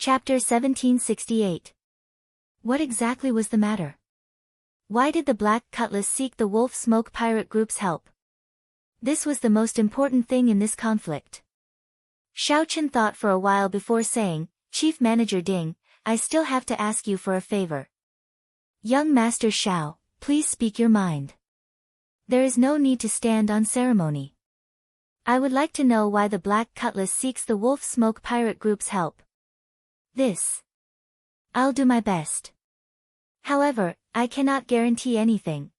Chapter 1768. What exactly was the matter? Why did the Black Cutlass seek the Wolf Smoke pirate group's help? This was the most important thing in this conflict. Xiao Chen thought for a while before saying, "Chief Manager Ding, I still have to ask you for a favor." "Young Master Xiao, please speak your mind. There is no need to stand on ceremony. I would like to know why the Black Cutlass seeks the Wolf Smoke pirate group's help." I'll do my best. However, I cannot guarantee anything.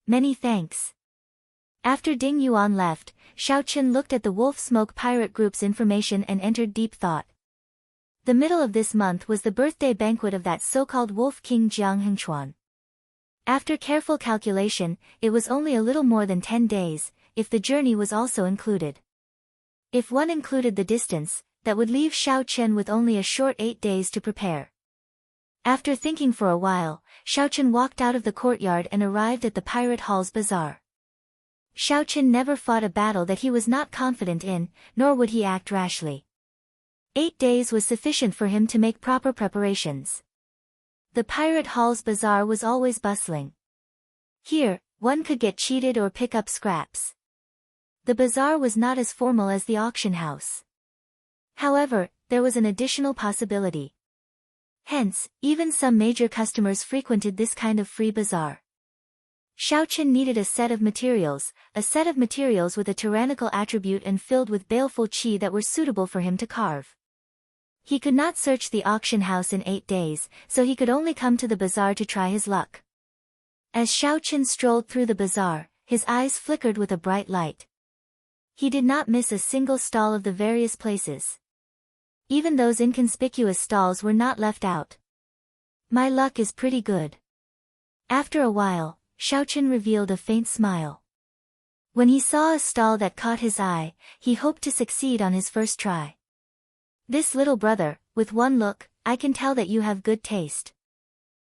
Many thanks. After Ding Yuan left, Xiao Chen looked at the Wolf Smoke pirate group's information and entered deep thought. The middle of this month was the birthday banquet of that so-called Wolf King Jiang Hengchuan. After careful calculation, it was only a little more than 10 days, if the journey was also included. If one included the distance, that would leave Xiao Chen with only a short 8 days to prepare. After thinking for a while, Xiao Chen walked out of the courtyard and arrived at the Pirate Hall's bazaar. Xiao Chen never fought a battle that he was not confident in, nor would he act rashly. 8 days was sufficient for him to make proper preparations. The Pirate Hall's bazaar was always bustling. Here, one could get cheated or pick up scraps. The bazaar was not as formal as the auction house. However, there was an additional possibility. Hence, even some major customers frequented this kind of free bazaar. Xiao Chen needed a set of materials with a tyrannical attribute and filled with baleful qi that were suitable for him to carve. He could not search the auction house in 8 days, so he could only come to the bazaar to try his luck. As Xiao Chen strolled through the bazaar, his eyes flickered with a bright light. He did not miss a single stall of the various places. Even those inconspicuous stalls were not left out. My luck is pretty good. After a while, Xiao Chen revealed a faint smile. When he saw a stall that caught his eye, he hoped to succeed on his first try. "This little brother, with one look, I can tell that you have good taste.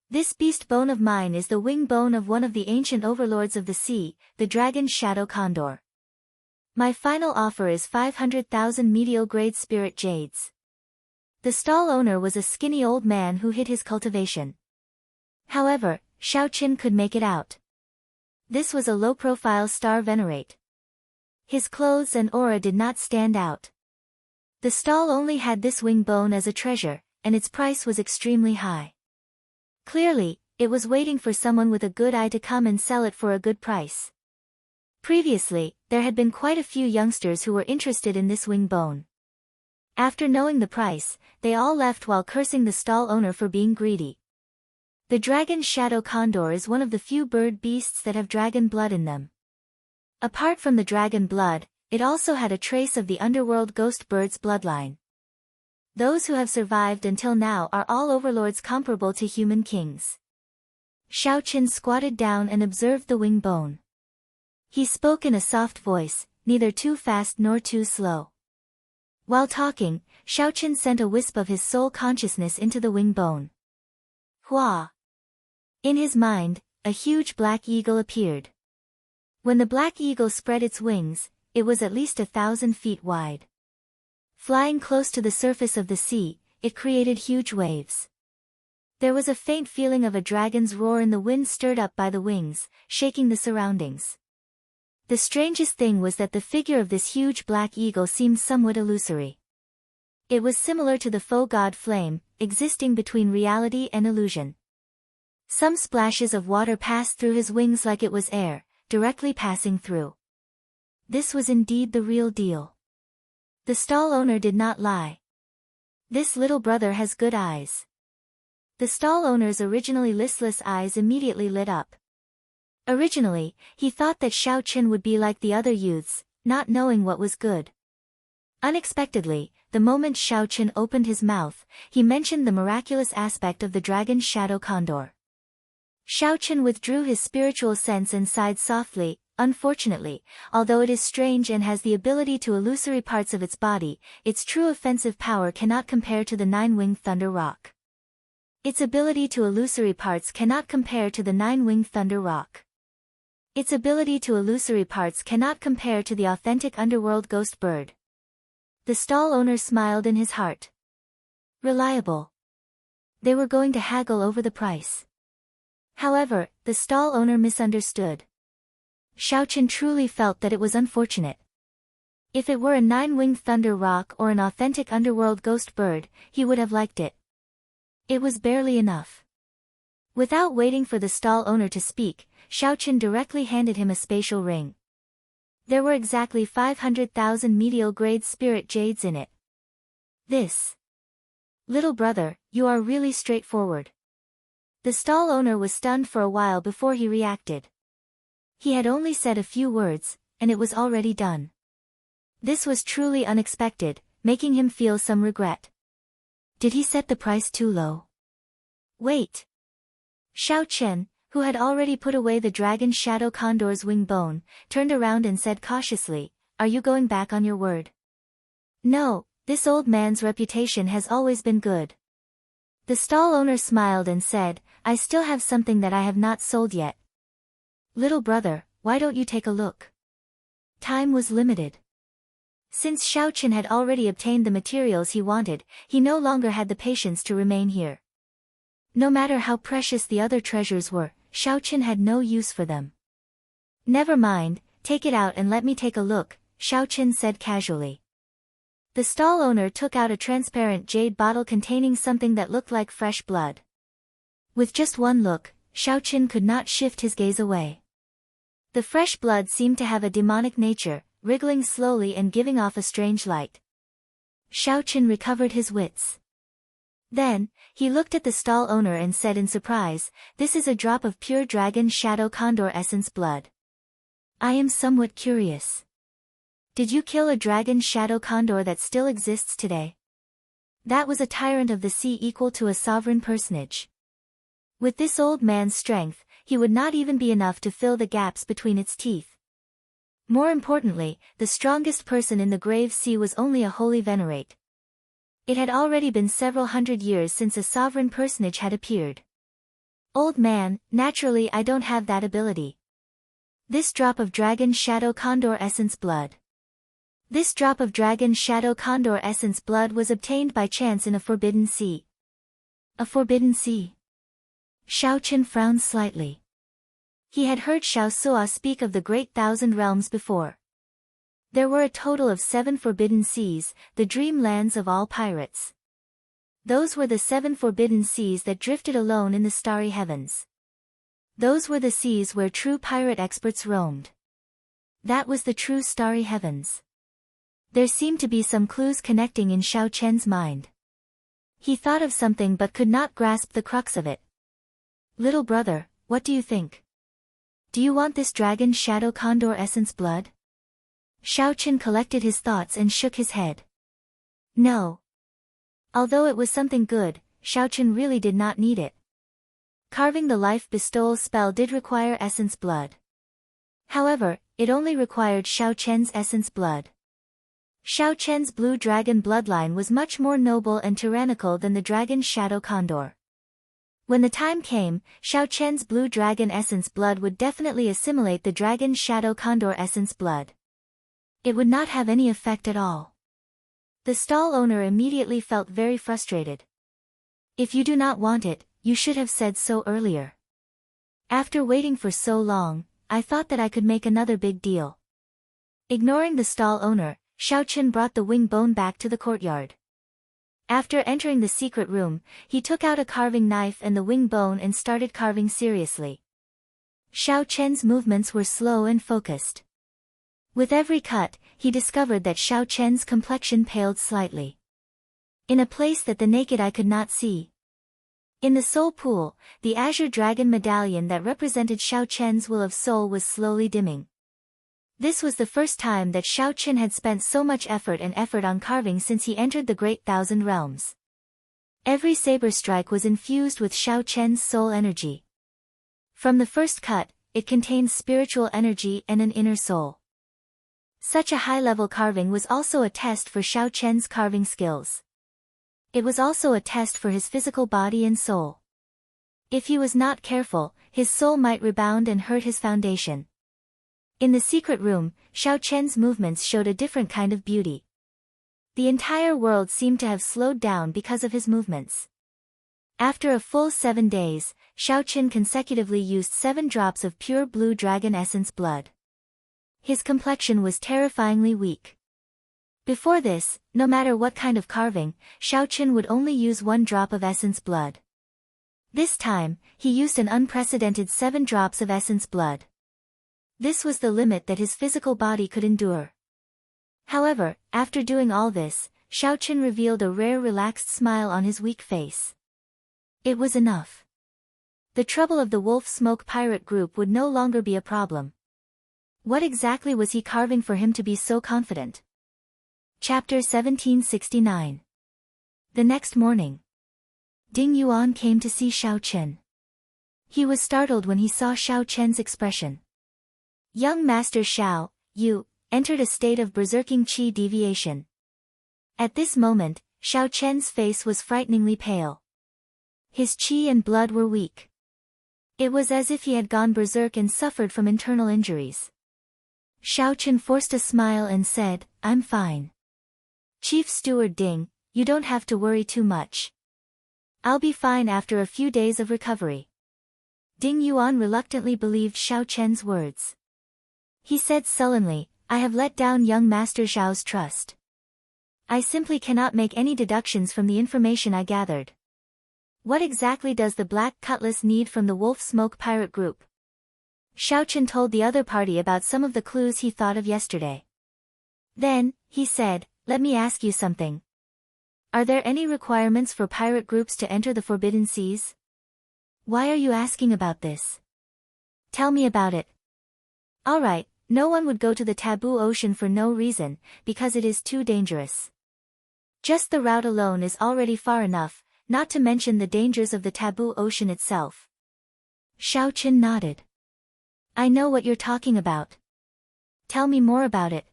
This beast bone of mine is the wing bone of one of the ancient overlords of the sea, the dragon shadow condor. My final offer is 500,000 medial-grade spirit jades." The stall owner was a skinny old man who hid his cultivation. However, Xiao Chen could make it out. This was a low-profile star venerate. His clothes and aura did not stand out. The stall only had this wing bone as a treasure, and its price was extremely high. Clearly, it was waiting for someone with a good eye to come and sell it for a good price. Previously, there had been quite a few youngsters who were interested in this wing bone. After knowing the price, they all left while cursing the stall owner for being greedy. The dragon shadow condor is one of the few bird beasts that have dragon blood in them. Apart from the dragon blood, it also had a trace of the underworld ghost bird's bloodline. Those who have survived until now are all overlords comparable to human kings. Xiao Chen squatted down and observed the wing bone. He spoke in a soft voice, neither too fast nor too slow. While talking, Xiao Chen sent a wisp of his soul consciousness into the wing bone. Hua! In his mind, a huge black eagle appeared. When the black eagle spread its wings, it was at least 1,000 feet wide. Flying close to the surface of the sea, it created huge waves. There was a faint feeling of a dragon's roar in the wind stirred up by the wings, shaking the surroundings. The strangest thing was that the figure of this huge black eagle seemed somewhat illusory. It was similar to the faux god flame, existing between reality and illusion. Some splashes of water passed through his wings like it was air, directly passing through. This was indeed the real deal. The stall owner did not lie. This little brother has good eyes. The stall owner's originally listless eyes immediately lit up. Originally, he thought that Xiao Chen would be like the other youths, not knowing what was good. Unexpectedly, the moment Xiao Chen opened his mouth, he mentioned the miraculous aspect of the dragon shadow condor. Xiao Chen withdrew his spiritual sense and sighed softly. Unfortunately, although it is strange and has the ability to illusory parts of its body, its true offensive power cannot compare to the 9-winged thunder roc. Its ability to illusory parts cannot compare to the 9-winged thunder roc. Its ability to illusory parts cannot compare to the authentic underworld ghost bird. The stall owner smiled in his heart. reliable. They were going to haggle over the price. However, the stall owner misunderstood. Xiaochen truly felt that it was unfortunate. If it were a 9-winged thunder roc or an authentic underworld ghost bird, he would have liked it. It was barely enough. Without waiting for the stall owner to speak, Xiaochen directly handed him a spatial ring. There were exactly 500,000 medial-grade spirit jades in it. This. Little brother, you are really straightforward. The stall owner was stunned for a while before he reacted. He had only said a few words, and it was already done. This was truly unexpected, making him feel some regret. Did he set the price too low? Wait. Xiaochen, who had already put away the dragon shadow condor's wing bone, turned around and said cautiously, "Are you going back on your word?" "No, this old man's reputation has always been good." The stall owner smiled and said, "I still have something that I have not sold yet. Little brother, why don't you take a look?" Time was limited. Since Xiaochen had already obtained the materials he wanted, he no longer had the patience to remain here. No matter how precious the other treasures were, Xiaochen had no use for them. "Never mind, take it out and let me take a look," Xiaochen said casually. The stall owner took out a transparent jade bottle containing something that looked like fresh blood. With just one look, Xiaochen could not shift his gaze away. The fresh blood seemed to have a demonic nature, wriggling slowly and giving off a strange light. Xiaochen recovered his wits. Then, he looked at the stall owner and said in surprise, "This is a drop of pure dragon shadow condor essence blood. I am somewhat curious. Did you kill a dragon shadow condor that still exists today?" That was a tyrant of the sea equal to a sovereign personage. With this old man's strength, he would not even be enough to fill the gaps between its teeth. More importantly, the strongest person in the grave sea was only a holy venerate. It had already been several hundred years since a sovereign personage had appeared. "Old man, naturally I don't have that ability. This drop of dragon shadow condor essence blood. This drop of dragon shadow condor essence blood was obtained by chance in a forbidden sea." A forbidden sea? Xiaochen frowned slightly. He had heard Xiao Suo speak of the Great Thousand Realms before. There were a total of 7 forbidden seas, the dream lands of all pirates. Those were the 7 forbidden seas that drifted alone in the starry heavens. Those were the seas where true pirate experts roamed. That was the true starry heavens. There seemed to be some clues connecting in Xiaochen's mind. He thought of something but could not grasp the crux of it. "Little brother, what do you think? Do you want this dragon shadow condor essence blood?" Xiaochen collected his thoughts and shook his head. No. Although it was something good, Xiaochen really did not need it. Carving the life bestowal spell did require essence blood. However, it only required Xiaochen's essence blood. Xiaochen's blue dragon bloodline was much more noble and tyrannical than the dragon shadow condor. When the time came, Xiaochen's blue dragon essence blood would definitely assimilate the dragon shadow condor essence blood. It would not have any effect at all. The stall owner immediately felt very frustrated. "If you do not want it, you should have said so earlier. After waiting for so long, I thought that I could make another big deal." Ignoring the stall owner, Xiaochen brought the wing bone back to the courtyard. After entering the secret room, he took out a carving knife and the wing bone and started carving seriously. Xiaochen's movements were slow and focused. With every cut, he discovered that Xiaochen's complexion paled slightly. In a place that the naked eye could not see. In the soul pool, the azure dragon medallion that represented Xiaochen's will of soul was slowly dimming. This was the first time that Xiaochen had spent so much effort on carving since he entered the Great Thousand Realms. Every saber strike was infused with Xiaochen's soul energy. From the first cut, it contained spiritual energy and an inner soul. Such a high-level carving was also a test for Xiaochen's carving skills. It was also a test for his physical body and soul. If he was not careful, his soul might rebound and hurt his foundation. In the secret room, Xiaochen's movements showed a different kind of beauty. The entire world seemed to have slowed down because of his movements. After a full 7 days, Xiaoqin consecutively used 7 drops of pure blue dragon essence blood. His complexion was terrifyingly weak. Before this, no matter what kind of carving, Xiaoqin would only use 1 drop of essence blood. This time, he used an unprecedented 7 drops of essence blood. This was the limit that his physical body could endure. However, after doing all this, Xiaoqin revealed a rare relaxed smile on his weak face. It was enough. The trouble of the wolf smoke pirate group would no longer be a problem. What exactly was he carving for him to be so confident? Chapter 1769. The next morning, Ding Yuan came to see Xiaoqin. He was startled when he saw Xiaoqin's expression. Young Master Xiao, you entered a state of berserking qi deviation. At this moment, Xiaoqin's face was frighteningly pale. His qi and blood were weak. It was as if he had gone berserk and suffered from internal injuries. Xiaoqin forced a smile and said, I'm fine. Chief Steward Ding, you don't have to worry too much. I'll be fine after a few days of recovery. Ding Yuan reluctantly believed Xiaoqin's words. He said sullenly, I have let down young Master Xiao's trust. I simply cannot make any deductions from the information I gathered. What exactly does the Black Cutlass need from the Wolf Smoke pirate group? Xiaoqin told the other party about some of the clues he thought of yesterday. Then, he said, let me ask you something. Are there any requirements for pirate groups to enter the Forbidden Seas? Why are you asking about this? Tell me about it. Alright, no one would go to the Taboo Ocean for no reason, because it is too dangerous. Just the route alone is already far enough, not to mention the dangers of the Taboo Ocean itself. Xiaoqin nodded. I know what you're talking about. Tell me more about it.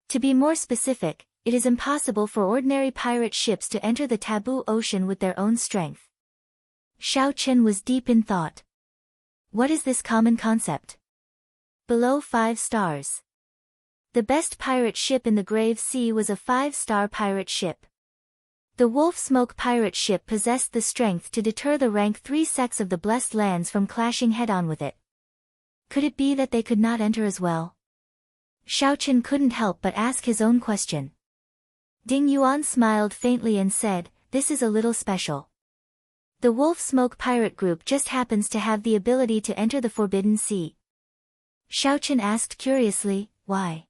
To be more specific, it is impossible for ordinary pirate ships to enter the Taboo Ocean with their own strength. Xiaoqin was deep in thought. What is this common concept? Below 5 stars. The best pirate ship in the Grave Sea was a 5-star pirate ship. The Wolf Smoke pirate ship possessed the strength to deter the rank 3 sects of the Blessed Lands from clashing head-on with it. Could it be that they could not enter as well? Xiaoqin couldn't help but ask his own question. Ding Yuan smiled faintly and said, this is a little special. The Wolf Smoke pirate group just happens to have the ability to enter the Forbidden Sea. Xiaoqin asked curiously, why?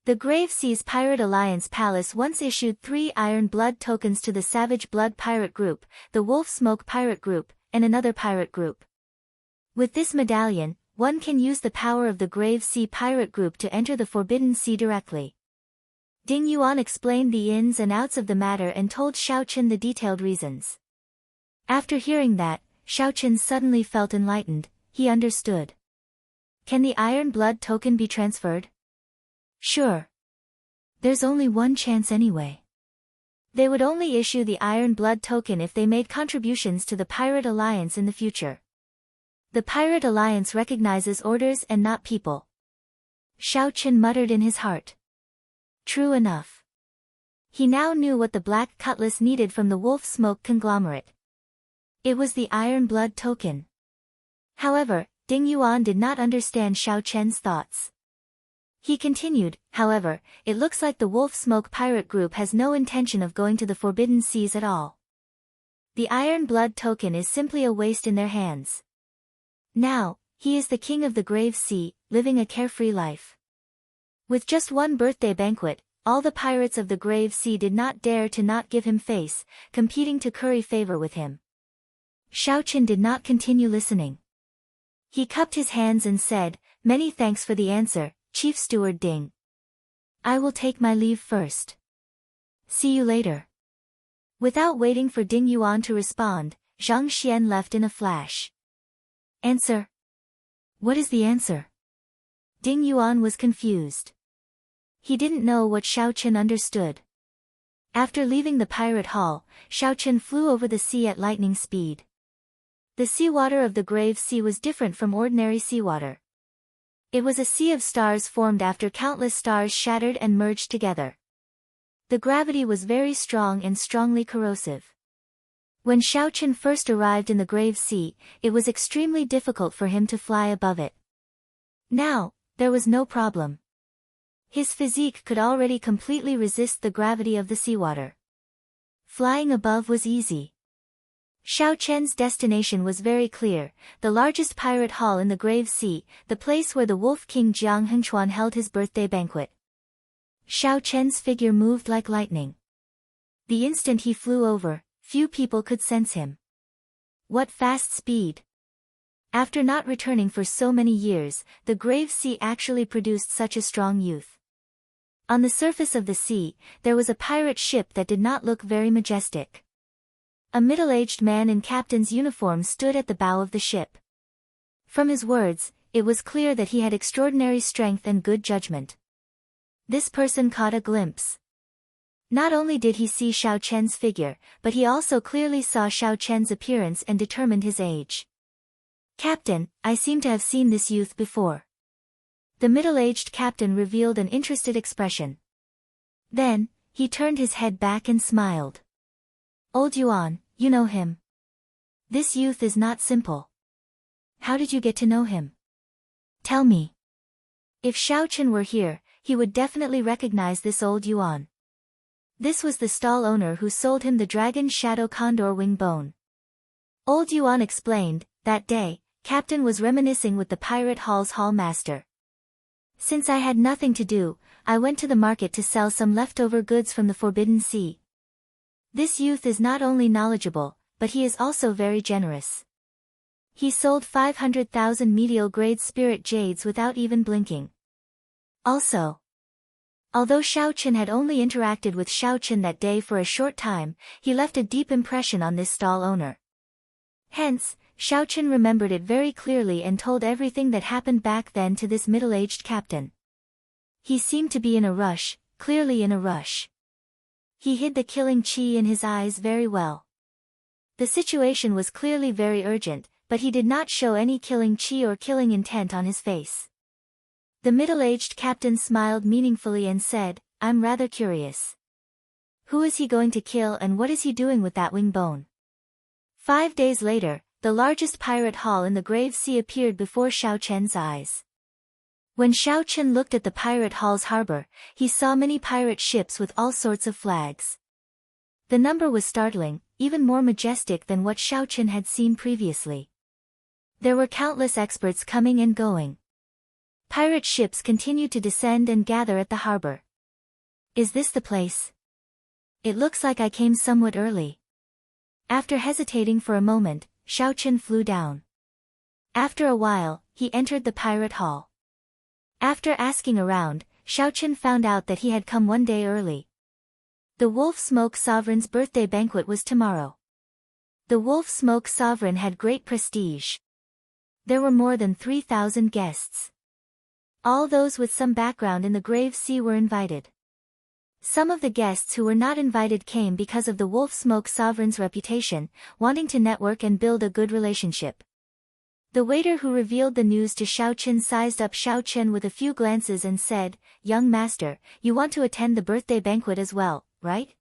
The Grave Seas Pirate Alliance Palace once issued 3 Iron Blood tokens to the Savage Blood Pirate Group, the Wolf Smoke Pirate Group, and another pirate group. With this medallion, one can use the power of the Grave Sea Pirate Group to enter the Forbidden Sea directly. Ding Yuan explained the ins and outs of the matter and told Xiaoqin the detailed reasons. After hearing that, Xiaoqin suddenly felt enlightened. He understood. Can the Iron Blood token be transferred? Sure. There's only one chance anyway. They would only issue the Iron Blood token if they made contributions to the Pirate Alliance in the future. The Pirate Alliance recognizes orders and not people. Xiaoqin muttered in his heart. True enough. He now knew what the Black Cutlass needed from the Wolf Smoke conglomerate. It was the Iron Blood token. However, Ding Yuan did not understand Xiaoqin's thoughts. He continued, however, it looks like the Wolf Smoke pirate group has no intention of going to the Forbidden Seas at all. The Iron Blood token is simply a waste in their hands. Now, he is the king of the Grave Sea, living a carefree life. With just one birthday banquet, all the pirates of the Grave Sea did not dare to not give him face, competing to curry favor with him. Xiaoqin did not continue listening. He cupped his hands and said, many thanks for the answer, Chief Steward Ding. I will take my leave first. See you later. Without waiting for Ding Yuan to respond, Zhang Xian left in a flash. Answer? What is the answer? Ding Yuan was confused. He didn't know what Xiaoqin understood. After leaving the pirate hall, Xiaoqin flew over the sea at lightning speed. The seawater of the Grave Sea was different from ordinary seawater. It was a sea of stars formed after countless stars shattered and merged together. The gravity was very strong and strongly corrosive. When Xiao Chen first arrived in the Grave Sea, it was extremely difficult for him to fly above it. Now, there was no problem. His physique could already completely resist the gravity of the seawater. Flying above was easy. Xiao Chen's destination was very clear, the largest pirate hall in the Grave Sea, the place where the Wolf King Jiang Henchuan held his birthday banquet. Xiao Chen's figure moved like lightning. The instant he flew over, few people could sense him. What fast speed! After not returning for so many years, the Grave Sea actually produced such a strong youth. On the surface of the sea, there was a pirate ship that did not look very majestic. A middle-aged man in captain's uniform stood at the bow of the ship. From his words, it was clear that he had extraordinary strength and good judgment. This person caught a glimpse. Not only did he see Xiao Chen's figure, but he also clearly saw Xiao Chen's appearance and determined his age. "Captain, I seem to have seen this youth before." The middle-aged captain revealed an interested expression. Then, he turned his head back and smiled. "Old Yuan, you know him. This youth is not simple. How did you get to know him? Tell me." If Xiao Chen were here, he would definitely recognize this old Yuan. This was the stall owner who sold him the dragon shadow condor wing bone. Old Yuan explained, that day, Captain was reminiscing with the pirate hall's hall master. "Since I had nothing to do, I went to the market to sell some leftover goods from the Forbidden Sea. This youth is not only knowledgeable, but he is also very generous. He sold 500,000 medial-grade spirit jades without even blinking. Also, although Xiao Chen had only interacted with Xiao Chen that day for a short time, he left a deep impression on this stall owner. Hence, Xiao Chen remembered it very clearly and told everything that happened back then to this middle-aged captain. He seemed to be in a rush, clearly in a rush. He hid the killing chi in his eyes very well. The situation was clearly very urgent, but he did not show any killing chi or killing intent on his face. The middle-aged captain smiled meaningfully and said, "I'm rather curious. Who is he going to kill and what is he doing with that wing bone?" 5 days later, the largest pirate hall in the Grave Sea appeared before Xiao Chen's eyes. When Xiao Chen looked at the pirate hall's harbor, he saw many pirate ships with all sorts of flags. The number was startling, even more majestic than what Xiao Chen had seen previously. There were countless experts coming and going. Pirate ships continued to descend and gather at the harbor. "Is this the place? It looks like I came somewhat early." After hesitating for a moment, Xiao Chen flew down. After a while, he entered the pirate hall. After asking around, Xiao Chen found out that he had come one day early. The Wolf Smoke Sovereign's birthday banquet was tomorrow. The Wolf Smoke Sovereign had great prestige. There were more than 3,000 guests. All those with some background in the Grave Sea were invited. Some of the guests who were not invited came because of the Wolf Smoke Sovereign's reputation, wanting to network and build a good relationship. The waiter who revealed the news to Xiao Chen sized up Xiao Chen with a few glances and said, "Young master, you want to attend the birthday banquet as well, right?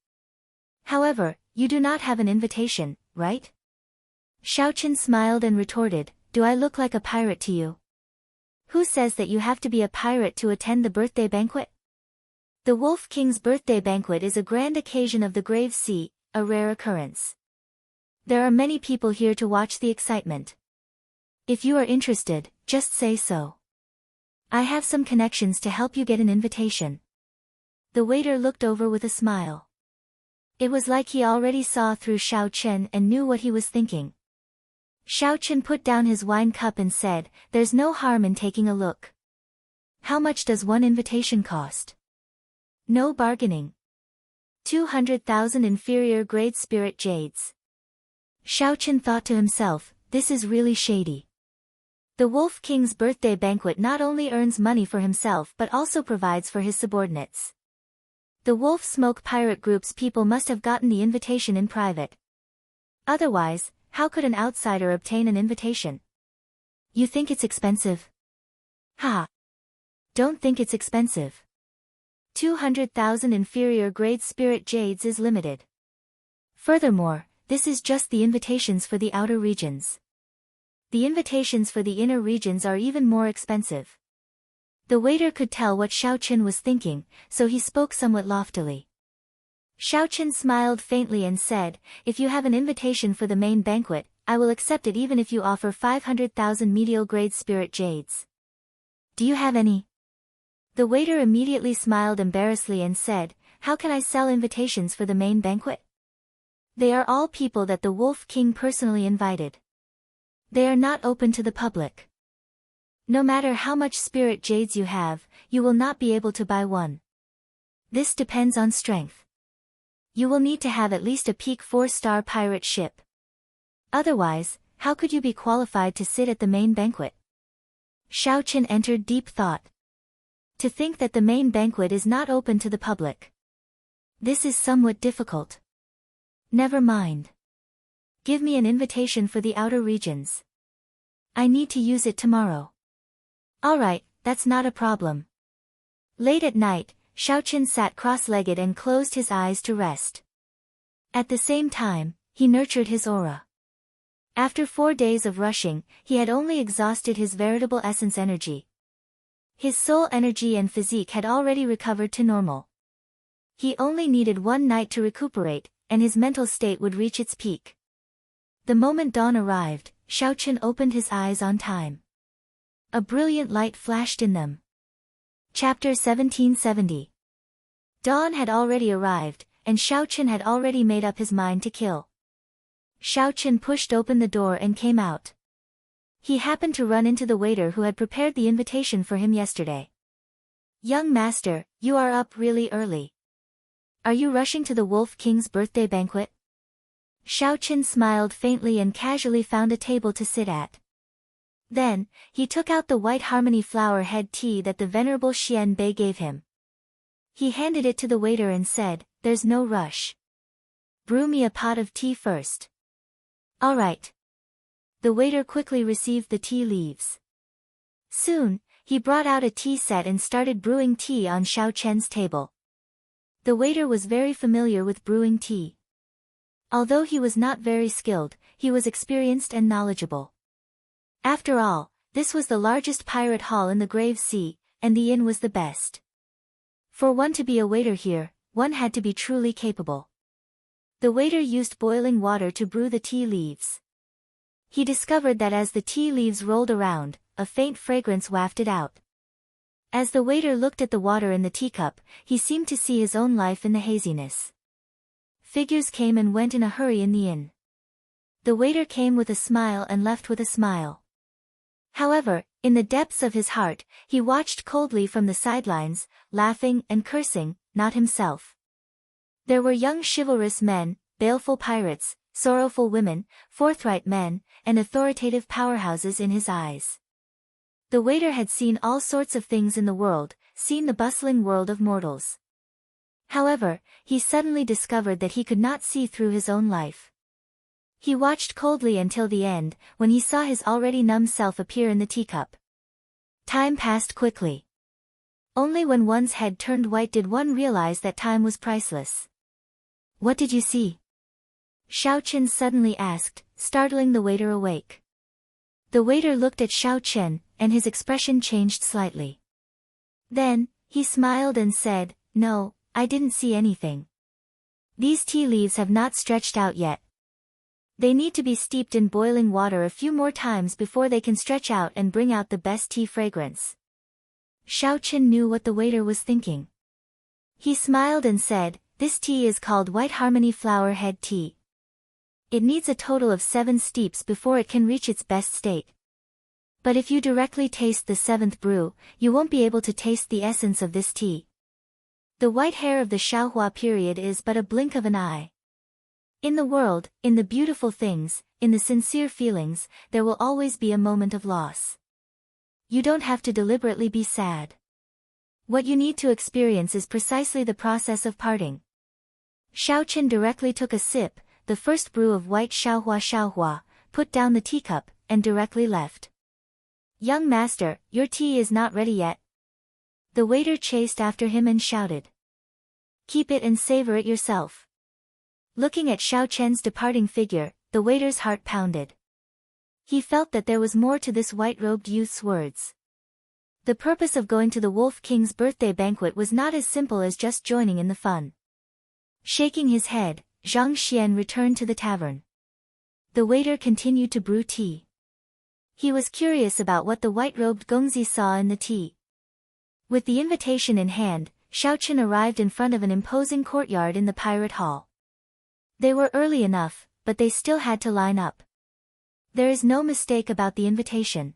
However, you do not have an invitation, right?" Xiao Chen smiled and retorted, "Do I look like a pirate to you? Who says that you have to be a pirate to attend the birthday banquet? The Wolf King's birthday banquet is a grand occasion of the Grave Sea, a rare occurrence. There are many people here to watch the excitement. If you are interested, just say so. I have some connections to help you get an invitation." The waiter looked over with a smile. It was like he already saw through Xiao Chen and knew what he was thinking. Xiao Chen put down his wine cup and said, "There's no harm in taking a look. How much does one invitation cost?" "No bargaining. 200,000 inferior grade spirit jades." Xiao Chen thought to himself, this is really shady. The Wolf King's birthday banquet not only earns money for himself but also provides for his subordinates. The Wolf Smoke Pirate Group's people must have gotten the invitation in private. Otherwise, how could an outsider obtain an invitation? "You think it's expensive?" "Ha! Don't think it's expensive. 200,000 inferior grade spirit jades is limited. Furthermore, this is just the invitations for the outer regions. The invitations for the inner regions are even more expensive. The waiter could tell what Xiaoqun was thinking, so he spoke somewhat loftily. Xiaoqun smiled faintly and said, "If you have an invitation for the main banquet, I will accept it even if you offer 500,000 medial grade spirit jades." "Do you have any?" The waiter immediately smiled embarrassedly and said, "How can I sell invitations for the main banquet? They are all people that the Wolf King personally invited. They are not open to the public. No matter how much spirit jades you have, you will not be able to buy one. This depends on strength. You will need to have at least a peak 4-star pirate ship. Otherwise, how could you be qualified to sit at the main banquet?" Xiaoqun entered deep thought. To think that the main banquet is not open to the public. This is somewhat difficult. Never mind. Give me an invitation for the outer regions. I need to use it tomorrow. Alright, that's not a problem. Late at night, Xiaoqun sat cross-legged and closed his eyes to rest. At the same time, he nurtured his aura. After 4 days of rushing, he had only exhausted his veritable essence energy. His soul energy and physique had already recovered to normal. He only needed 1 night to recuperate, and his mental state would reach its peak. The moment dawn arrived, Xiaoqun opened his eyes on time. A brilliant light flashed in them. Chapter 1770. Dawn had already arrived, and Xiaoqun had already made up his mind to kill. Xiaoqun pushed open the door and came out. He happened to run into the waiter who had prepared the invitation for him yesterday. "Young master, you are up really early. Are you rushing to the Wolf King's birthday banquet?" Xiaoqun smiled faintly and casually found a table to sit at. Then, he took out the white harmony flower head tea that the venerable Xian Bei gave him. He handed it to the waiter and said, "There's no rush. Brew me a pot of tea first." "All right." The waiter quickly received the tea leaves. Soon, he brought out a tea set and started brewing tea on Xiaoqun's table. The waiter was very familiar with brewing tea. Although he was not very skilled, he was experienced and knowledgeable. After all, this was the largest pirate hall in the Grave Sea, and the inn was the best. For one to be a waiter here, one had to be truly capable. The waiter used boiling water to brew the tea leaves. He discovered that as the tea leaves rolled around, a faint fragrance wafted out. As the waiter looked at the water in the teacup, he seemed to see his own life in the haziness. Figures came and went in a hurry in the inn. The waiter came with a smile and left with a smile. However, in the depths of his heart, he watched coldly from the sidelines, laughing and cursing, not himself. There were young chivalrous men, baleful pirates, sorrowful women, forthright men, and authoritative powerhouses in his eyes. The waiter had seen all sorts of things in the world, seen the bustling world of mortals. However, he suddenly discovered that he could not see through his own life. He watched coldly until the end, when he saw his already numb self appear in the teacup. Time passed quickly. Only when one's head turned white did one realize that time was priceless. "What did you see?" Xiaoqun suddenly asked, startling the waiter awake. The waiter looked at Xiaoqun, and his expression changed slightly. Then, he smiled and said, "No, I didn't see anything. These tea leaves have not stretched out yet. They need to be steeped in boiling water a few more times before they can stretch out and bring out the best tea fragrance." Xiaoqun knew what the waiter was thinking. He smiled and said, "This tea is called White Harmony Flower Head Tea. It needs a total of 7 steeps before it can reach its best state. But if you directly taste the 7th brew, you won't be able to taste the essence of this tea. The white hair of the Xiaohua period is but a blink of an eye. In the world, in the beautiful things, in the sincere feelings, there will always be a moment of loss. You don't have to deliberately be sad. What you need to experience is precisely the process of parting." Xiaoqun directly took a sip, the first brew of white Xiaohua, put down the teacup, and directly left. "Young master, your tea is not ready yet." The waiter chased after him and shouted. "Keep it and savor it yourself." Looking at Xiao Chen's departing figure, the waiter's heart pounded. He felt that there was more to this white-robed youth's words. The purpose of going to the Wolf King's birthday banquet was not as simple as just joining in the fun. Shaking his head, Zhang Xian returned to the tavern. The waiter continued to brew tea. He was curious about what the white-robed Gongzi saw in the tea. With the invitation in hand, Xiao Chen arrived in front of an imposing courtyard in the pirate hall. They were early enough, but they still had to line up. There is no mistake about the invitation.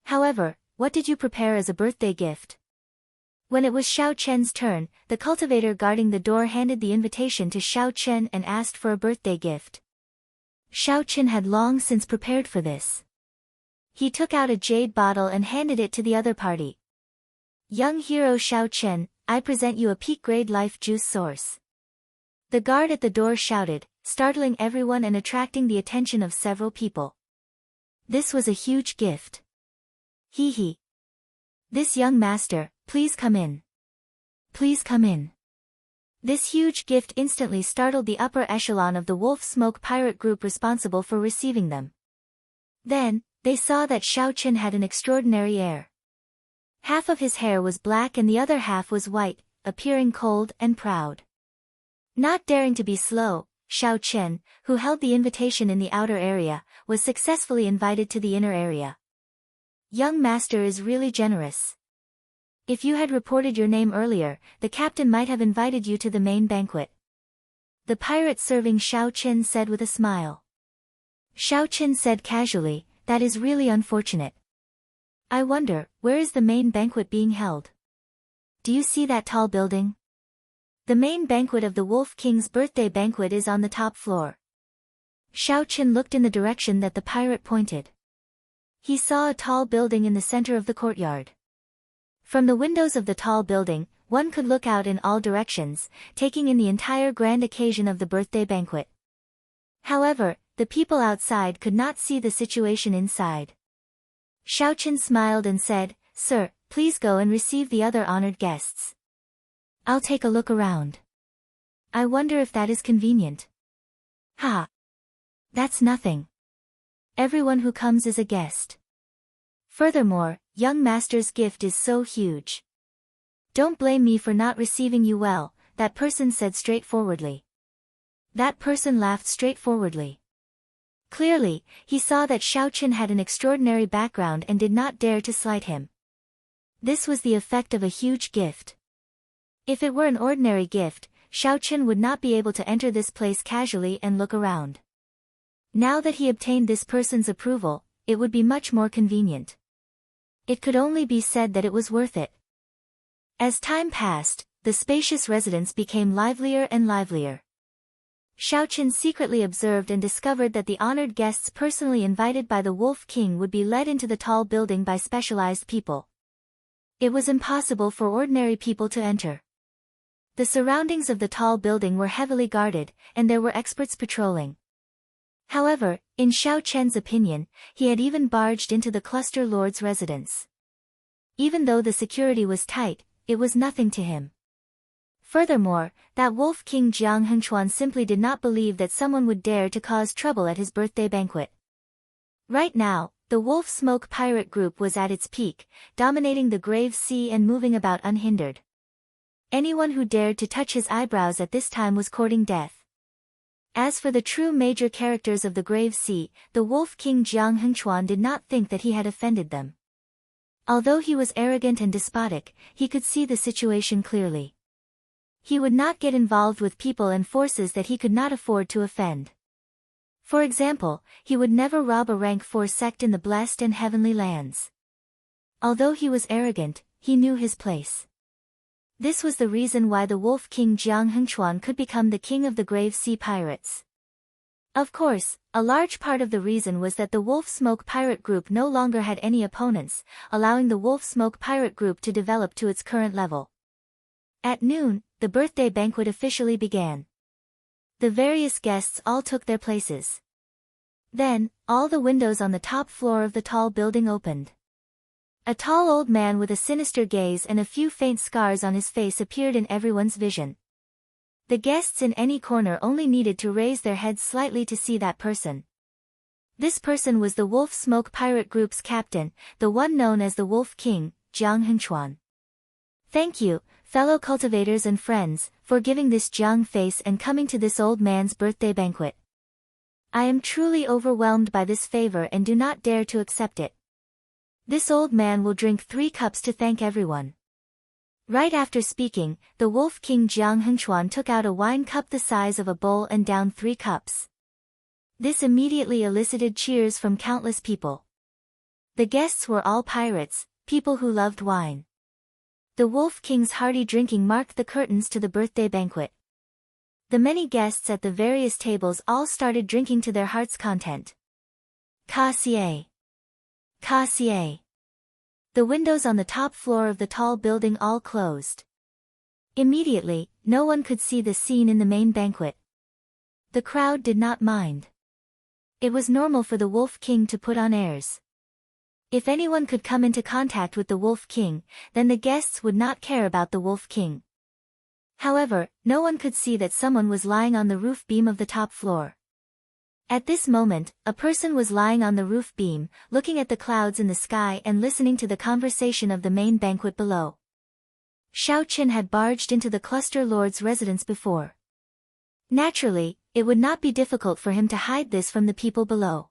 However, what did you prepare as a birthday gift? When it was Xiao Chen's turn, the cultivator guarding the door handed the invitation to Xiao Chen and asked for a birthday gift. Xiao Chen had long since prepared for this. He took out a jade bottle and handed it to the other party. "Young hero Xiao Chen, I present you a peak-grade life juice source." The guard at the door shouted, startling everyone and attracting the attention of several people. This was a huge gift. "Hee hee. This young master, please come in. Please come in." This huge gift instantly startled the upper echelon of the Wolf Smoke pirate group responsible for receiving them. Then, they saw that Xiao Chen had an extraordinary air. Half of his hair was black and the other half was white, appearing cold and proud. Not daring to be slow, Xiao Chen, who held the invitation in the outer area, was successfully invited to the inner area. "Young master is really generous. If you had reported your name earlier, the captain might have invited you to the main banquet." The pirate serving Xiao Chen said with a smile. Xiao Chen said casually, "That is really unfortunate. I wonder, where is the main banquet being held? Do you see that tall building? The main banquet of the Wolf King's birthday banquet is on the top floor." Xiao Chen looked in the direction that the pirate pointed. He saw a tall building in the center of the courtyard. From the windows of the tall building, one could look out in all directions, taking in the entire grand occasion of the birthday banquet. However, the people outside could not see the situation inside. Xiao Chen smiled and said, "Sir, please go and receive the other honored guests. I'll take a look around. I wonder if that is convenient." "Ha! That's nothing. Everyone who comes is a guest. Furthermore, young master's gift is so huge. Don't blame me for not receiving you well," that person said straightforwardly. That person laughed straightforwardly. Clearly, he saw that Xiao Chen had an extraordinary background and did not dare to slight him. This was the effect of a huge gift. If it were an ordinary gift, Xiao Chen would not be able to enter this place casually and look around. Now that he obtained this person's approval, it would be much more convenient. It could only be said that it was worth it. As time passed, the spacious residence became livelier and livelier. Xiao Chen secretly observed and discovered that the honored guests personally invited by the Wolf King would be led into the tall building by specialized people. It was impossible for ordinary people to enter. The surroundings of the tall building were heavily guarded, and there were experts patrolling. However, in Xiao Chen's opinion, he had even barged into the cluster lord's residence. Even though the security was tight, it was nothing to him. Furthermore, that Wolf King Jiang Hengchuan simply did not believe that someone would dare to cause trouble at his birthday banquet. Right now, the Wolf Smoke pirate group was at its peak, dominating the Grave Sea and moving about unhindered. Anyone who dared to touch his eyebrows at this time was courting death. As for the true major characters of the Grave Sea, the Wolf King Jiang Hengchuan did not think that he had offended them. Although he was arrogant and despotic, he could see the situation clearly. He would not get involved with people and forces that he could not afford to offend. For example, he would never rob a rank 4 sect in the blessed and heavenly lands. Although he was arrogant, he knew his place. This was the reason why the Wolf King Jiang Hengchuan could become the king of the Grave Sea pirates. Of course, a large part of the reason was that the Wolf Smoke pirate group no longer had any opponents, allowing the Wolf Smoke pirate group to develop to its current level. At noon, the birthday banquet officially began. The various guests all took their places. Then, all the windows on the top floor of the tall building opened. A tall old man with a sinister gaze and a few faint scars on his face appeared in everyone's vision. The guests in any corner only needed to raise their heads slightly to see that person. This person was the Wolf Smoke Pirate Group's captain, the one known as the Wolf King, Jiang Hengchuan. Thank you, fellow cultivators and friends, for giving this Jiang face and coming to this old man's birthday banquet. I am truly overwhelmed by this favor and do not dare to accept it. This old man will drink 3 cups to thank everyone. Right after speaking, the Wolf King Jiang Hengchuan took out a wine cup the size of a bowl and downed 3 cups. This immediately elicited cheers from countless people. The guests were all pirates, people who loved wine. The Wolf King's hearty drinking marked the curtains to the birthday banquet. The many guests at the various tables all started drinking to their heart's content. Cassier. Cassier. The windows on the top floor of the tall building all closed. Immediately, no one could see the scene in the main banquet. The crowd did not mind. It was normal for the Wolf King to put on airs. If anyone could come into contact with the Wolf King, then the guests would not care about the Wolf King. However, no one could see that someone was lying on the roof beam of the top floor. At this moment, a person was lying on the roof beam, looking at the clouds in the sky and listening to the conversation of the main banquet below. Xiao Qin had barged into the cluster lord's residence before. Naturally, it would not be difficult for him to hide this from the people below.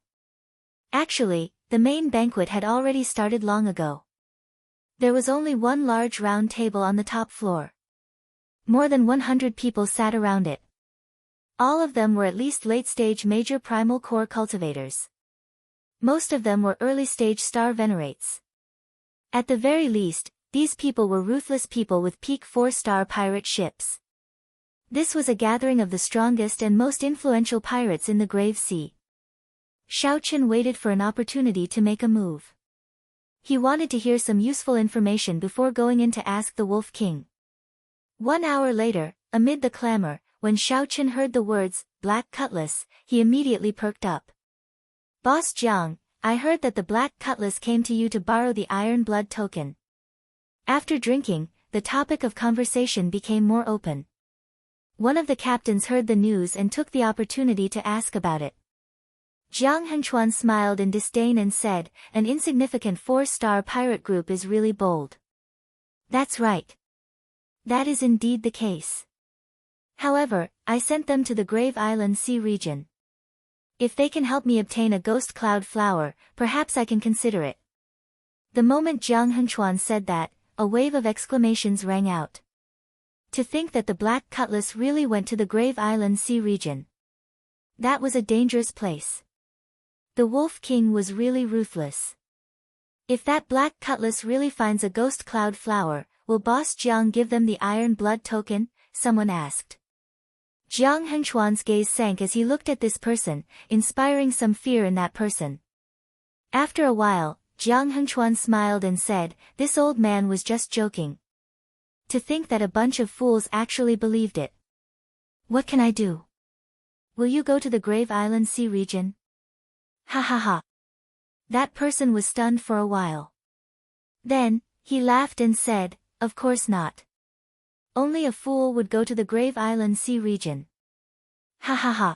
Actually, the main banquet had already started long ago. There was only one large round table on the top floor. More than 100 people sat around it. All of them were at least late-stage major primal core cultivators. Most of them were early-stage star venerates. At the very least, these people were ruthless people with peak 4-star pirate ships. This was a gathering of the strongest and most influential pirates in the Grave Sea. Xiao Qin waited for an opportunity to make a move. He wanted to hear some useful information before going in to ask the Wolf King. 1 hour later, amid the clamor, when Xiao Qin heard the words, Black Cutlass, he immediately perked up. Boss Jiang, I heard that the Black Cutlass came to you to borrow the Iron Blood token. After drinking, the topic of conversation became more open. One of the captains heard the news and took the opportunity to ask about it. Jiang Hengchuan smiled in disdain and said, an insignificant 4-star pirate group is really bold. That's right. That is indeed the case. However, I sent them to the Grave Island Sea region. If they can help me obtain a ghost cloud flower, perhaps I can consider it. The moment Jiang Hengchuan said that, a wave of exclamations rang out. To think that the Black Cutlass really went to the Grave Island Sea region. That was a dangerous place. The Wolf King was really ruthless. If that Black Cutlass really finds a ghost cloud flower, will Boss Jiang give them the Iron Blood token? Someone asked. Jiang Hengchuan's gaze sank as he looked at this person, inspiring some fear in that person. After a while, Jiang Hengchuan smiled and said, this old man was just joking. To think that a bunch of fools actually believed it. What can I do? Will you go to the Grave Island Sea region? Ha ha ha. That person was stunned for a while. Then, he laughed and said, of course not. Only a fool would go to the Grave Island Sea region. Ha ha ha.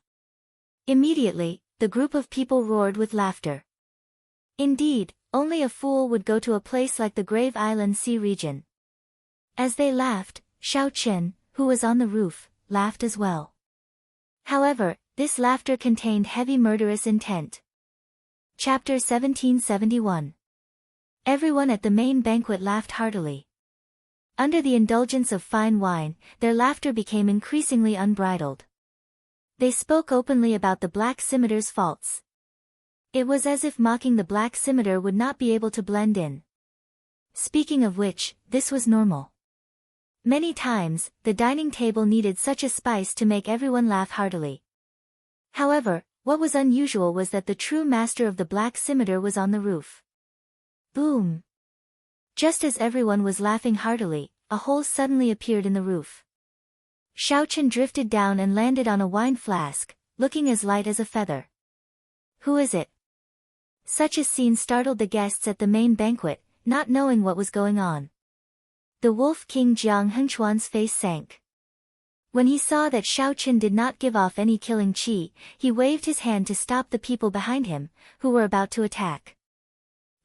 Immediately, the group of people roared with laughter. Indeed, only a fool would go to a place like the Grave Island Sea region. As they laughed, Xiao Qin, who was on the roof, laughed as well. However, this laughter contained heavy murderous intent. Chapter 1771. Everyone at the main banquet laughed heartily. Under the indulgence of fine wine, their laughter became increasingly unbridled. They spoke openly about the Black Scimitar's faults. It was as if mocking the Black Scimitar would not be able to blend in. Speaking of which, this was normal. Many times, the dining table needed such a spice to make everyone laugh heartily. However, what was unusual was that the true master of the Black Scimitar was on the roof. Boom! Just as everyone was laughing heartily, a hole suddenly appeared in the roof. Xiao Qin drifted down and landed on a wine flask, looking as light as a feather. Who is it? Such a scene startled the guests at the main banquet, not knowing what was going on. The Wolf King Jiang Hengchuan's face sank. When he saw that Shao Chen did not give off any killing qi, he waved his hand to stop the people behind him, who were about to attack.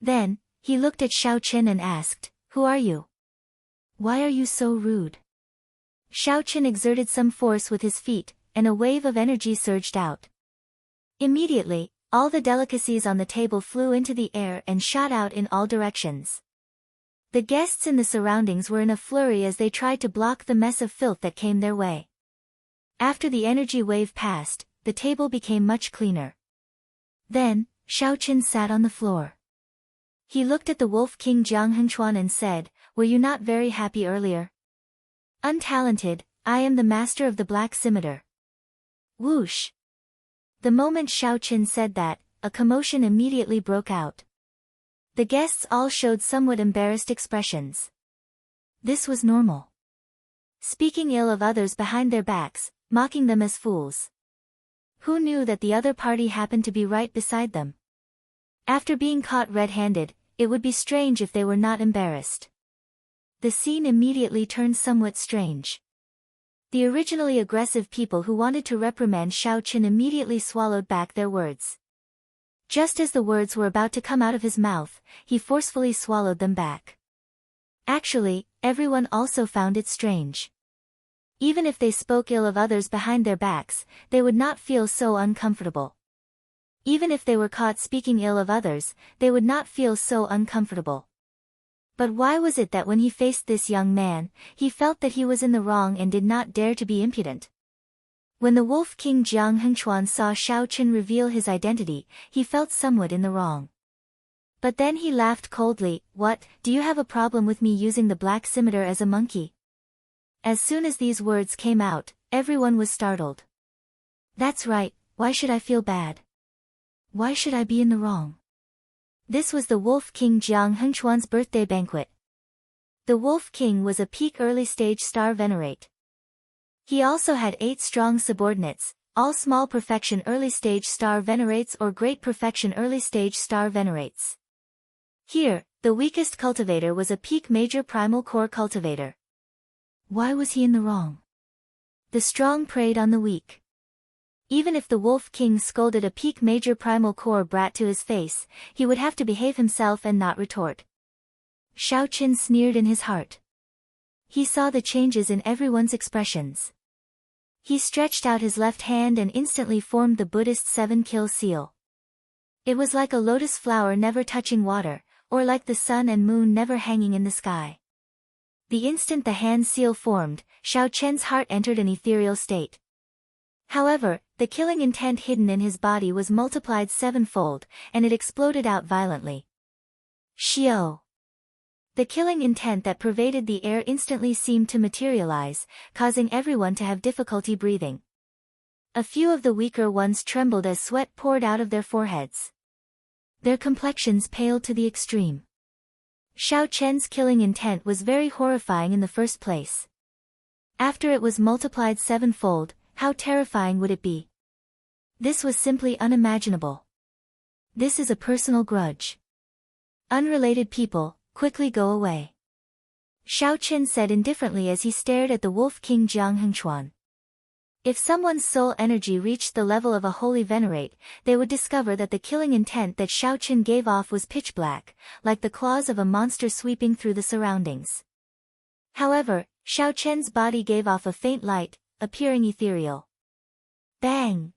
Then, he looked at Shao Chen and asked, "Who are you? Why are you so rude?" Shao Chen exerted some force with his feet, and a wave of energy surged out. Immediately, all the delicacies on the table flew into the air and shot out in all directions. The guests in the surroundings were in a flurry as they tried to block the mess of filth that came their way. After the energy wave passed, the table became much cleaner. Then, Shao Chen sat on the floor. He looked at the Wolf King Jiang Hengchuan and said, "Were you not very happy earlier? Untalented, I am the master of the black scimitar." Whoosh! The moment Shao Chen said that, a commotion immediately broke out. The guests all showed somewhat embarrassed expressions. This was normal. Speaking ill of others behind their backs, mocking them as fools. Who knew that the other party happened to be right beside them? After being caught red-handed, it would be strange if they were not embarrassed. The scene immediately turned somewhat strange. The originally aggressive people who wanted to reprimand Shao Chen immediately swallowed back their words. Just as the words were about to come out of his mouth, he forcefully swallowed them back. Actually, everyone also found it strange. Even if they spoke ill of others behind their backs, they would not feel so uncomfortable. Even if they were caught speaking ill of others, they would not feel so uncomfortable. But why was it that when he faced this young man, he felt that he was in the wrong and did not dare to be impudent? When the Wolf King Jiang Hengchuan saw Shao Chen reveal his identity, he felt somewhat in the wrong. But then he laughed coldly. "What, do you have a problem with me using the black scimitar as a monkey?" As soon as these words came out, everyone was startled. That's right, why should I feel bad? Why should I be in the wrong? This was the Wolf King Jiang Hengchuan's birthday banquet. The Wolf King was a peak early-stage star venerate. He also had 8 strong subordinates, all small perfection early-stage star venerates or great perfection early-stage star venerates. Here, the weakest cultivator was a peak major primal core cultivator. Why was he in the wrong? The strong preyed on the weak. Even if the Wolf King scolded a peak major primal core brat to his face, he would have to behave himself and not retort. Shao Chen sneered in his heart. He saw the changes in everyone's expressions. He stretched out his left hand and instantly formed the Buddhist 7-kill seal. It was like a lotus flower never touching water, or like the sun and moon never hanging in the sky. The instant the hand seal formed, Shao Chen's heart entered an ethereal state. However, the killing intent hidden in his body was multiplied 7-fold, and it exploded out violently. Xiao! The killing intent that pervaded the air instantly seemed to materialize, causing everyone to have difficulty breathing. A few of the weaker ones trembled as sweat poured out of their foreheads. Their complexions paled to the extreme. Shao Chen's killing intent was very horrifying in the first place. After it was multiplied 7-fold, how terrifying would it be? This was simply unimaginable. This is a personal grudge. Unrelated people, quickly go away. Shao Chen said indifferently as he stared at the Wolf King Jiang Hengchuan. If someone's soul energy reached the level of a holy venerate, they would discover that the killing intent that Shao Chen gave off was pitch black, like the claws of a monster sweeping through the surroundings. However, Shao Chen's body gave off a faint light, appearing ethereal. Bang!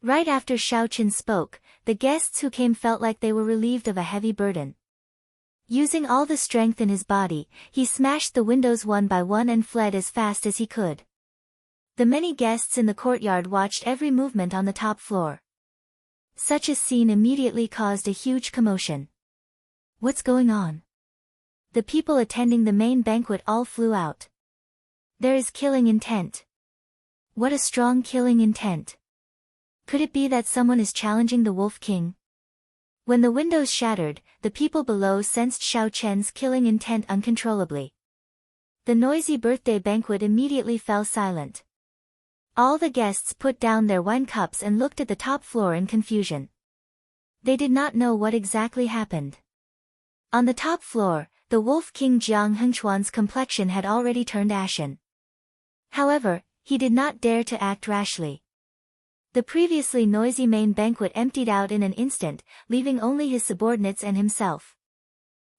Right after Shao Chen spoke, the guests who came felt like they were relieved of a heavy burden. Using all the strength in his body, he smashed the windows one by one and fled as fast as he could. The many guests in the courtyard watched every movement on the top floor. Such a scene immediately caused a huge commotion. What's going on? The people attending the main banquet all flew out. There is killing intent. What a strong killing intent. Could it be that someone is challenging the Wolf King? When the windows shattered, the people below sensed Shao Chen's killing intent uncontrollably. The noisy birthday banquet immediately fell silent. All the guests put down their wine cups and looked at the top floor in confusion. They did not know what exactly happened. On the top floor, the Wolf King Jiang Hengchuan's complexion had already turned ashen. However, he did not dare to act rashly. The previously noisy main banquet emptied out in an instant, leaving only his subordinates and himself.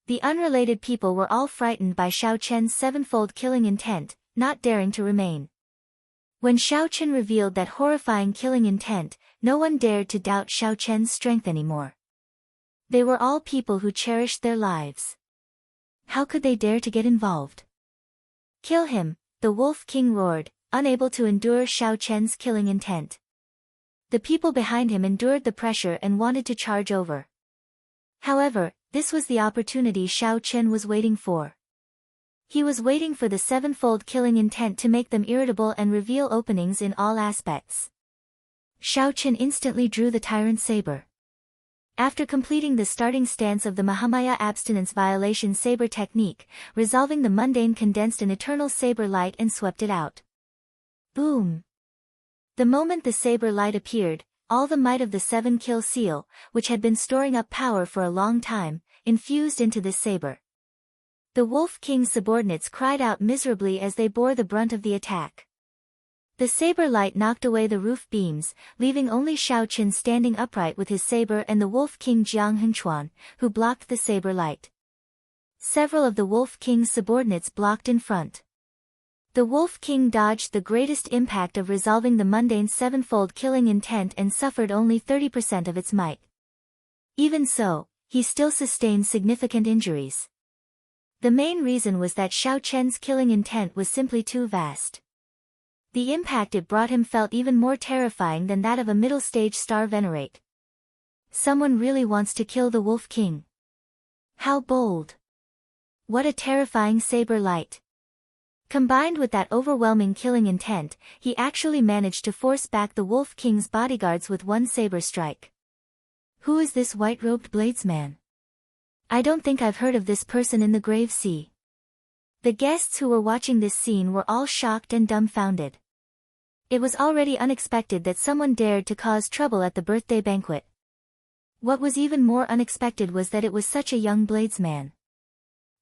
The unrelated people were all frightened by Xiao Chen's sevenfold killing intent, not daring to remain. When Xiao Chen revealed that horrifying killing intent, no one dared to doubt Xiao Chen's strength anymore. They were all people who cherished their lives. How could they dare to get involved? Kill him, the Wolf King roared, unable to endure Xiao Chen's killing intent. The people behind him endured the pressure and wanted to charge over. However, this was the opportunity Xiao Chen was waiting for. He was waiting for the sevenfold killing intent to make them irritable and reveal openings in all aspects. Xiao Chen instantly drew the tyrant saber. After completing the starting stance of the Mahamaya abstinence violation saber technique, resolving the mundane condensed an eternal saber light and swept it out. Boom! The moment the saber light appeared, all the might of the seven-kill seal, which had been storing up power for a long time, infused into this saber. The Wolf King's subordinates cried out miserably as they bore the brunt of the attack. The saber light knocked away the roof beams, leaving only Xiao Chen standing upright with his saber and the Wolf King Jiang Hengchuan, who blocked the saber light. Several of the Wolf King's subordinates blocked in front. The Wolf King dodged the greatest impact of resolving the mundane sevenfold killing intent and suffered only 30% of its might. Even so, he still sustained significant injuries. The main reason was that Xiao Chen's killing intent was simply too vast. The impact it brought him felt even more terrifying than that of a middle-stage star venerate. Someone really wants to kill the Wolf King. How bold! What a terrifying saber light! Combined with that overwhelming killing intent, he actually managed to force back the Wolf King's bodyguards with one saber strike. Who is this white-robed bladesman? I don't think I've heard of this person in the Grave Sea. The guests who were watching this scene were all shocked and dumbfounded. It was already unexpected that someone dared to cause trouble at the birthday banquet. What was even more unexpected was that it was such a young bladesman.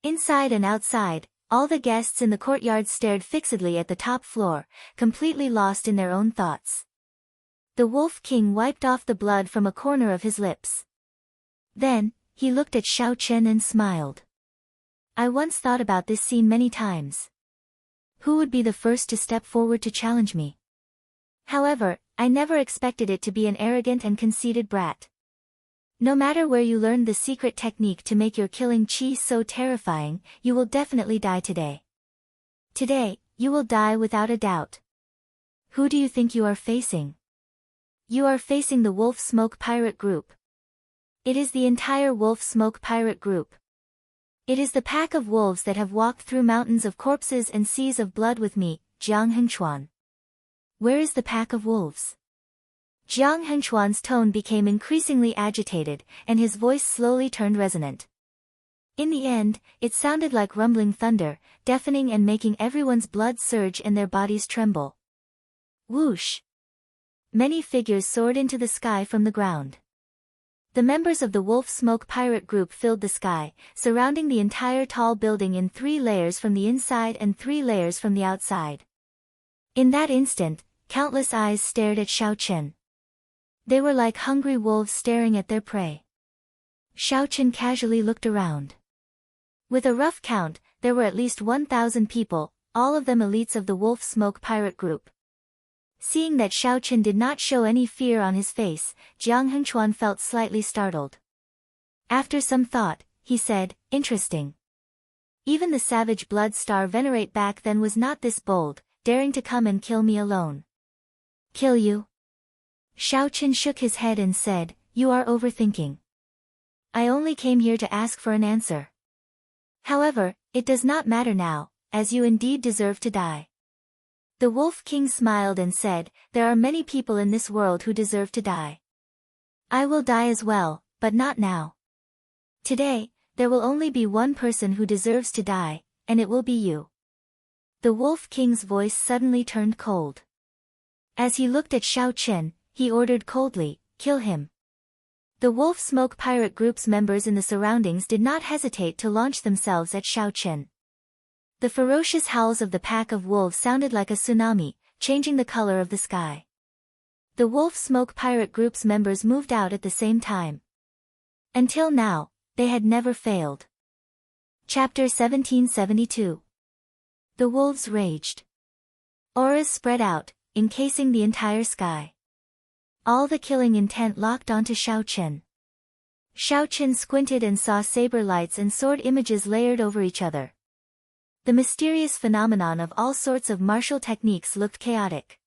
Inside and outside, all the guests in the courtyard stared fixedly at the top floor, completely lost in their own thoughts. The Wolf King wiped off the blood from a corner of his lips. Then, he looked at Xiao Chen and smiled. I once thought about this scene many times. Who would be the first to step forward to challenge me? However, I never expected it to be an arrogant and conceited brat. No matter where you learned the secret technique to make your killing chi so terrifying, you will definitely die today. Today, you will die without a doubt. Who do you think you are facing? You are facing the Wolf Smoke Pirate Group. It is the entire Wolf Smoke Pirate Group. It is the pack of wolves that have walked through mountains of corpses and seas of blood with me, Jiang Hengchuan. Where is the pack of wolves? Jiang Hengchuan's tone became increasingly agitated, and his voice slowly turned resonant. In the end, it sounded like rumbling thunder, deafening and making everyone's blood surge and their bodies tremble. Whoosh! Many figures soared into the sky from the ground. The members of the Wolf Smoke Pirate Group filled the sky, surrounding the entire tall building in 3 layers from the inside and 3 layers from the outside. In that instant, countless eyes stared at Xiao Chen. They were like hungry wolves staring at their prey. Xiao Chen casually looked around. With a rough count, there were at least 1,000 people, all of them elites of the Wolf Smoke Pirate Group. Seeing that Xiao Chen did not show any fear on his face, Jiang Hengchuan felt slightly startled. After some thought, he said, interesting. Even the savage blood star venerate back then was not this bold, daring to come and kill me alone. Kill you? Xiao Chen shook his head and said, you are overthinking. I only came here to ask for an answer. However, it does not matter now, as you indeed deserve to die. The Wolf King smiled and said, there are many people in this world who deserve to die. I will die as well, but not now. Today, there will only be one person who deserves to die, and it will be you. The Wolf King's voice suddenly turned cold. As he looked at Xiao Chen, he ordered coldly, kill him. The Wolf Smoke Pirate Group's members in the surroundings did not hesitate to launch themselves at Xiao Chen. The ferocious howls of the pack of wolves sounded like a tsunami, changing the color of the sky. The Wolf Smoke Pirate Group's members moved out at the same time. Until now, they had never failed. Chapter 1772. The wolves raged. Auras spread out, encasing the entire sky. All the killing intent locked onto Xiao Chen. Xiao Chen squinted and saw saber lights and sword images layered over each other. The mysterious phenomenon of all sorts of martial techniques looked chaotic.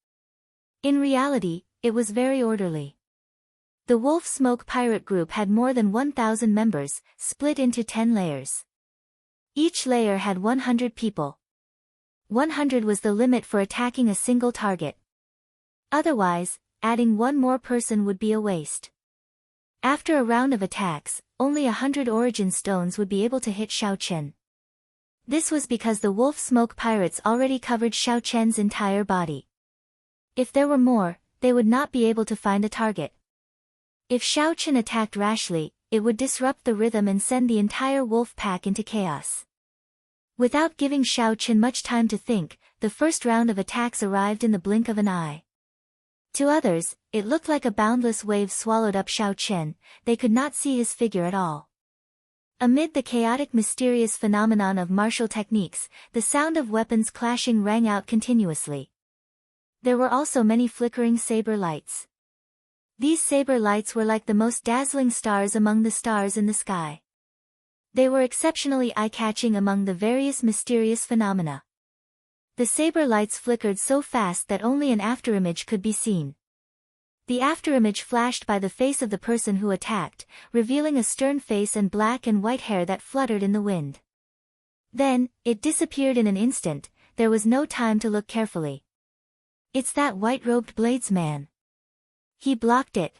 In reality, it was very orderly. The Wolf Smoke Pirate Group had more than 1,000 members, split into 10 layers. Each layer had 100 people. 100 was the limit for attacking a single target. Otherwise, adding one more person would be a waste. After a round of attacks, only 100 origin stones would be able to hit Xiao Chen. This was because the Wolf Smoke Pirates already covered Xiao Chen's entire body. If there were more, they would not be able to find a target. If Xiao Chen attacked rashly, it would disrupt the rhythm and send the entire wolf pack into chaos. Without giving Xiao Chen much time to think, the first round of attacks arrived in the blink of an eye. To others, it looked like a boundless wave swallowed up Xiao Chen. They could not see his figure at all. Amid the chaotic mysterious phenomenon of martial techniques, the sound of weapons clashing rang out continuously. There were also many flickering saber lights. These saber lights were like the most dazzling stars among the stars in the sky. They were exceptionally eye-catching among the various mysterious phenomena. The saber lights flickered so fast that only an afterimage could be seen. The afterimage flashed by the face of the person who attacked, revealing a stern face and black and white hair that fluttered in the wind. Then, it disappeared in an instant. There was no time to look carefully. It's that white-robed bladesman. He blocked it.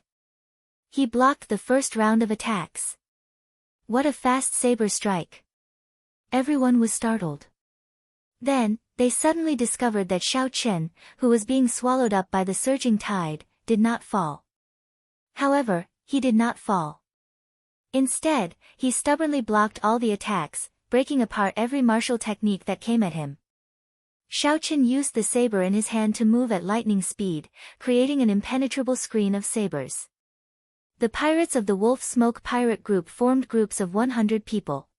He blocked the first round of attacks. What a fast saber strike. Everyone was startled. Then, they suddenly discovered that Xiao Chen, who was being swallowed up by the surging tide, did not fall. However, he did not fall. Instead, he stubbornly blocked all the attacks, breaking apart every martial technique that came at him. Xiao Chen used the saber in his hand to move at lightning speed, creating an impenetrable screen of sabers. The pirates of the Wolf Smoke Pirate Group formed groups of 100 people.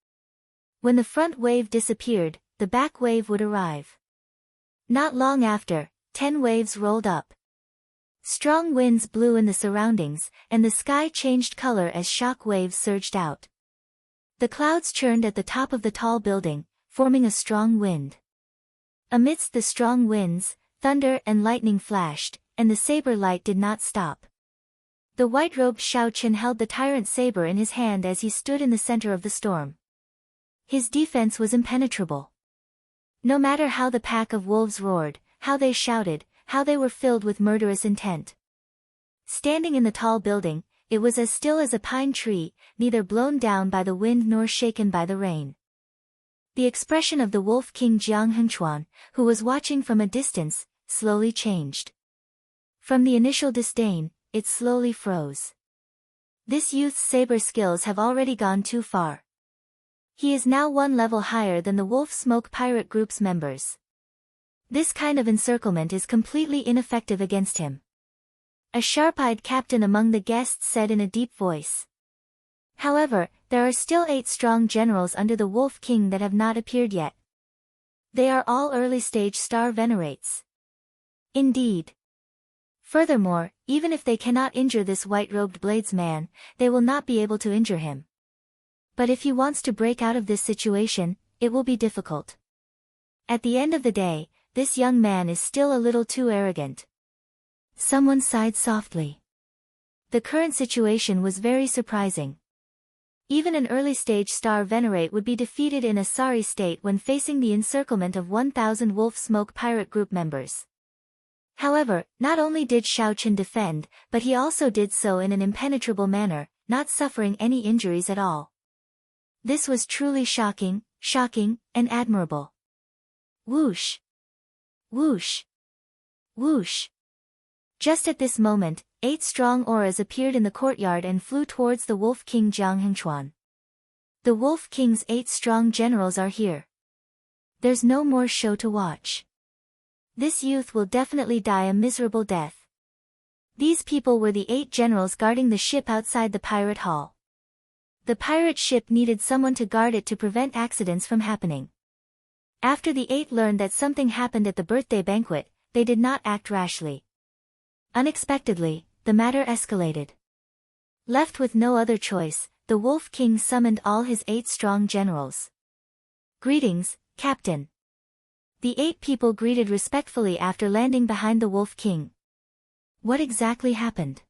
When the front wave disappeared, the back wave would arrive. Not long after, 10 waves rolled up. Strong winds blew in the surroundings, and the sky changed color as shock waves surged out. The clouds churned at the top of the tall building, forming a strong wind. Amidst the strong winds, thunder and lightning flashed, and the saber light did not stop. The white-robed Xiao Chen held the tyrant saber in his hand as he stood in the center of the storm. His defense was impenetrable. No matter how the pack of wolves roared, how they shouted, how they were filled with murderous intent. Standing in the tall building, it was as still as a pine tree, neither blown down by the wind nor shaken by the rain. The expression of the Wolf King Jiang Hengchuan, who was watching from a distance, slowly changed. From the initial disdain, it slowly froze. This youth's saber skills have already gone too far. He is now one level higher than the Wolf Smoke Pirate Group's members. This kind of encirclement is completely ineffective against him. A sharp-eyed captain among the guests said in a deep voice. However, there are still 8 strong generals under the Wolf King that have not appeared yet. They are all early-stage star venerates. Indeed. Furthermore, even if they cannot injure this white-robed bladesman, they will not be able to injure him. But if he wants to break out of this situation, it will be difficult. At the end of the day, this young man is still a little too arrogant. Someone sighed softly. The current situation was very surprising. Even an early-stage star venerate would be defeated in a sorry state when facing the encirclement of 1,000 Wolf Smoke Pirate Group members. However, not only did Xiao Chen defend, but he also did so in an impenetrable manner, not suffering any injuries at all. This was truly shocking, and admirable. Whoosh! Whoosh! Whoosh! Just at this moment, 8 strong auras appeared in the courtyard and flew towards the Wolf King Jiang Hengchuan. The Wolf King's 8 strong generals are here. There's no more show to watch. This youth will definitely die a miserable death. These people were the 8 generals guarding the ship outside the pirate hall. The pirate ship needed someone to guard it to prevent accidents from happening. After the 8 learned that something happened at the birthday banquet, they did not act rashly. Unexpectedly, the matter escalated. Left with no other choice, the Wolf King summoned all his 8 strong generals. "Greetings, Captain." The 8 people greeted respectfully after landing behind the Wolf King. What exactly happened?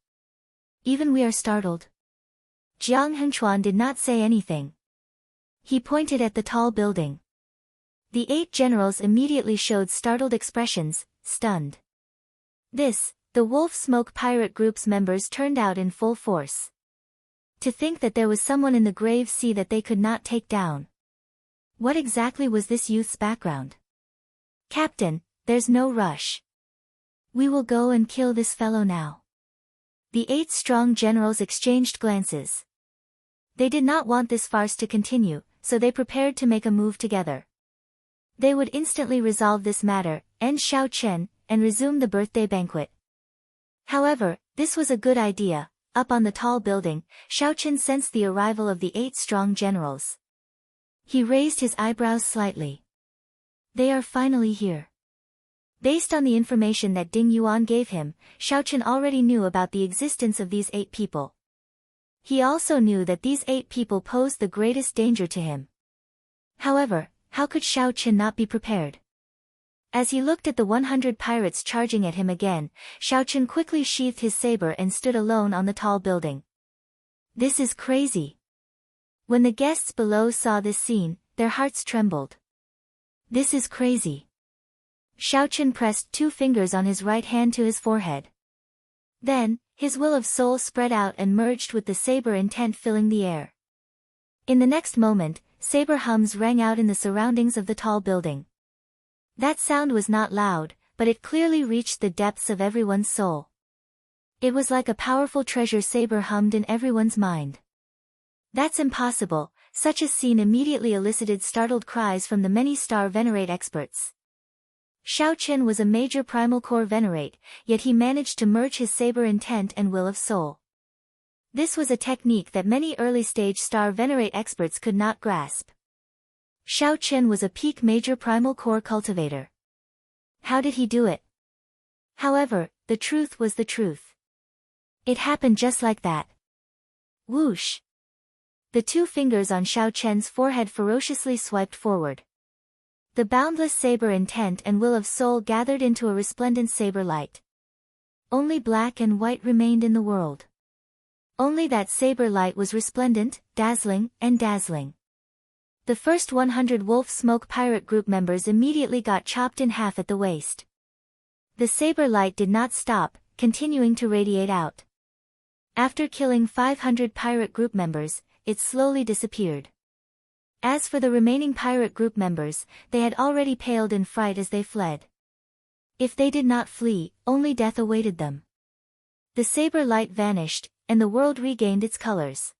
Even we are startled. Jiang Hengchuan did not say anything. He pointed at the tall building. The 8 generals immediately showed startled expressions, stunned. The Wolf Smoke Pirate Group's members turned out in full force. To think that there was someone in the grave sea that they could not take down. What exactly was this youth's background? "Captain, there's no rush. We will go and kill this fellow now." The 8 strong generals exchanged glances. They did not want this farce to continue, so they prepared to make a move together. They would instantly resolve this matter, end Xiao Chen, and resume the birthday banquet. However, this was a good idea. Up on the tall building, Xiao Chen sensed the arrival of the 8 strong generals. He raised his eyebrows slightly. They are finally here. Based on the information that Ding Yuan gave him, Xiao Chen already knew about the existence of these 8 people. He also knew that these 8 people posed the greatest danger to him. However, how could Xiao Chen not be prepared? As he looked at the 100 pirates charging at him again, Xiao Chen quickly sheathed his saber and stood alone on the tall building. This is crazy. When the guests below saw this scene, their hearts trembled. This is crazy. Xiao Chen pressed 2 fingers on his right hand to his forehead. Then, his will of soul spread out and merged with the saber intent filling the air. In the next moment, saber hums rang out in the surroundings of the tall building. That sound was not loud, but it clearly reached the depths of everyone's soul. It was like a powerful treasure saber hummed in everyone's mind. That's impossible. Such a scene immediately elicited startled cries from the many star venerate experts. Xiao Chen was a major primal core venerate, yet he managed to merge his saber intent and will of soul. This was a technique that many early-stage star venerate experts could not grasp. Xiao Chen was a peak major primal core cultivator. How did he do it? However, the truth was the truth. It happened just like that. Whoosh! The 2 fingers on Xiao Chen's forehead ferociously swiped forward. The boundless saber intent and will of soul gathered into a resplendent saber light. Only black and white remained in the world. Only that saber light was resplendent, dazzling, and dazzling. The first 100 Wolf Smoke Pirate Group members immediately got chopped in half at the waist. The saber light did not stop, continuing to radiate out. After killing 500 pirate group members, it slowly disappeared. As for the remaining pirate group members, they had already paled in fright as they fled. If they did not flee, only death awaited them. The saber light vanished, and the world regained its colors.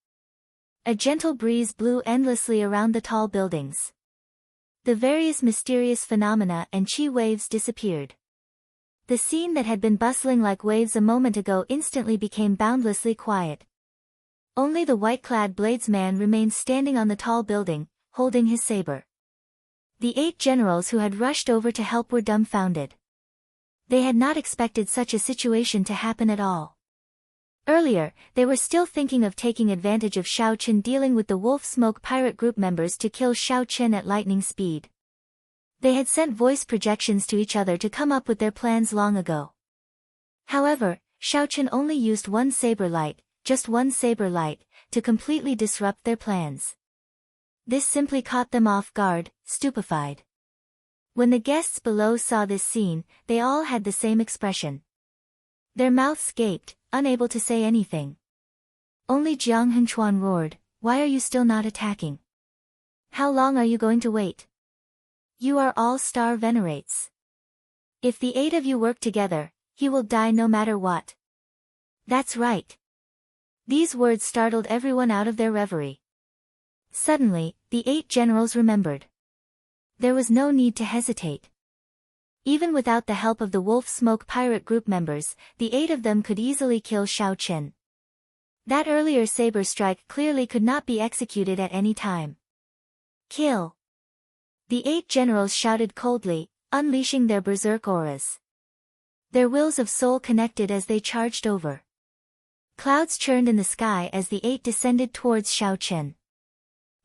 A gentle breeze blew endlessly around the tall buildings. The various mysterious phenomena and chi waves disappeared. The scene that had been bustling like waves a moment ago instantly became boundlessly quiet. Only the white-clad bladesman remained standing on the tall building, holding his saber. The 8 generals who had rushed over to help were dumbfounded. They had not expected such a situation to happen at all. Earlier, they were still thinking of taking advantage of Xiao Chen dealing with the Wolf Smoke Pirate Group members to kill Xiao Chen at lightning speed. They had sent voice projections to each other to come up with their plans long ago. However, Xiao Chen only used one saber light, just one saber light, to completely disrupt their plans. This simply caught them off guard, stupefied. When the guests below saw this scene, they all had the same expression. Their mouths gaped, unable to say anything. Only Jiang Hengchuan roared, "Why are you still not attacking? How long are you going to wait? You are all star venerates. If the 8 of you work together, He will die no matter what. That's right. These words startled everyone out of their reverie. Suddenly, the 8 generals remembered. There was no need to hesitate. Even without the help of the Wolf Smoke pirate group members, the 8 of them could easily kill Xiao Qin. That earlier saber strike clearly could not be executed at any time. Kill! The 8 generals shouted coldly, unleashing their berserk auras. Their wills of soul connected as they charged over. Clouds churned in the sky as the 8 descended towards Xiao Qin.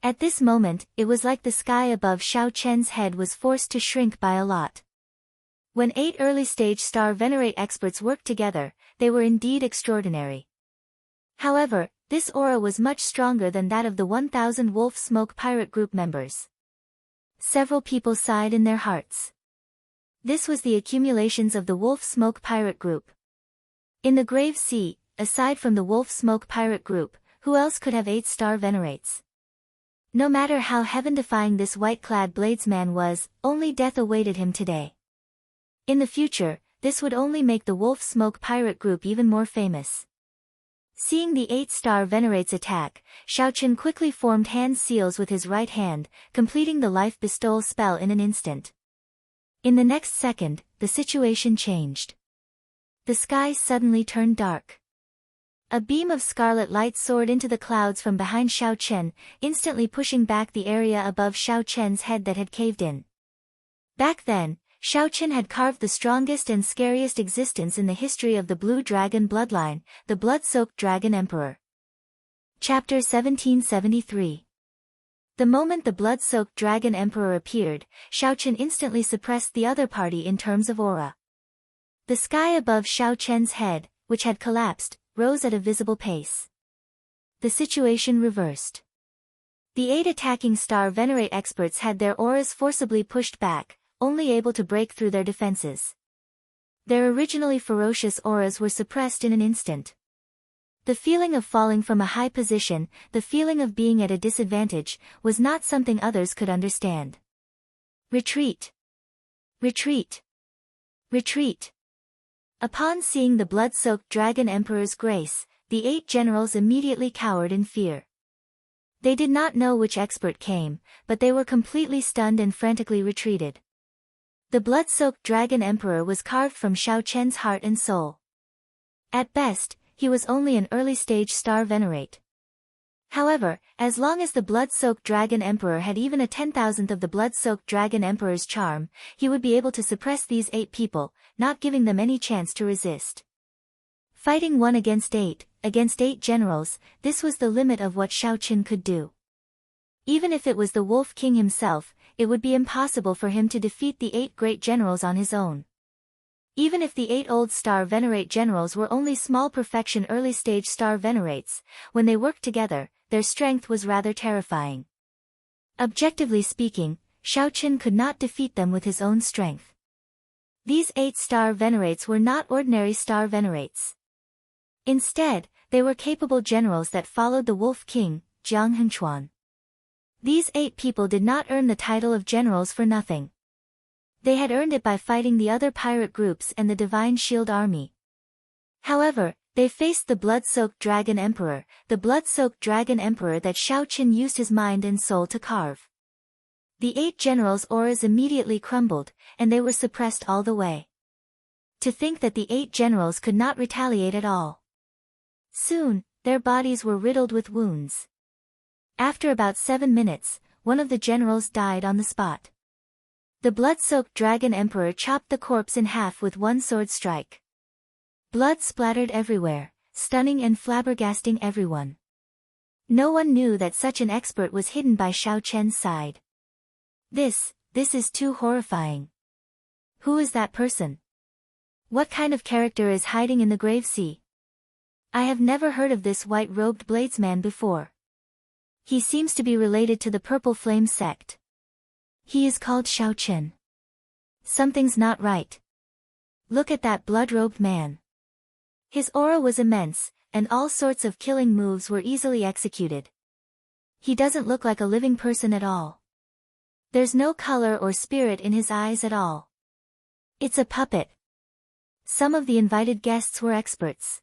At this moment, it was like the sky above Xiao Qian's head was forced to shrink by a lot. When 8 early-stage star venerate experts worked together, they were indeed extraordinary. However, this aura was much stronger than that of the 1,000 Wolf Smoke pirate group members. Several people sighed in their hearts. This was the accumulations of the Wolf Smoke pirate group. In the Grave Sea, aside from the Wolf Smoke pirate group, who else could have 8 star venerates? No matter how heaven-defying this white-clad bladesman was, only death awaited him today. In the future, this would only make the Wolf Smoke pirate group even more famous. Seeing the 8 star venerates attack, Xiao Qin quickly formed hand seals with his right hand, completing the life bestowal spell in an instant. In the next second, the situation changed. The sky suddenly turned dark. A beam of scarlet light soared into the clouds from behind Xiao Qin, instantly pushing back the area above Xiao Qian's head that had caved in. Back then, Xiao Qin had carved the strongest and scariest existence in the history of the Blue Dragon bloodline, the Blood-Soaked Dragon Emperor. Chapter 1773. The moment the Blood-Soaked Dragon Emperor appeared, Xiao Qin instantly suppressed the other party in terms of aura. The sky above Xiao Qian's head, which had collapsed, rose at a visible pace. The situation reversed. The 8 attacking star venerate experts had their auras forcibly pushed back, only able to break through their defenses. Their originally ferocious auras were suppressed in an instant. The feeling of falling from a high position, the feeling of being at a disadvantage, was not something others could understand. Retreat! Retreat! Retreat! Upon seeing the blood-soaked Dragon Emperor's grace, the 8 generals immediately cowered in fear. They did not know which expert came, but they were completely stunned and frantically retreated. The blood-soaked Dragon Emperor was carved from Xiao Qian's heart and soul. At best, he was only an early-stage star venerate. However, as long as the blood-soaked Dragon Emperor had even a 10,000th of the blood-soaked Dragon Emperor's charm, he would be able to suppress these 8 people, not giving them any chance to resist. Fighting 1 against 8 generals, this was the limit of what Xiao Qin could do. Even if it was the Wolf King himself, it would be impossible for him to defeat the 8 great generals on his own. Even if the 8 old star venerate generals were only small perfection early-stage star venerates, when they worked together, their strength was rather terrifying. Objectively speaking, Xiao Qin could not defeat them with his own strength. These 8 star venerates were not ordinary star venerates. Instead, they were capable generals that followed the Wolf King, Jiang Hengchuan. These 8 people did not earn the title of generals for nothing. They had earned it by fighting the other pirate groups and the Divine Shield Army. However, they faced the blood-soaked Dragon Emperor, the blood-soaked Dragon Emperor that Xiao Qin used his mind and soul to carve. The 8 generals' auras immediately crumbled, and they were suppressed all the way. To think that the 8 generals could not retaliate at all. Soon, their bodies were riddled with wounds. After about 7 minutes, one of the generals died on the spot. The blood-soaked Dragon Emperor chopped the corpse in half with one sword strike. Blood splattered everywhere, stunning and flabbergasting everyone. No one knew that such an expert was hidden by Xiao Qian's side. This is too horrifying. Who is that person? What kind of character is hiding in the Grave Sea? I have never heard of this white-robed bladesman before. He seems to be related to the Purple Flame sect. He is called Xiao Qin. Something's not right. Look at that blood-robed man. His aura was immense, and all sorts of killing moves were easily executed. He doesn't look like a living person at all. There's no color or spirit in his eyes at all. It's a puppet. Some of the invited guests were experts.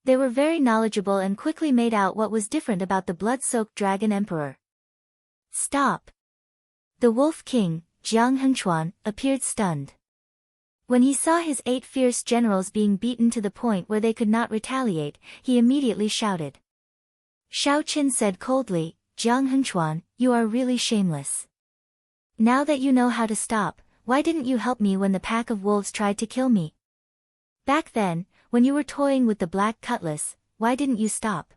They were very knowledgeable and quickly made out what was different about the blood-soaked dragon emperor. Stop! The Wolf King, Jiang Hengchuan, appeared stunned. When he saw his 8 fierce generals being beaten to the point where they could not retaliate, he immediately shouted. Shao Qin said coldly, Jiang Hengchuan, you are really shameless. Now that you know how to stop, why didn't you help me when the pack of wolves tried to kill me? Back then, when you were toying with the black cutlass, why didn't you stop?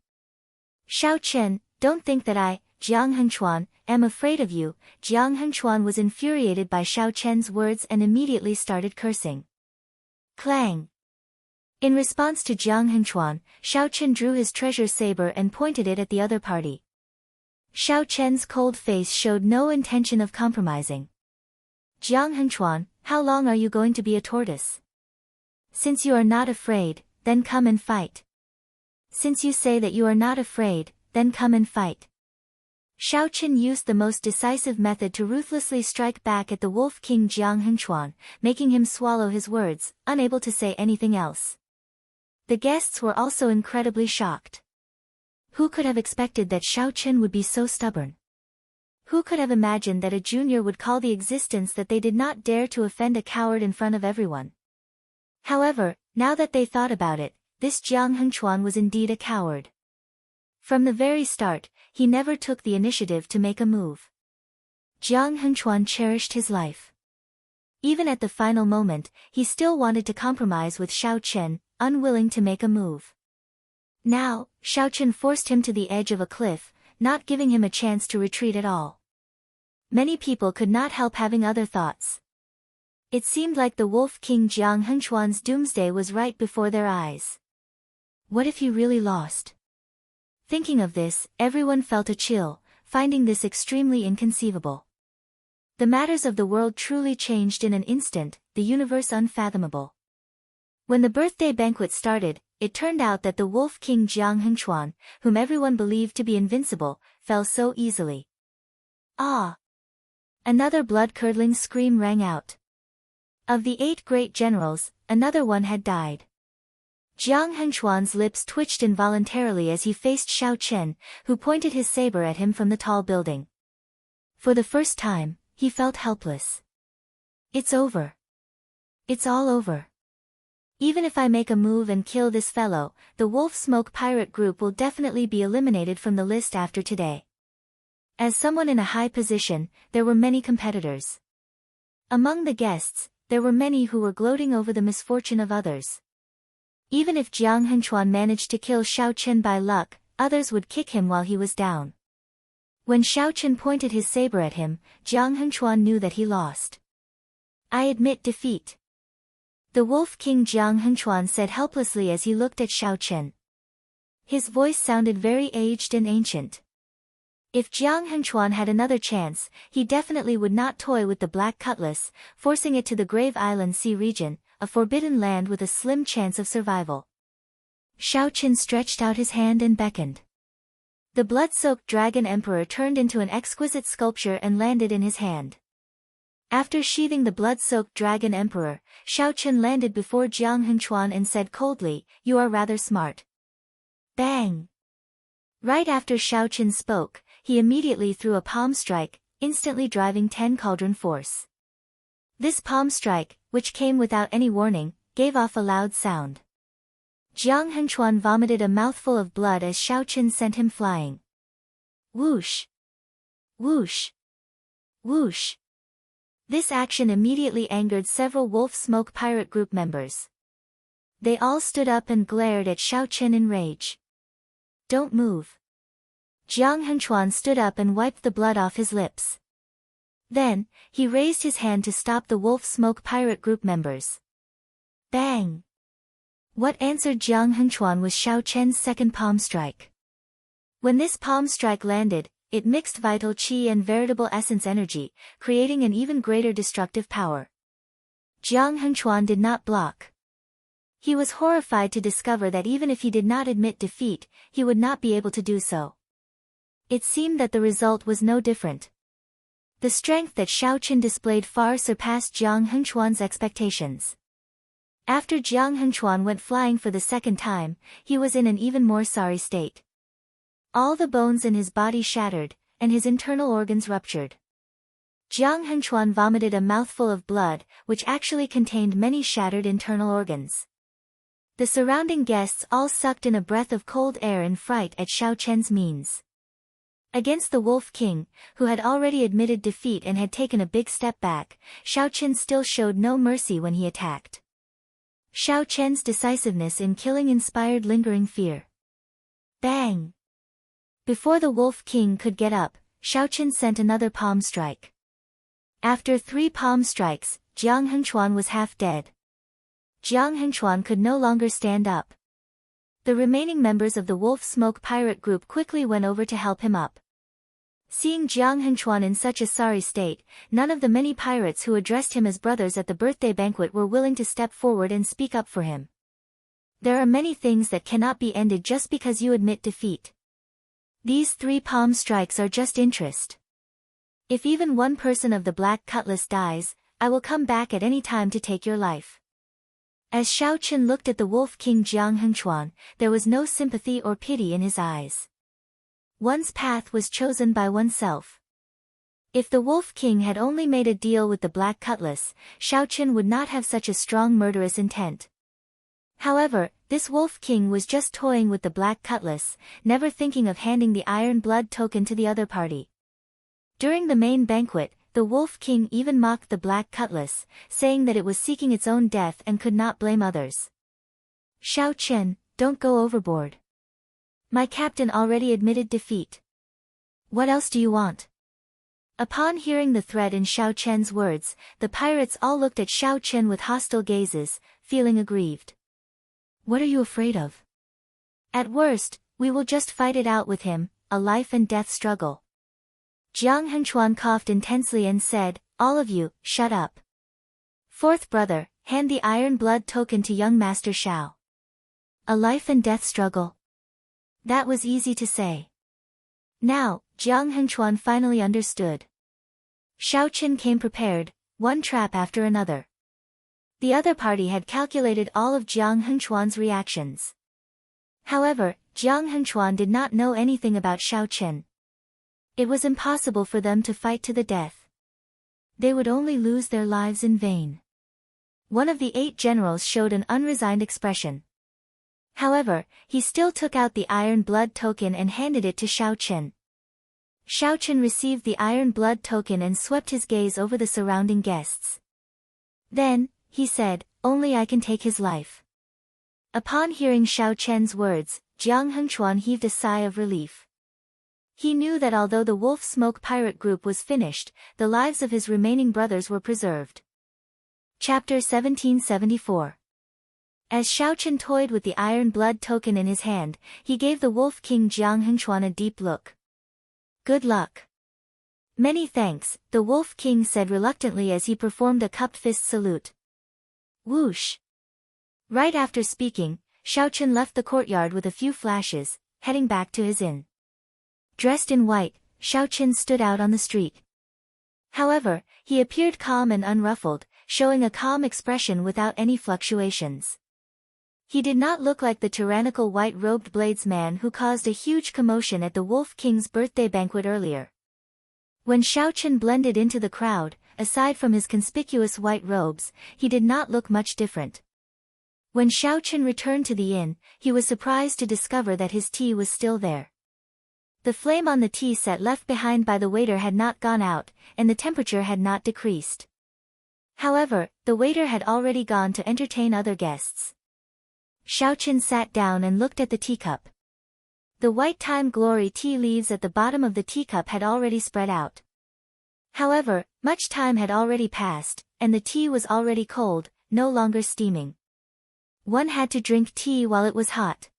Shao Qin, don't think that I, Jiang Hengchuan, am afraid of you. Jiang Hengchuan was infuriated by Shao Qin's words and immediately started cursing. Clang! In response to Jiang Hengchuan, Shao Qin drew his treasure saber and pointed it at the other party. Shao Qin's cold face showed no intention of compromising. Jiang Hengchuan, how long are you going to be a tortoise? Since you are not afraid, then come and fight. Since you say that you are not afraid, then come and fight. Shao Qin used the most decisive method to ruthlessly strike back at the Wolf King Jiang Hengchuan, making him swallow his words, unable to say anything else. The guests were also incredibly shocked. Who could have expected that Shao Qin would be so stubborn? Who could have imagined that a junior would call the existence that they did not dare to offend a coward in front of everyone? However, now that they thought about it, this Jiang Hengchuan was indeed a coward. From the very start, he never took the initiative to make a move. Jiang Hengchuan cherished his life. Even at the final moment, he still wanted to compromise with Shao Qin, unwilling to make a move. Now, Shao Qin forced him to the edge of a cliff, not giving him a chance to retreat at all. Many people could not help having other thoughts. It seemed like the Wolf King Jiang Hengchuan's doomsday was right before their eyes. What if he really lost? Thinking of this, everyone felt a chill, finding this extremely inconceivable. The matters of the world truly changed in an instant, the universe unfathomable. When the birthday banquet started, it turned out that the Wolf King Jiang Hengchuan, whom everyone believed to be invincible, fell so easily. Ah! Another blood-curdling scream rang out. Of the 8 great generals, another one had died. Jiang Hengchuan's lips twitched involuntarily as he faced Shao Qin, who pointed his saber at him from the tall building. For the first time, he felt helpless. It's over. It's all over. Even if I make a move and kill this fellow, the Wolf Smoke pirate group will definitely be eliminated from the list after today. As someone in a high position, there were many competitors. Among the guests, there were many who were gloating over the misfortune of others. Even if Jiang Hengchuan managed to kill Shao Qin by luck, others would kick him while he was down. When Shao Qin pointed his saber at him, Jiang Hengchuan knew that he lost. I admit defeat. The Wolf King Jiang Hengchuan said helplessly as he looked at Shao Qin. His voice sounded very aged and ancient. If Jiang Hengchuan had another chance, he definitely would not toy with the Black Cutlass, forcing it to the Grave Island Sea region, a forbidden land with a slim chance of survival. Shao Qin stretched out his hand and beckoned. The blood-soaked dragon emperor turned into an exquisite sculpture and landed in his hand. After sheathing the blood-soaked dragon emperor, Shao Qin landed before Jiang Hengchuan and said coldly, "You are rather smart." Bang! Right after Shao Qin spoke, he immediately threw a palm strike, instantly driving 10 cauldron force. This palm strike, which came without any warning, gave off a loud sound. Jiang Hengchuan vomited a mouthful of blood as Shao Qin sent him flying. Whoosh! Whoosh! Whoosh! This action immediately angered several Wolf Smoke pirate group members. They all stood up and glared at Shao Qin in rage. Don't move. Jiang Hengchuan stood up and wiped the blood off his lips. Then, he raised his hand to stop the Wolf Smoke pirate group members. Bang! What answered Jiang Hengchuan was Shao Qin's second palm strike. When this palm strike landed, it mixed vital qi and veritable essence energy, creating an even greater destructive power. Jiang Hengchuan did not block. He was horrified to discover that even if he did not admit defeat, he would not be able to do so. It seemed that the result was no different. The strength that Shao Qin displayed far surpassed Jiang Hengchuan's expectations. After Jiang Hengchuan went flying for the second time, he was in an even more sorry state. All the bones in his body shattered, and his internal organs ruptured. Jiang Hengchuan vomited a mouthful of blood, which actually contained many shattered internal organs. The surrounding guests all sucked in a breath of cold air in fright at Xiao Chen's means. Against the Wolf King, who had already admitted defeat and had taken a big step back, Xiao Chen still showed no mercy when he attacked. Xiao Chen's decisiveness in killing inspired lingering fear. Bang! Before the Wolf King could get up, Xiao Chen sent another palm strike. After 3 palm strikes, Jiang Hengchuan was half dead. Jiang Hengchuan could no longer stand up. The remaining members of the Wolf Smoke pirate group quickly went over to help him up. Seeing Jiang Hengchuan in such a sorry state, none of the many pirates who addressed him as brothers at the birthday banquet were willing to step forward and speak up for him. There are many things that cannot be ended just because you admit defeat. These 3 palm strikes are just interest. If even one person of the Black Cutlass dies, I will come back at any time to take your life. As Xiao Chen looked at the Wolf King Jiang Hengchuan, there was no sympathy or pity in his eyes. One's path was chosen by oneself. If the Wolf King had only made a deal with the Black Cutlass, Xiao Chen would not have such a strong murderous intent. However, this Wolf King was just toying with the Black Cutlass, never thinking of handing the Iron Blood token to the other party. During the main banquet, the Wolf King even mocked the Black Cutlass, saying that it was seeking its own death and could not blame others. Xiao Chen, don't go overboard. My captain already admitted defeat. What else do you want? Upon hearing the threat in Xiao Chen's words, the pirates all looked at Xiao Chen with hostile gazes, feeling aggrieved. What are you afraid of? At worst, we will just fight it out with him, a life and death struggle. Jiang Hengchuan coughed intensely and said, all of you, shut up. 4th brother, hand the Iron Blood token to young Master Xiao. A life and death struggle. That was easy to say. Now, Jiang Hengchuan finally understood. Xiao Chen came prepared, one trap after another. The other party had calculated all of Jiang Hengchuan's reactions. However, Jiang Hengchuan did not know anything about Xiao Chen. It was impossible for them to fight to the death. They would only lose their lives in vain. One of the 8 generals showed an unresigned expression. However, he still took out the Iron Blood token and handed it to Xiao Chen. Xiao Chen received the Iron Blood token and swept his gaze over the surrounding guests. Then, he said, only I can take his life. Upon hearing Xiao Chen's words, Jiang Hengchuan heaved a sigh of relief. He knew that although the Wolf Smoke pirate group was finished, the lives of his remaining brothers were preserved. Chapter 1774. As Xiao Chen toyed with the Iron Blood token in his hand, he gave the Wolf King Jiang Hengchuan a deep look. Good luck. Many thanks, the Wolf King said reluctantly as he performed a cupped fist salute. Whoosh. Right after speaking, Xiao Chen left the courtyard with a few flashes, heading back to his inn. Dressed in white, Xiao Chen stood out on the street. However, he appeared calm and unruffled, showing a calm expression without any fluctuations. He did not look like the tyrannical white-robed bladesman who caused a huge commotion at the Wolf King's birthday banquet earlier. When Xiao Chen blended into the crowd, aside from his conspicuous white robes, he did not look much different. When Xiao Chen returned to the inn, he was surprised to discover that his tea was still there. The flame on the tea set left behind by the waiter had not gone out, and the temperature had not decreased. However, the waiter had already gone to entertain other guests. Xiao Chen sat down and looked at the teacup. The white Time Glory tea leaves at the bottom of the teacup had already spread out. However, much time had already passed, and the tea was already cold, no longer steaming. One had to drink tea while it was hot.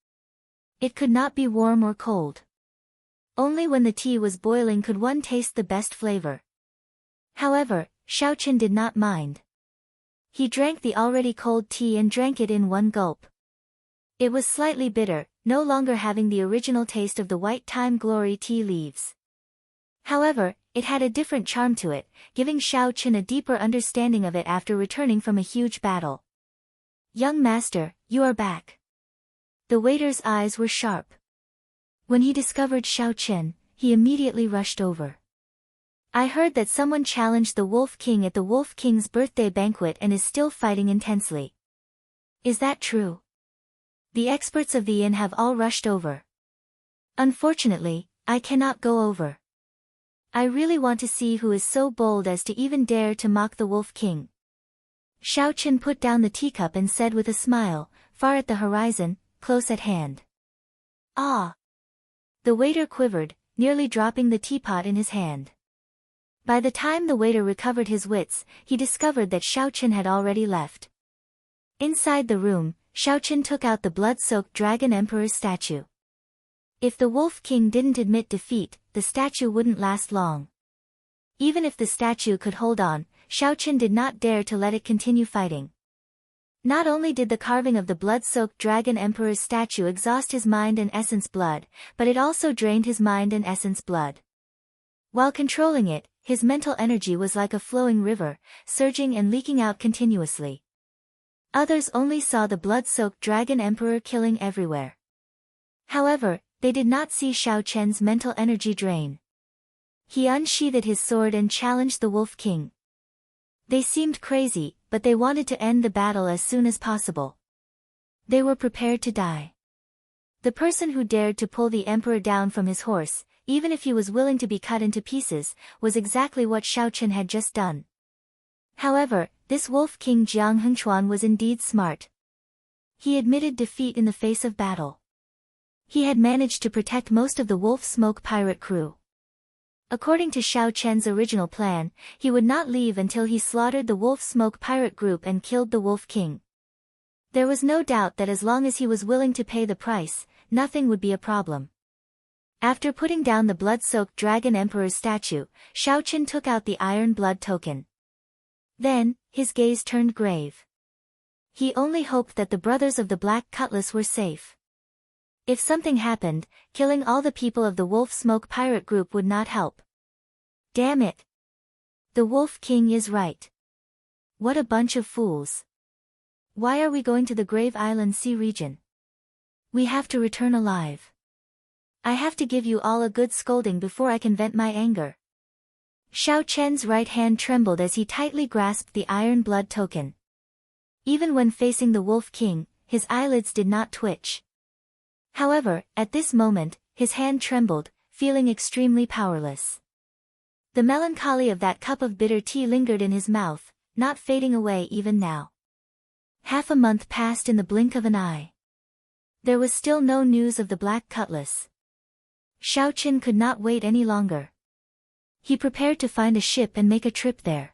It could not be warm or cold. Only when the tea was boiling could one taste the best flavor. However, Xiao Chen did not mind. He drank the already cold tea and drank it in one gulp. It was slightly bitter, no longer having the original taste of the white Time Glory tea leaves. However, it had a different charm to it, giving Xiao Chen a deeper understanding of it after returning from a huge battle. Young master, you are back. The waiter's eyes were sharp. When he discovered Xiao Chen, he immediately rushed over. I heard that someone challenged the Wolf King at the Wolf King's birthday banquet and is still fighting intensely. Is that true? The experts of the inn have all rushed over. Unfortunately, I cannot go over. I really want to see who is so bold as to even dare to mock the Wolf King. Xiao Chen put down the teacup and said with a smile, far at the horizon, close at hand. Ah! The waiter quivered, nearly dropping the teapot in his hand. By the time the waiter recovered his wits, he discovered that Xiao Chen had already left. Inside the room, Xiao Chen took out the blood-soaked Dragon Emperor's statue. If the Wolf King didn't admit defeat, the statue wouldn't last long. Even if the statue could hold on, Xiao Chen did not dare to let it continue fighting. Not only did the carving of the blood-soaked Dragon Emperor's statue exhaust his mind and essence blood, but it also drained his mind and essence blood. While controlling it, his mental energy was like a flowing river, surging and leaking out continuously. Others only saw the blood-soaked Dragon Emperor killing everywhere. However, they did not see Xiao Chen's mental energy drain. He unsheathed his sword and challenged the Wolf King. They seemed crazy, but they wanted to end the battle as soon as possible. They were prepared to die. The person who dared to pull the emperor down from his horse, even if he was willing to be cut into pieces, was exactly what Xiao Chen had just done. However, this Wolf King Jiang Hengchuan was indeed smart. He admitted defeat in the face of battle. He had managed to protect most of the Wolf Smoke pirate crew. According to Xiao Chen's original plan, he would not leave until he slaughtered the Wolf Smoke pirate group and killed the Wolf King. There was no doubt that as long as he was willing to pay the price, nothing would be a problem. After putting down the blood-soaked Dragon Emperor's statue, Xiao Chen took out the Iron Blood token. Then, his gaze turned grave. He only hoped that the brothers of the Black Cutlass were safe. If something happened, killing all the people of the Wolf Smoke pirate group would not help. Damn it! The Wolf King is right. What a bunch of fools. Why are we going to the Grave Island Sea region? We have to return alive. I have to give you all a good scolding before I can vent my anger. Xiao Chen's right hand trembled as he tightly grasped the Iron Blood token. Even when facing the Wolf King, his eyelids did not twitch. However, at this moment, his hand trembled, feeling extremely powerless. The melancholy of that cup of bitter tea lingered in his mouth, not fading away even now. Half a month passed in the blink of an eye. There was still no news of the Black Cutlass. Xiao Chen could not wait any longer. He prepared to find a ship and make a trip there.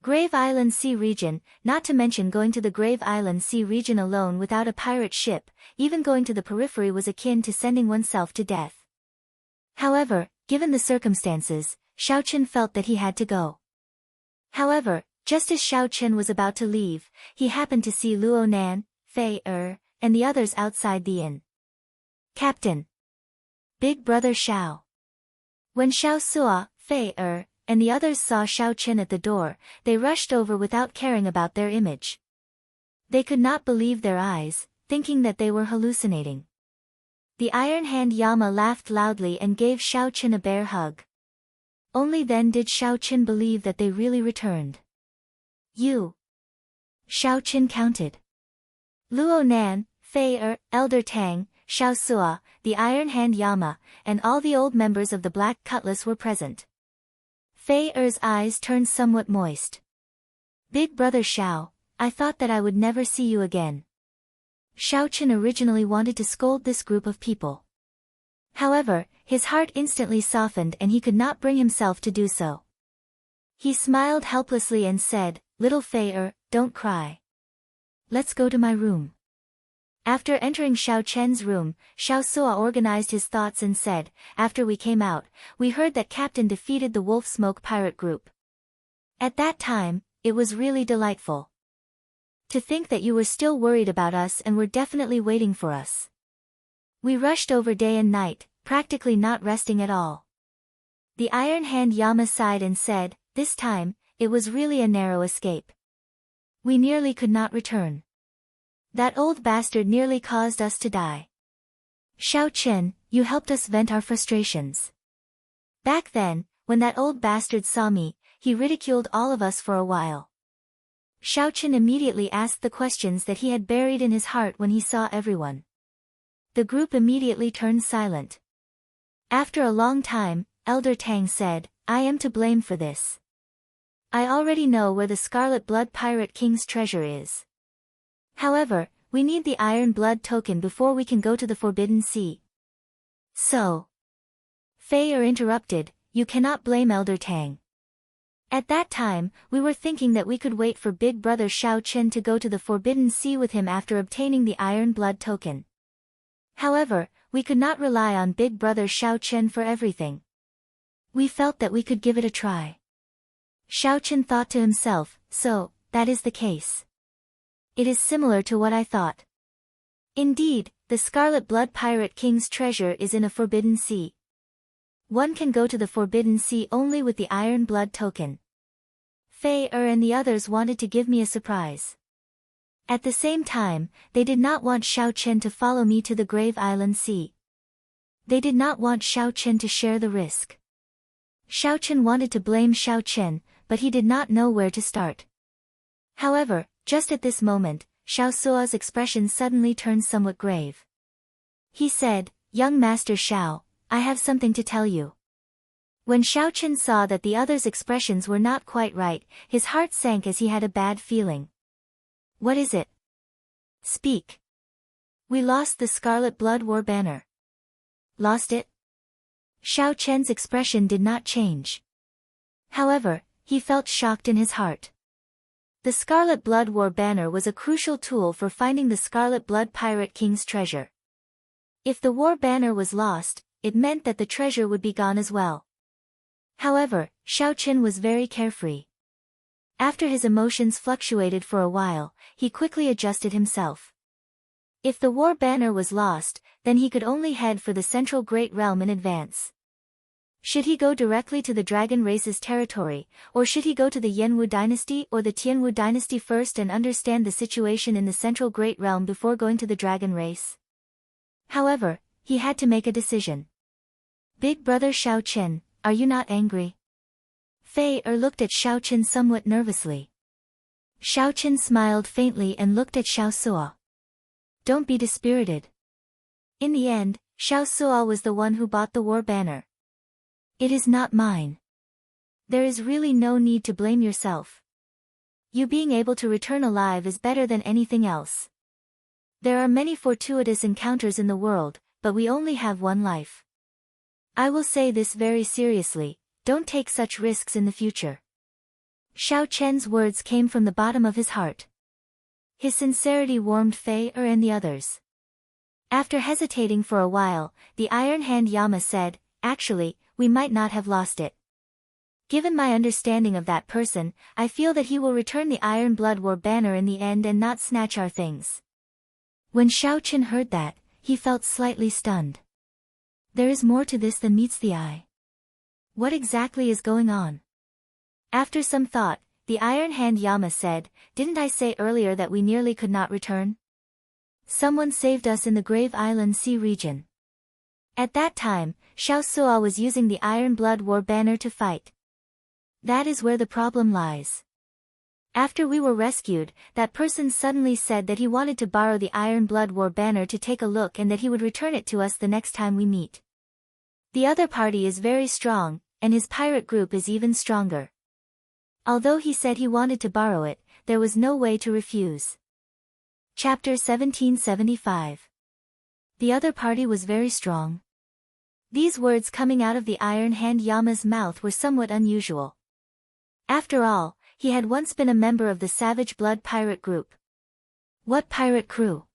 Grave Island Sea region, not to mention going to the Grave Island Sea region alone without a pirate ship, even going to the periphery was akin to sending oneself to death. However, given the circumstances, Xiao Chen felt that he had to go. However, just as Xiao Chen was about to leave, he happened to see Luo Nan, Fei and the others outside the inn. Captain! Big brother Xiao! When Xiao Sua, Fei and the others saw Xiao Chen at the door, they rushed over without caring about their image. They could not believe their eyes, thinking that they were hallucinating. The Iron Hand Yama laughed loudly and gave Xiao Chen a bear hug. Only then did Xiao Chen believe that they really returned. You! Xiao Chen counted. Luo Nan, Fei Elder Tang, Xiao Sua, the Iron Hand Yama, and all the old members of the Black Cutlass were present. Fei eyes turned somewhat moist. Big brother Xiao, I thought that I would never see you again. Xiao Chen originally wanted to scold this group of people. However, his heart instantly softened and he could not bring himself to do so. He smiled helplessly and said, Little Fei don't cry. Let's go to my room. After entering Xiao Chen's room, Xiao Sua organized his thoughts and said, After we came out, we heard that Captain defeated the Wolf Smoke pirate group. At that time, it was really delightful. To think that you were still worried about us and were definitely waiting for us. We rushed over day and night, practically not resting at all. The Iron Hand Yama sighed and said, This time, it was really a narrow escape. We nearly could not return. That old bastard nearly caused us to die. Xiao Chen, you helped us vent our frustrations. Back then, when that old bastard saw me, he ridiculed all of us for a while. Xiao Chen immediately asked the questions that he had buried in his heart when he saw everyone. The group immediately turned silent. After a long time, Elder Tang said, I am to blame for this. I already know where the Scarlet Blood Pirate King's treasure is. However, we need the Iron Blood token before we can go to the Forbidden Sea. So. Fei interrupted, you cannot blame Elder Tang. At that time, we were thinking that we could wait for Big Brother Xiao Chen to go to the Forbidden Sea with him after obtaining the Iron Blood token. However, we could not rely on Big Brother Xiao Chen for everything. We felt that we could give it a try. Xiao Chen thought to himself, so, that is the case. It is similar to what I thought. Indeed, the Scarlet Blood Pirate King's treasure is in a Forbidden Sea. One can go to the Forbidden Sea only with the Iron Blood token. Fei and the others wanted to give me a surprise. At the same time, they did not want Xiao Chen to follow me to the Grave Island Sea. They did not want Xiao Chen to share the risk. Xiao Chen wanted to blame Xiao Chen, but he did not know where to start. However, just at this moment, Xiao Sua's expression suddenly turned somewhat grave. He said, Young Master Xiao, I have something to tell you. When Xiao Chen saw that the others' expressions were not quite right, his heart sank as he had a bad feeling. What is it? Speak. We lost the Scarlet Blood War banner. Lost it? Xiao Chen's expression did not change. However, he felt shocked in his heart. The Scarlet Blood War banner was a crucial tool for finding the Scarlet Blood Pirate King's treasure. If the war banner was lost, it meant that the treasure would be gone as well. However, Xiao Chen was very carefree. After his emotions fluctuated for a while, he quickly adjusted himself. If the war banner was lost, then he could only head for the Central Great Realm in advance. Should he go directly to the dragon race's territory, or should he go to the Yanwu dynasty or the Tianwu dynasty first and understand the situation in the Central Great Realm before going to the dragon race? However, he had to make a decision. Big Brother Xiao Chen, are you not angry? Fei looked at Xiao Chen somewhat nervously. Xiao Chen smiled faintly and looked at Xiao Sua. Don't be dispirited. In the end, Xiao Sua was the one who bought the war banner. It is not mine. There is really no need to blame yourself. You being able to return alive is better than anything else. There are many fortuitous encounters in the world, but we only have one life. I will say this very seriously, don't take such risks in the future. Xiao Chen's words came from the bottom of his heart. His sincerity warmed Fei and the others. After hesitating for a while, the Iron Hand Yama said, actually, we might not have lost it. Given my understanding of that person, I feel that he will return the Iron Blood War banner in the end and not snatch our things. When Xiao Chen heard that, he felt slightly stunned. There is more to this than meets the eye. What exactly is going on? After some thought, the Iron Hand Yama said, didn't I say earlier that we nearly could not return? Someone saved us in the Grave Island Sea region. At that time, Xiao Sua was using the Iron Blood War banner to fight. That is where the problem lies. After we were rescued, that person suddenly said that he wanted to borrow the Iron Blood War banner to take a look and that he would return it to us the next time we meet. The other party is very strong, and his pirate group is even stronger. Although he said he wanted to borrow it, there was no way to refuse. Chapter 1775. The other party was very strong. These words coming out of the Iron Hand Yama's mouth were somewhat unusual. After all, he had once been a member of the Savage Blood Pirate Group. What pirate crew?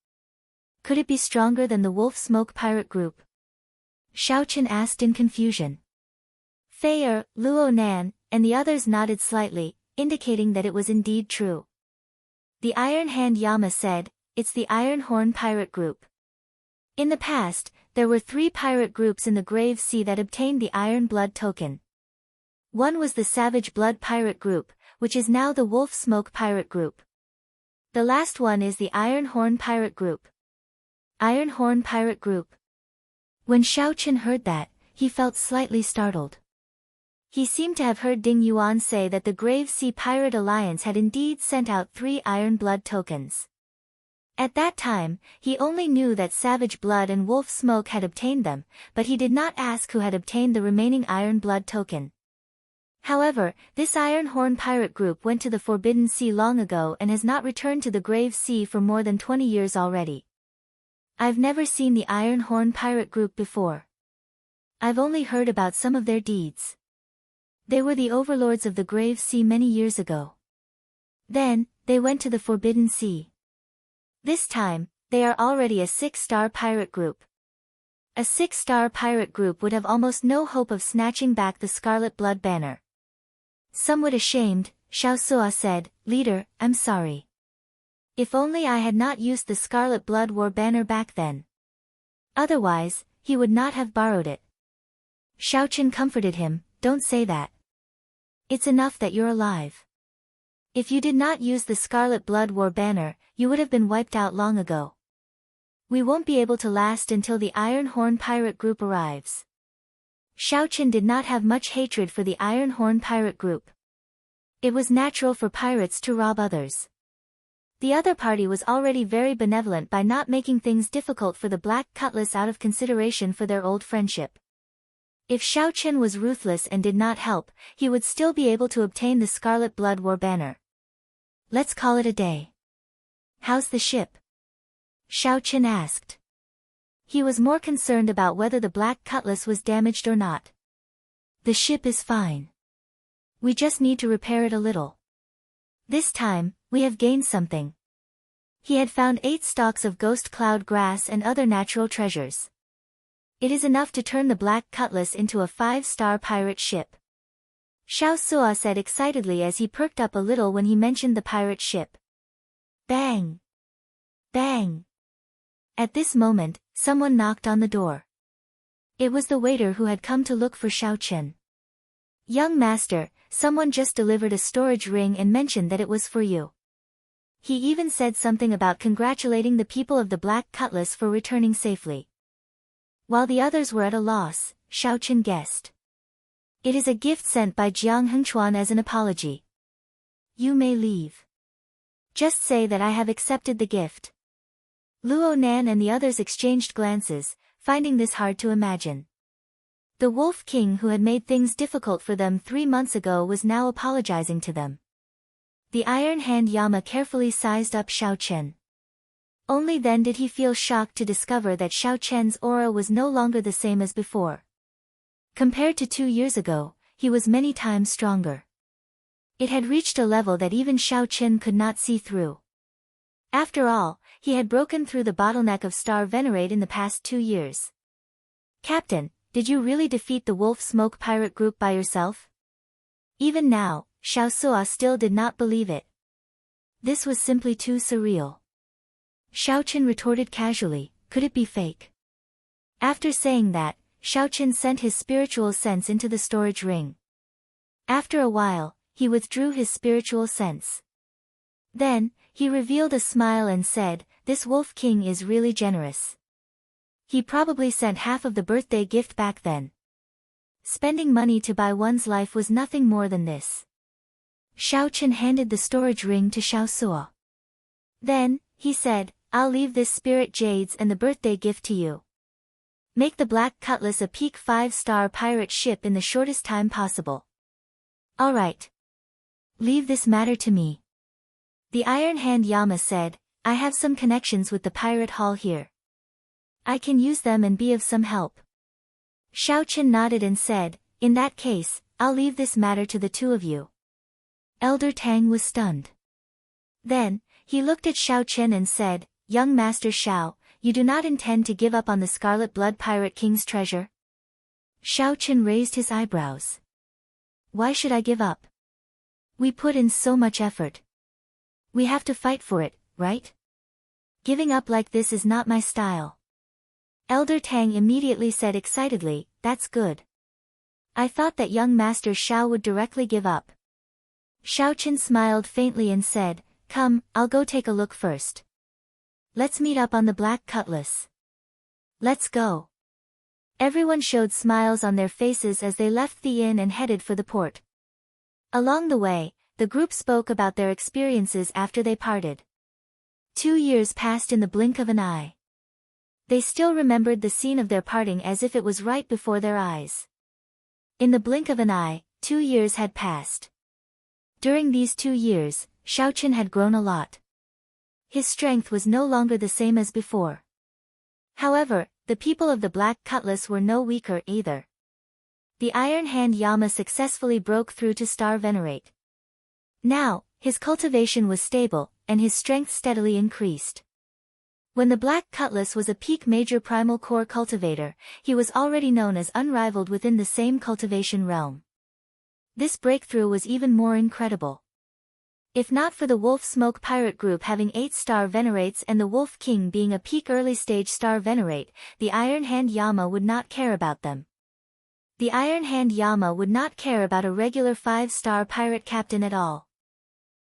Could it be stronger than the Wolf Smoke Pirate Group? Xiao Chen asked in confusion. Fei, Luo Nan, and the others nodded slightly, indicating that it was indeed true. The Iron Hand Yama said, it's the Iron Horn Pirate Group. In the past, there were 3 pirate groups in the Grave Sea that obtained the Iron Blood token. One was the Savage Blood Pirate Group, which is now the Wolf Smoke Pirate Group. The last one is the Iron Horn Pirate Group. Iron Horn Pirate Group. When Xiao Chen heard that, he felt slightly startled. He seemed to have heard Ding Yuan say that the Grave Sea Pirate Alliance had indeed sent out 3 Iron Blood tokens. At that time, he only knew that Savage Blood and Wolf Smoke had obtained them, but he did not ask who had obtained the remaining Iron Blood token. However, this Iron Horn Pirate Group went to the Forbidden Sea long ago and has not returned to the Grave Sea for more than 20 years already. I've never seen the Iron Horn Pirate Group before. I've only heard about some of their deeds. They were the overlords of the Grave Sea many years ago. Then, they went to the Forbidden Sea. This time, they are already a 6-star pirate group. A 6-star pirate group would have almost no hope of snatching back the Scarlet Blood banner. Somewhat ashamed, Xiao Sua said, "Leader, I'm sorry. If only I had not used the Scarlet Blood War banner back then. Otherwise, he would not have borrowed it." Xiao Chen comforted him, "Don't say that. It's enough that you're alive. If you did not use the Scarlet Blood War banner, you would have been wiped out long ago. We won't be able to last until the Iron Horn Pirate Group arrives." Xiao Chen did not have much hatred for the Iron Horn Pirate Group. It was natural for pirates to rob others. The other party was already very benevolent by not making things difficult for the Black Cutlass out of consideration for their old friendship. If Xiao Chen was ruthless and did not help, he would still be able to obtain the Scarlet Blood War banner. "Let's call it a day. How's the ship?" Xiao Chen asked. He was more concerned about whether the Black Cutlass was damaged or not. "The ship is fine. We just need to repair it a little. This time, we have gained something." He had found 8 stalks of ghost cloud grass and other natural treasures. It is enough to turn the Black Cutlass into a 5-star pirate ship. Xiao Sua said excitedly as he perked up a little when he mentioned the pirate ship. Bang! Bang! At this moment, someone knocked on the door. It was the waiter who had come to look for Xiao Chen. "Young master, someone just delivered a storage ring and mentioned that it was for you. He even said something about congratulating the people of the Black Cutlass for returning safely." While the others were at a loss, Xiao Chen guessed. "It is a gift sent by Jiang Hengchuan as an apology. You may leave. Just say that I have accepted the gift." Luo Nan and the others exchanged glances, finding this hard to imagine. The Wolf King who had made things difficult for them 3 months ago was now apologizing to them. The Iron Hand Yama carefully sized up Xiao Chen. Only then did he feel shocked to discover that Xiao Chen's aura was no longer the same as before. Compared to 2 years ago, he was many times stronger. It had reached a level that even Xiao Chen could not see through. After all, he had broken through the bottleneck of Star Venerate in the past 2 years. "Captain, did you really defeat the Wolf Smoke Pirate Group by yourself?" Even now, Xiao Sua still did not believe it. This was simply too surreal. Xiao Chen retorted casually, "Could it be fake?" After saying that, Xiao Chen sent his spiritual sense into the storage ring. After a while, he withdrew his spiritual sense. Then, he revealed a smile and said, "This Wolf King is really generous. He probably sent half of the birthday gift back then. Spending money to buy one's life was nothing more than this." Xiao Chen handed the storage ring to Xiao Sua. Then, he said, "I'll leave this spirit jades and the birthday gift to you. Make the Black Cutlass a peak 5-star pirate ship in the shortest time possible." "All right. Leave this matter to me." The Iron Hand Yama said, "I have some connections with the pirate hall here. I can use them and be of some help." Xiao Chen nodded and said, "In that case, I'll leave this matter to the 2 of you." Elder Tang was stunned. Then, he looked at Xiao Chen and said, "Young Master Xiao, you do not intend to give up on the Scarlet Blood Pirate King's treasure?" Xiao Chen raised his eyebrows. "Why should I give up? We put in so much effort. We have to fight for it, right? Giving up like this is not my style." Elder Tang immediately said excitedly, "That's good. I thought that young Master Xiao would directly give up." Xiao Chen smiled faintly and said, Come, I'll go take a look first. Let's meet up on the Black Cutlass. Let's go. Everyone showed smiles on their faces as they left the inn and headed for the port. Along the way, the group spoke about their experiences after they parted. 2 years passed in the blink of an eye. They still remembered the scene of their parting as if it was right before their eyes. In the blink of an eye, 2 years had passed. During these 2 years, Xiaochen had grown a lot. His strength was no longer the same as before. However, the people of the Black Cutlass were no weaker either. The Iron Hand Yama successfully broke through to Star Venerate. Now, his cultivation was stable, and his strength steadily increased. When the Black Cutlass was a peak major primal core cultivator, he was already known as unrivaled within the same cultivation realm. This breakthrough was even more incredible. If not for the Wolf Smoke Pirate Group having 8 Star Venerates and the Wolf King being a peak early-stage Star Venerate, the Iron Hand Yama would not care about them. The Iron Hand Yama would not care about a regular 5-star pirate captain at all.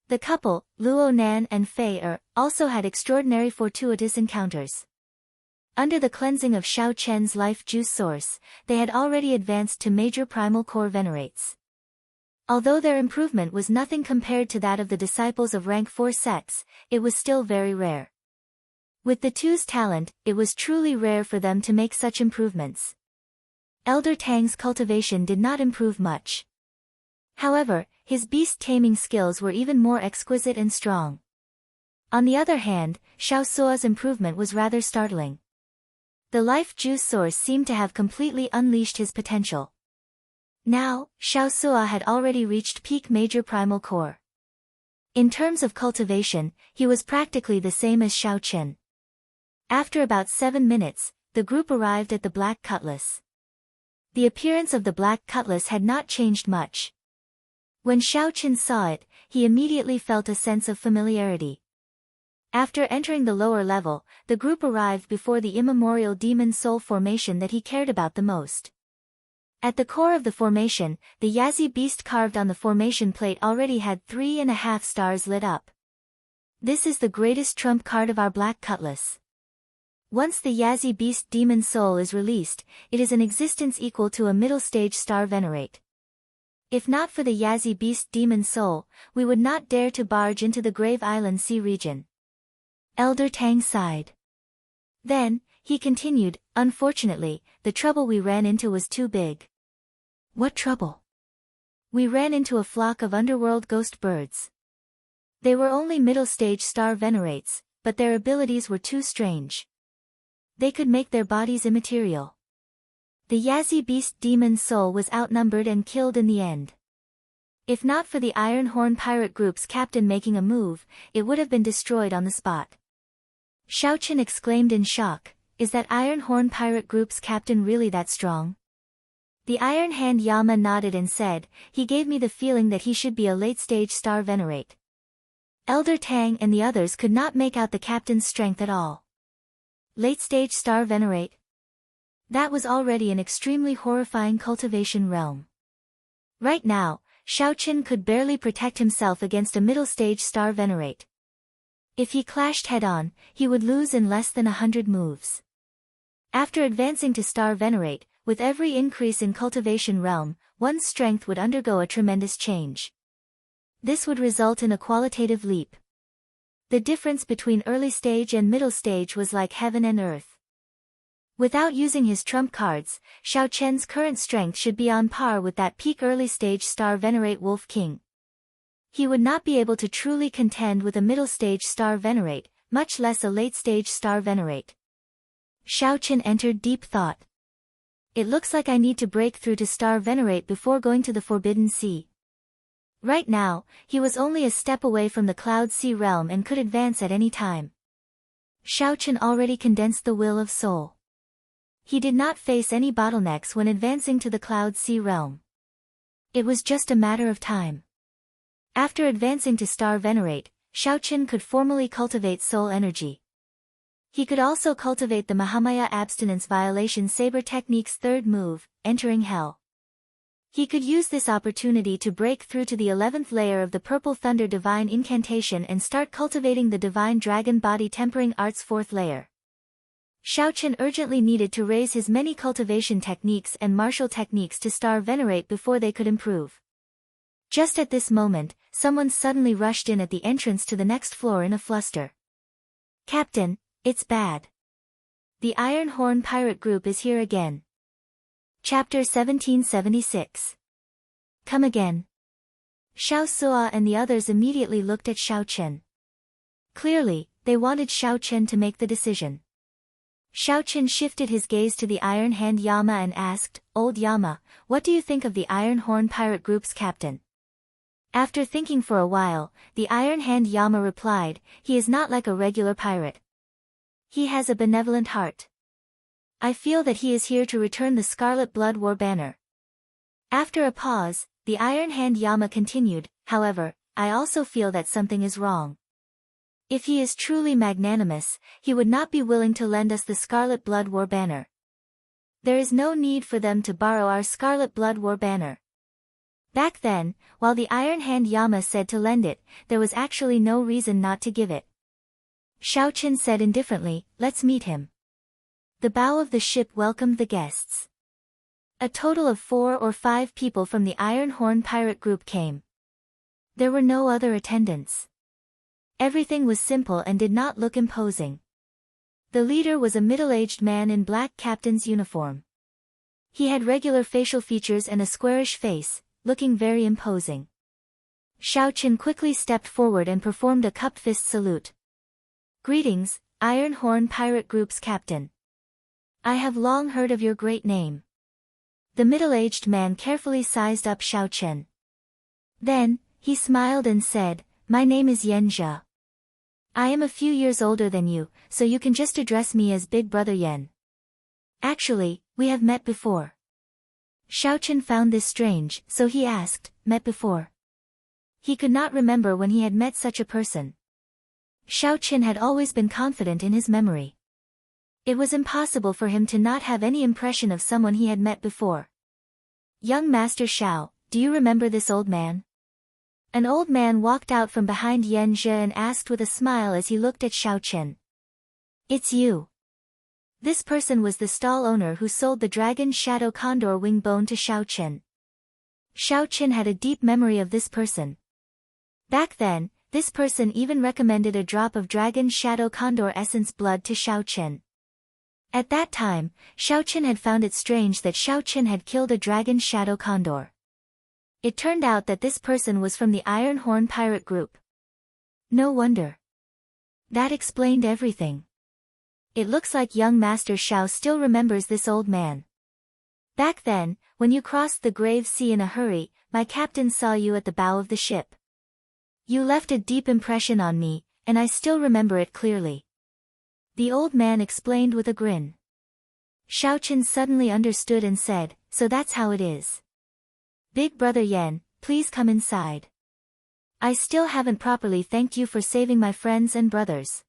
The couple, Luo Nan and Fei Er, also had extraordinary fortuitous encounters. Under the cleansing of Xiao Chen's life juice source, they had already advanced to major primal core venerates. Although their improvement was nothing compared to that of the disciples of rank 4 sects, it was still very rare. With the two's talent, it was truly rare for them to make such improvements. Elder Tang's cultivation did not improve much. However, his beast-taming skills were even more exquisite and strong. On the other hand, Xiao Sua's improvement was rather startling. The life juice source seemed to have completely unleashed his potential. Now, Xiao Sua had already reached peak major primal core. In terms of cultivation, he was practically the same as Xiao Chen. After about 7 minutes, the group arrived at the Black Cutlass. The appearance of the Black Cutlass had not changed much. When Xiao Chen saw it, he immediately felt a sense of familiarity. After entering the lower level, the group arrived before the immemorial demon soul formation that he cared about the most. At the core of the formation, the Yazi beast carved on the formation plate already had 3.5 stars lit up. This is the greatest trump card of our Black Cutlass. Once the Yazi beast demon soul is released, it is an existence equal to a middle stage star venerate. If not for the Yazi beast demon soul, we would not dare to barge into the Grave Island Sea region. Elder Tang sighed. Then, he continued, unfortunately, the trouble we ran into was too big. What trouble? We ran into a flock of underworld ghost birds. They were only middle stage star venerates, but their abilities were too strange. They could make their bodies immaterial. The Yazi beast demon soul was outnumbered and killed in the end. If not for the Iron Horn Pirate Group's captain making a move, it would have been destroyed on the spot. Xiao Chen exclaimed in shock, is that Iron Horn Pirate Group's captain really that strong? The Iron Hand Yama nodded and said, he gave me the feeling that he should be a late-stage star venerate. Elder Tang and the others could not make out the captain's strength at all. Late-stage star venerate? That was already an extremely horrifying cultivation realm. Right now, Xiao Chen could barely protect himself against a middle-stage star venerate. If he clashed head-on, he would lose in less than 100 moves. After advancing to star venerate, with every increase in cultivation realm, one's strength would undergo a tremendous change. This would result in a qualitative leap. The difference between early stage and middle stage was like heaven and earth. Without using his trump cards, Xiao Chen's current strength should be on par with that peak early stage star venerate Wolf King. He would not be able to truly contend with a middle stage star venerate, much less a late stage star venerate. Xiao Chen entered deep thought. It looks like I need to break through to star venerate before going to the Forbidden Sea. Right now, he was only a step away from the Cloud Sea realm and could advance at any time. Xiao Chen already condensed the will of soul. He did not face any bottlenecks when advancing to the Cloud Sea realm. It was just a matter of time. After advancing to Star Venerate, Xiao Chen could formally cultivate soul energy. He could also cultivate the Mahamaya Abstinence Violation Saber Technique's third move, Entering Hell. He could use this opportunity to break through to the 11th layer of the Purple Thunder Divine Incantation and start cultivating the Divine Dragon Body Tempering Art's 4th layer. Xiaochen urgently needed to raise his many cultivation techniques and martial techniques to star venerate before they could improve. Just at this moment, someone suddenly rushed in at the entrance to the next floor in a fluster. "Captain, it's bad. The Iron Horn pirate group is here again." Chapter 1776. Come again. Xiao Suo and the others immediately looked at Xiaochen. Clearly, they wanted Xiaochen to make the decision. Xiaochen shifted his gaze to the Iron Hand Yama and asked, "Old Yama, what do you think of the Iron Horn pirate group's captain?" After thinking for a while, the Iron Hand Yama replied, "He is not like a regular pirate. He has a benevolent heart. I feel that he is here to return the Scarlet Blood War banner." After a pause, the Iron Hand Yama continued, "However, I also feel that something is wrong. If he is truly magnanimous, he would not be willing to lend us the Scarlet Blood War banner. There is no need for them to borrow our Scarlet Blood War banner." Back then, while the Iron Hand Yama said to lend it, there was actually no reason not to give it. Xiaochen said indifferently, "Let's meet him." The bow of the ship welcomed the guests. A total of 4 or 5 people from the Iron Horn pirate group came. There were no other attendants. Everything was simple and did not look imposing. The leader was a middle-aged man in black captain's uniform. He had regular facial features and a squarish face, looking very imposing. Xiaochen quickly stepped forward and performed a cupped fist salute. "Greetings, Iron Horn pirate group's captain. I have long heard of your great name." The middle-aged man carefully sized up Xiaochen. Then, he smiled and said, "My name is Yan Zhe. I am a few years older than you, so you can just address me as Big Brother Yan. Actually, we have met before." Xiaochen found this strange, so he asked, "Met before?" He could not remember when he had met such a person. Xiaochen had always been confident in his memory. It was impossible for him to not have any impression of someone he had met before. "Young Master Xiao, do you remember this old man?" An old man walked out from behind Yan Zhe and asked with a smile as he looked at Xiaochen. "It's you." This person was the stall owner who sold the dragon shadow condor wing bone to Xiaochen. Xiaochen had a deep memory of this person. Back then, this person even recommended a drop of dragon shadow condor essence blood to Xiaochen. At that time, Xiaochen had found it strange that Xiaochen had killed a dragon shadow condor. It turned out that this person was from the Iron Horn pirate group. No wonder. That explained everything. It looks like young Master Xiao still remembers this old man. "Back then, when you crossed the grave sea in a hurry, my captain saw you at the bow of the ship. You left a deep impression on me, and I still remember it clearly." The old man explained with a grin. Xiaochen suddenly understood and said, "So that's how it is. Big Brother Yan, please come inside. I still haven't properly thanked you for saving my friends and brothers."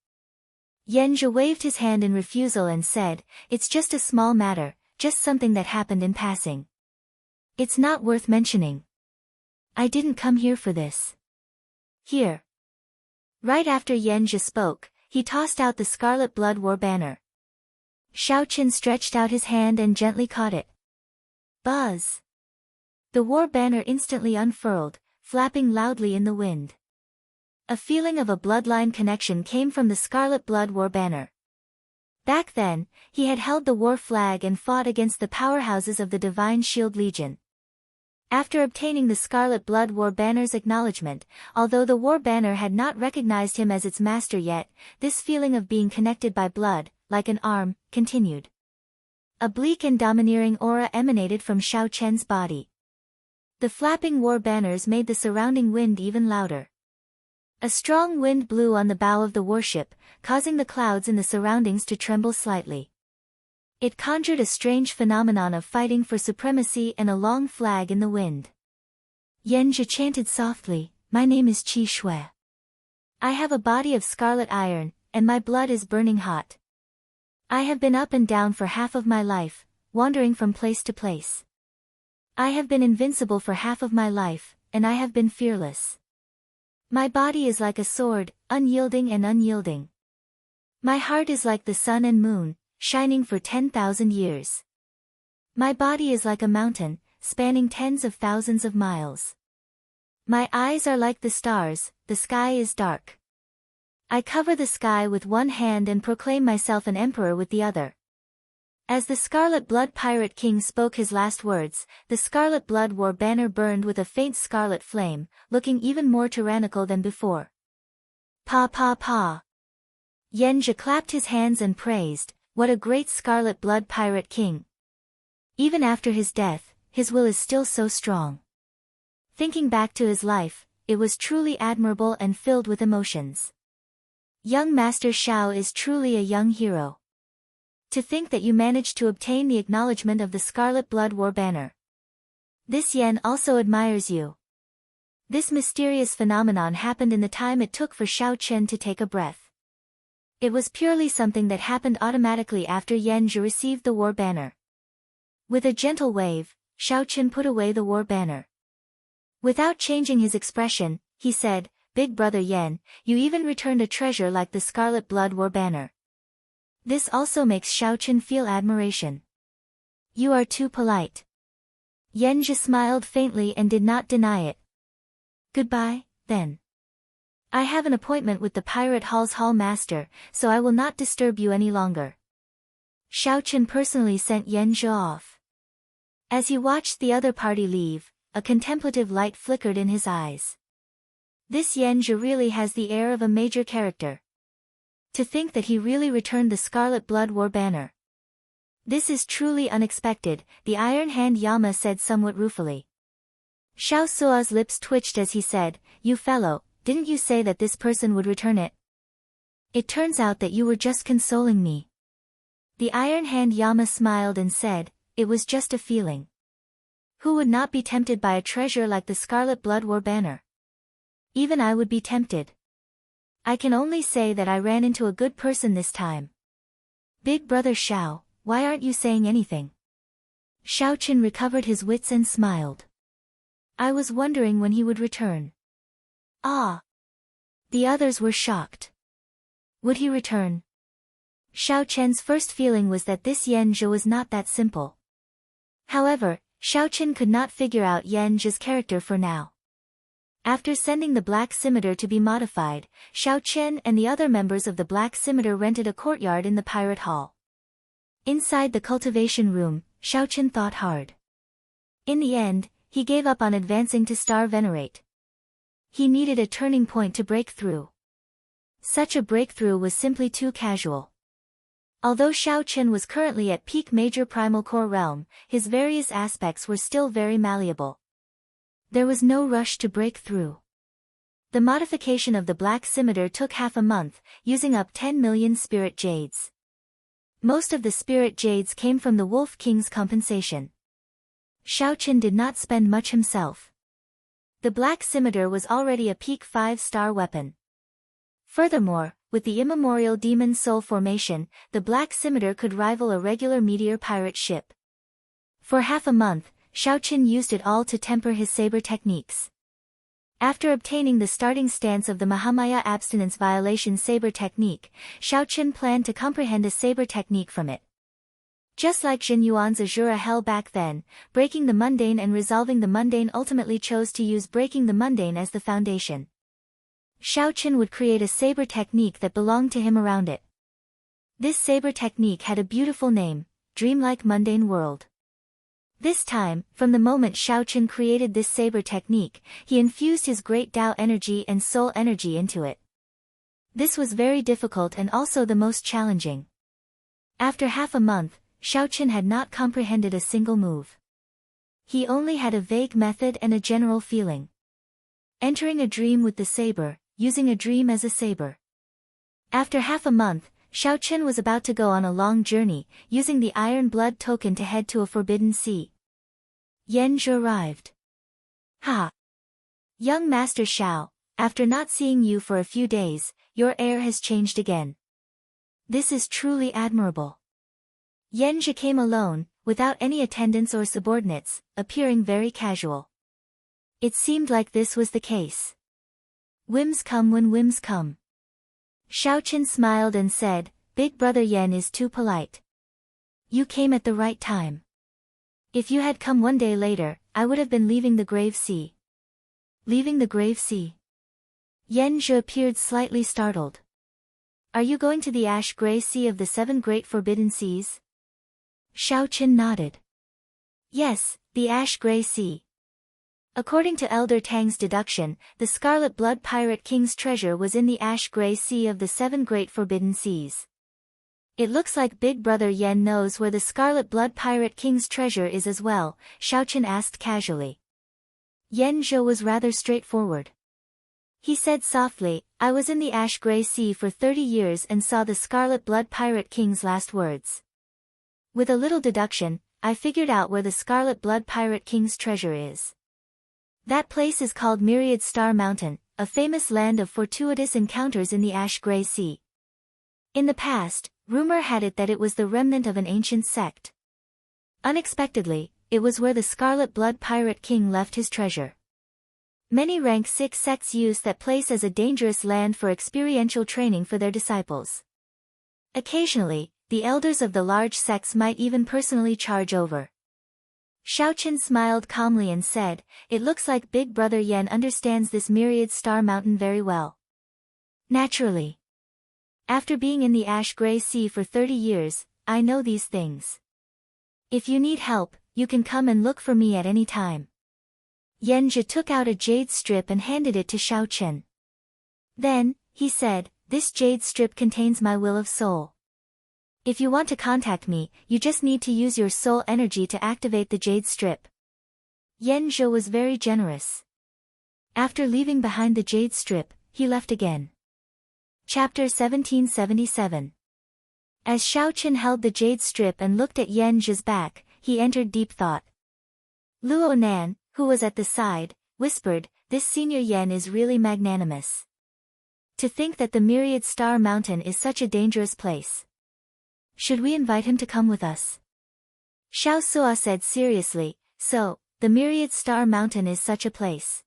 Yan Zhe waved his hand in refusal and said, "It's just a small matter, just something that happened in passing. It's not worth mentioning. I didn't come here for this. Here." Right after Yan Zhe spoke, he tossed out the Scarlet Blood War banner. Xiaochen stretched out his hand and gently caught it. Buzz! The war banner instantly unfurled, flapping loudly in the wind. A feeling of a bloodline connection came from the Scarlet Blood War banner. Back then, he had held the war flag and fought against the powerhouses of the Divine Shield Legion. After obtaining the Scarlet Blood War banner's acknowledgement, although the war banner had not recognized him as its master yet, this feeling of being connected by blood, like an arm, continued. A bleak and domineering aura emanated from Xiaochen's body. The flapping war banners made the surrounding wind even louder. A strong wind blew on the bow of the warship, causing the clouds in the surroundings to tremble slightly. It conjured a strange phenomenon of fighting for supremacy and a long flag in the wind. Yan Zhe chanted softly, "My name is Qi Shui. I have a body of scarlet iron, and my blood is burning hot. I have been up and down for half of my life, wandering from place to place. I have been invincible for half of my life, and I have been fearless. My body is like a sword, unyielding and unyielding. My heart is like the sun and moon, shining for 10,000 years. My body is like a mountain, spanning tens of thousands of miles. My eyes are like the stars, the sky is dark. I cover the sky with one hand and proclaim myself an emperor with the other. As the Scarlet Blood Pirate King spoke his last words, the Scarlet Blood War banner burned with a faint scarlet flame, looking even more tyrannical than before. Pa pa pa. Yenja clapped his hands and praised, "What a great Scarlet Blood Pirate King! Even after his death, his will is still so strong." Thinking back to his life, it was truly admirable and filled with emotions. Young Master Shao is truly a young hero. To think that you managed to obtain the acknowledgement of the Scarlet Blood War banner. This Yen also admires you. This mysterious phenomenon happened in the time it took for Shao Chen to take a breath. It was purely something that happened automatically after Yenja received the war banner. With a gentle wave, Shao Chen put away the war banner. Without changing his expression, he said, "Big brother Yen, you even returned a treasure like the Scarlet Blood War banner. This also makes Shao Chen feel admiration. You are too polite." Yenja smiled faintly and did not deny it. "Goodbye, then. I have an appointment with the Pirate Hall's Hall Master, so I will not disturb you any longer." Shao Chen personally sent Yenja off. As he watched the other party leave, a contemplative light flickered in his eyes. This Yenja really has the air of a major character. To think that he really returned the Scarlet Blood War banner. This is truly unexpected, the Iron Hand Yama said somewhat ruefully. Shao Sua's lips twitched as he said, "You fellow, didn't you say that this person would return it? It turns out that you were just consoling me." The Iron Hand Yama smiled and said, "It was just a feeling. Who would not be tempted by a treasure like the Scarlet Blood War banner? Even I would be tempted. I can only say that I ran into a good person this time." "Big brother Shao, why aren't you saying anything?" Shao Chen recovered his wits and smiled. "I was wondering when he would return." "Ah." The others were shocked. Would he return? Shao Chen's first feeling was that this Yenja was not that simple. However, Shao Chen could not figure out Yenja's character for now. After sending the Black Scimitar to be modified, Shao Chen and the other members of the Black Scimitar rented a courtyard in the Pirate Hall. Inside the cultivation room, Shao Chen thought hard. In the end, he gave up on advancing to Star Venerate. He needed a turning point to break through. Such a breakthrough was simply too casual. Although Shao Chen was currently at peak Major Primal Core realm, his various aspects were still very malleable. There was no rush to break through. The modification of the Black Scimitar took half a month, using up 10 million Spirit Jades. Most of the Spirit Jades came from the Wolf King's compensation. Shao Chen did not spend much himself. The Black Scimitar was already a peak 5-star weapon. Furthermore, with the immemorial Demon Soul formation, the Black Scimitar could rival a regular meteor pirate ship. For half a month, Shao Chen used it all to temper his saber techniques. After obtaining the starting stance of the Mahamaya Abstinence Violation saber technique, Shao Chen planned to comprehend a saber technique from it. Just like Jin Yuan's Azura Hell back then, breaking the mundane and resolving the mundane ultimately chose to use breaking the mundane as the foundation. Shao Chen would create a saber technique that belonged to him around it. This saber technique had a beautiful name, Dreamlike Mundane World. This time, from the moment Shao Chen created this saber technique, he infused his great Tao energy and soul energy into it. This was very difficult and also the most challenging. After half a month, Shao Chen had not comprehended a single move. He only had a vague method and a general feeling. Entering a dream with the saber, using a dream as a saber. After half a month, Shao Chen was about to go on a long journey, using the Iron Blood token to head to a forbidden sea. Yenja arrived. "Ha! Young Master Shao, after not seeing you for a few days, your air has changed again. This is truly admirable." Yenja came alone, without any attendants or subordinates, appearing very casual. It seemed like this was the case. Whims come when whims come. Xiaoqin smiled and said, Big Brother Yan is too polite. You came at the right time. If you had come one day later, I would have been leaving the grave sea. Leaving the grave sea? Yan Zhe appeared slightly startled. Are you going to the ash-gray sea of the 7 great forbidden seas? Xiaoqin nodded. Yes, the ash-gray sea. According to Elder Tang's deduction, the Scarlet Blood Pirate King's treasure was in the ash-gray sea of the 7 great forbidden seas. It looks like Big Brother Yan knows where the Scarlet Blood Pirate King's treasure is as well, Xiaoqin asked casually. Yan Zhe was rather straightforward. He said softly, I was in the ash-gray sea for 30 years and saw the Scarlet Blood Pirate King's last words. With a little deduction, I figured out where the Scarlet Blood Pirate King's treasure is. That place is called Myriad Star Mountain, a famous land of fortuitous encounters in the ash-gray sea. In the past, rumor had it that it was the remnant of an ancient sect. Unexpectedly, it was where the Scarlet Blood Pirate King left his treasure. Many rank 6 sects use that place as a dangerous land for experiential training for their disciples. Occasionally, the elders of the large sects might even personally charge over. Xiaoqin smiled calmly and said, It looks like Big Brother Yan understands this Myriad Star Mountain very well. Naturally. After being in the ash-gray sea for 30 years, I know these things. If you need help, you can come and look for me at any time. Yan Zhe took out a jade strip and handed it to Xiaoqin. Then, he said, This jade strip contains my will of soul. If you want to contact me, you just need to use your soul energy to activate the jade strip. Yan Zhe was very generous. After leaving behind the jade strip, he left again. Chapter 1777. As Xiaoqin held the jade strip and looked at Yan Zhe's back, he entered deep thought. Luo Nan, who was at the side, whispered, This Senior Yan is really magnanimous. To think that the Myriad Star Mountain is such a dangerous place. Should we invite him to come with us? Xiao Suo said seriously, So, the Myriad Star Mountain is such a place.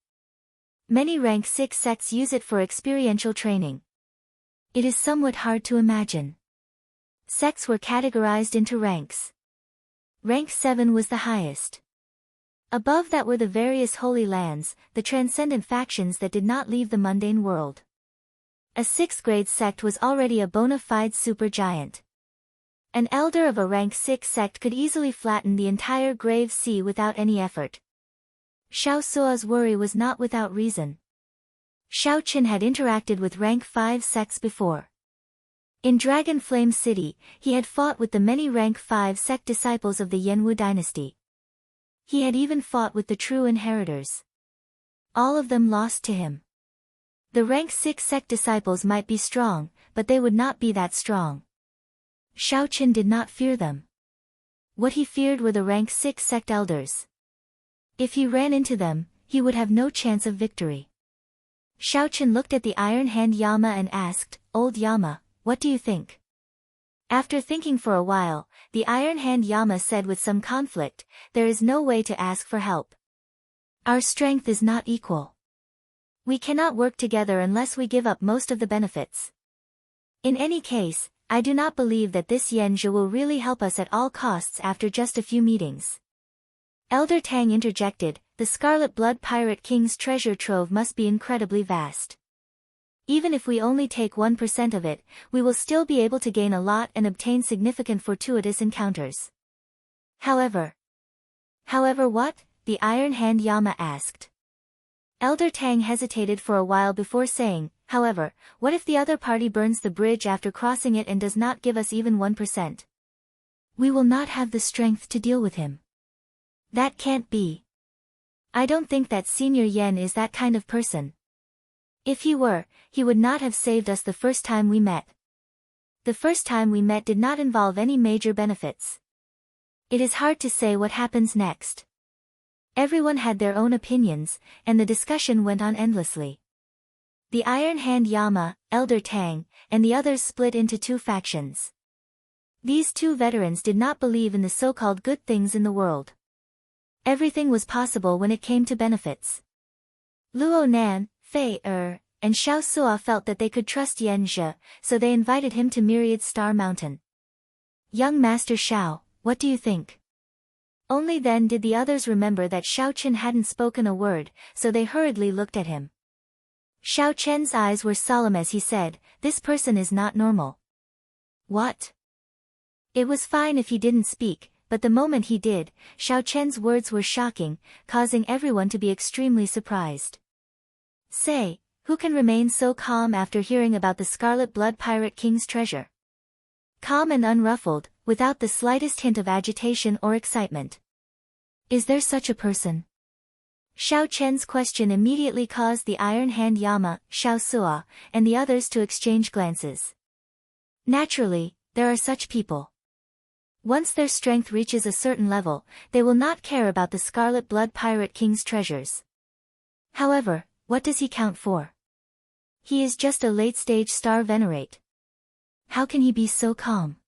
Many rank 6 sects use it for experiential training. It is somewhat hard to imagine. Sects were categorized into ranks. Rank 7 was the highest. Above that were the various holy lands, the transcendent factions that did not leave the mundane world. A 6th grade sect was already a bona fide supergiant. An elder of a rank 6 sect could easily flatten the entire grave sea without any effort. Xiao Suo's worry was not without reason. Xiaoqin had interacted with rank 5 sects before. In Dragon Flame City, he had fought with the many rank 5 sect disciples of the Yanwu dynasty. He had even fought with the true inheritors. All of them lost to him. The rank 6 sect disciples might be strong, but they would not be that strong. Xiaoqin did not fear them. What he feared were the rank 6 sect elders. If he ran into them, he would have no chance of victory. Xiaoqin looked at the Iron Hand Yama and asked, Old Yama, what do you think? After thinking for a while, the Iron Hand Yama said with some conflict, There is no way to ask for help. Our strength is not equal. We cannot work together unless we give up most of the benefits. In any case, I do not believe that this Yan Zhe will really help us at all costs after just a few meetings. Elder Tang interjected, The Scarlet Blood Pirate King's treasure trove must be incredibly vast. Even if we only take 1% of it, we will still be able to gain a lot and obtain significant fortuitous encounters. However what? The Iron Hand Yama asked. Elder Tang hesitated for a while before saying, However, what if the other party burns the bridge after crossing it and does not give us even 1%? We will not have the strength to deal with him. That can't be. I don't think that Senior Yan is that kind of person. If he were, he would not have saved us the first time we met. The first time we met did not involve any major benefits. It is hard to say what happens next. Everyone had their own opinions, and the discussion went on endlessly. The Iron Hand Yama, Elder Tang, and the others split into 2 factions. These two veterans did not believe in the so-called good things in the world. Everything was possible when it came to benefits. Luo Nan, Fei and Xiao Suo felt that they could trust Yan Zhe, so they invited him to Myriad Star Mountain. Young Master Xiao, what do you think? Only then did the others remember that Xiao Chen hadn't spoken a word, so they hurriedly looked at him. Xiao Chen's eyes were solemn as he said, "This person is not normal." What? It was fine if he didn't speak, but the moment he did, Xiao Chen's words were shocking, causing everyone to be extremely surprised. Say, who can remain so calm after hearing about the Scarlet Blood Pirate King's treasure? Calm and unruffled, without the slightest hint of agitation or excitement. Is there such a person? Xiao Chen's question immediately caused the Iron Hand Yama, Xiao Suo, and the others to exchange glances. Naturally, there are such people. Once their strength reaches a certain level, they will not care about the Scarlet Blood Pirate King's treasures. However, what does he count for? He is just a late-stage star venerate. How can he be so calm?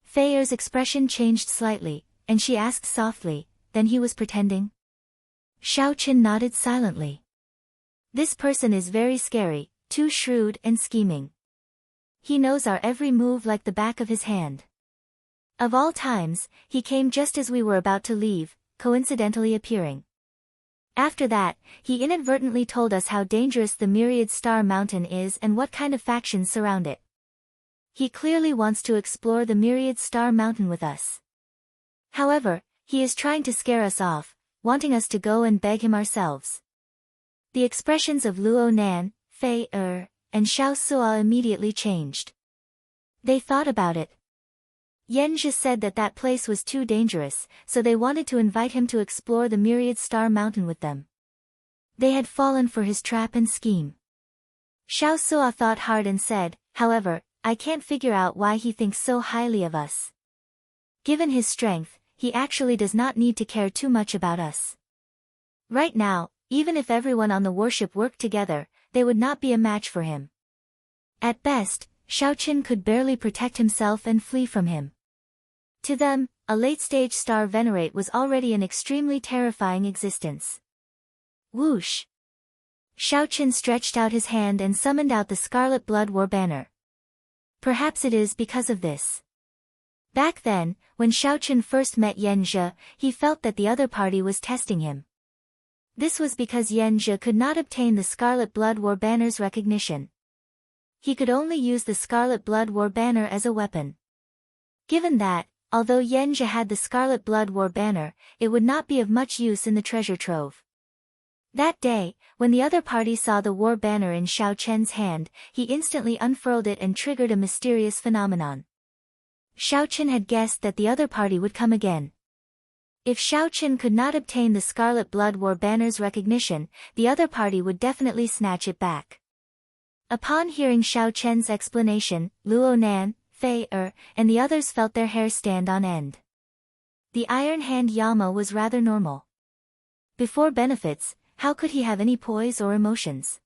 Fei Er's expression changed slightly, and she asked softly, "Then he was pretending?" Xiao Chen nodded silently. This person is very scary, too shrewd and scheming. He knows our every move like the back of his hand. Of all times, he came just as we were about to leave, coincidentally appearing. After that, he inadvertently told us how dangerous the Myriad Star Mountain is and what kind of factions surround it. He clearly wants to explore the Myriad Star Mountain with us. However, he is trying to scare us off, wanting us to go and beg him ourselves. The expressions of Luo Nan, Fei and Xiao Suo immediately changed. They thought about it. Yan Zhe said that that place was too dangerous, so they wanted to invite him to explore the Myriad Star Mountain with them. They had fallen for his trap and scheme. Xiao Suo thought hard and said, "However, I can't figure out why he thinks so highly of us. Given his strength, he actually does not need to care too much about us. Right now, even if everyone on the warship worked together, they would not be a match for him." At best, Xiao Chen could barely protect himself and flee from him. To them, a late-stage star venerate was already an extremely terrifying existence. Whoosh! Xiao Chen stretched out his hand and summoned out the Scarlet Blood War banner. Perhaps it is because of this. Back then, when Xiao Chen first met Yan Zhe, he felt that the other party was testing him. This was because Yan Zhe could not obtain the Scarlet Blood War banner's recognition. He could only use the Scarlet Blood War banner as a weapon. Given that, although Yan Zhe had the Scarlet Blood War banner, it would not be of much use in the treasure trove. That day, when the other party saw the war banner in Xiao Chen's hand, he instantly unfurled it and triggered a mysterious phenomenon. Xiao Chen had guessed that the other party would come again. If Xiao Chen could not obtain the Scarlet Blood War banner's recognition, the other party would definitely snatch it back. Upon hearing Xiao Chen's explanation, Luo Nan, Fei and the others felt their hair stand on end. The Iron Hand Yama was rather normal. Before benefits, how could he have any poise or emotions?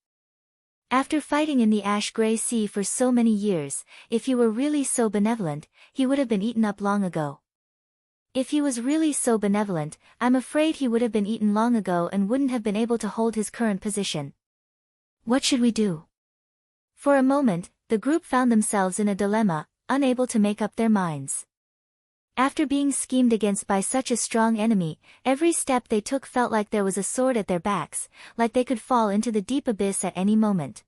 After fighting in the Ash-Gray Sea for so many years, if he were really so benevolent, he would have been eaten up long ago. If he was really so benevolent, I'm afraid he would have been eaten long ago and wouldn't have been able to hold his current position. What should we do? For a moment, the group found themselves in a dilemma, unable to make up their minds. After being schemed against by such a strong enemy, every step they took felt like there was a sword at their backs, like they could fall into the deep abyss at any moment.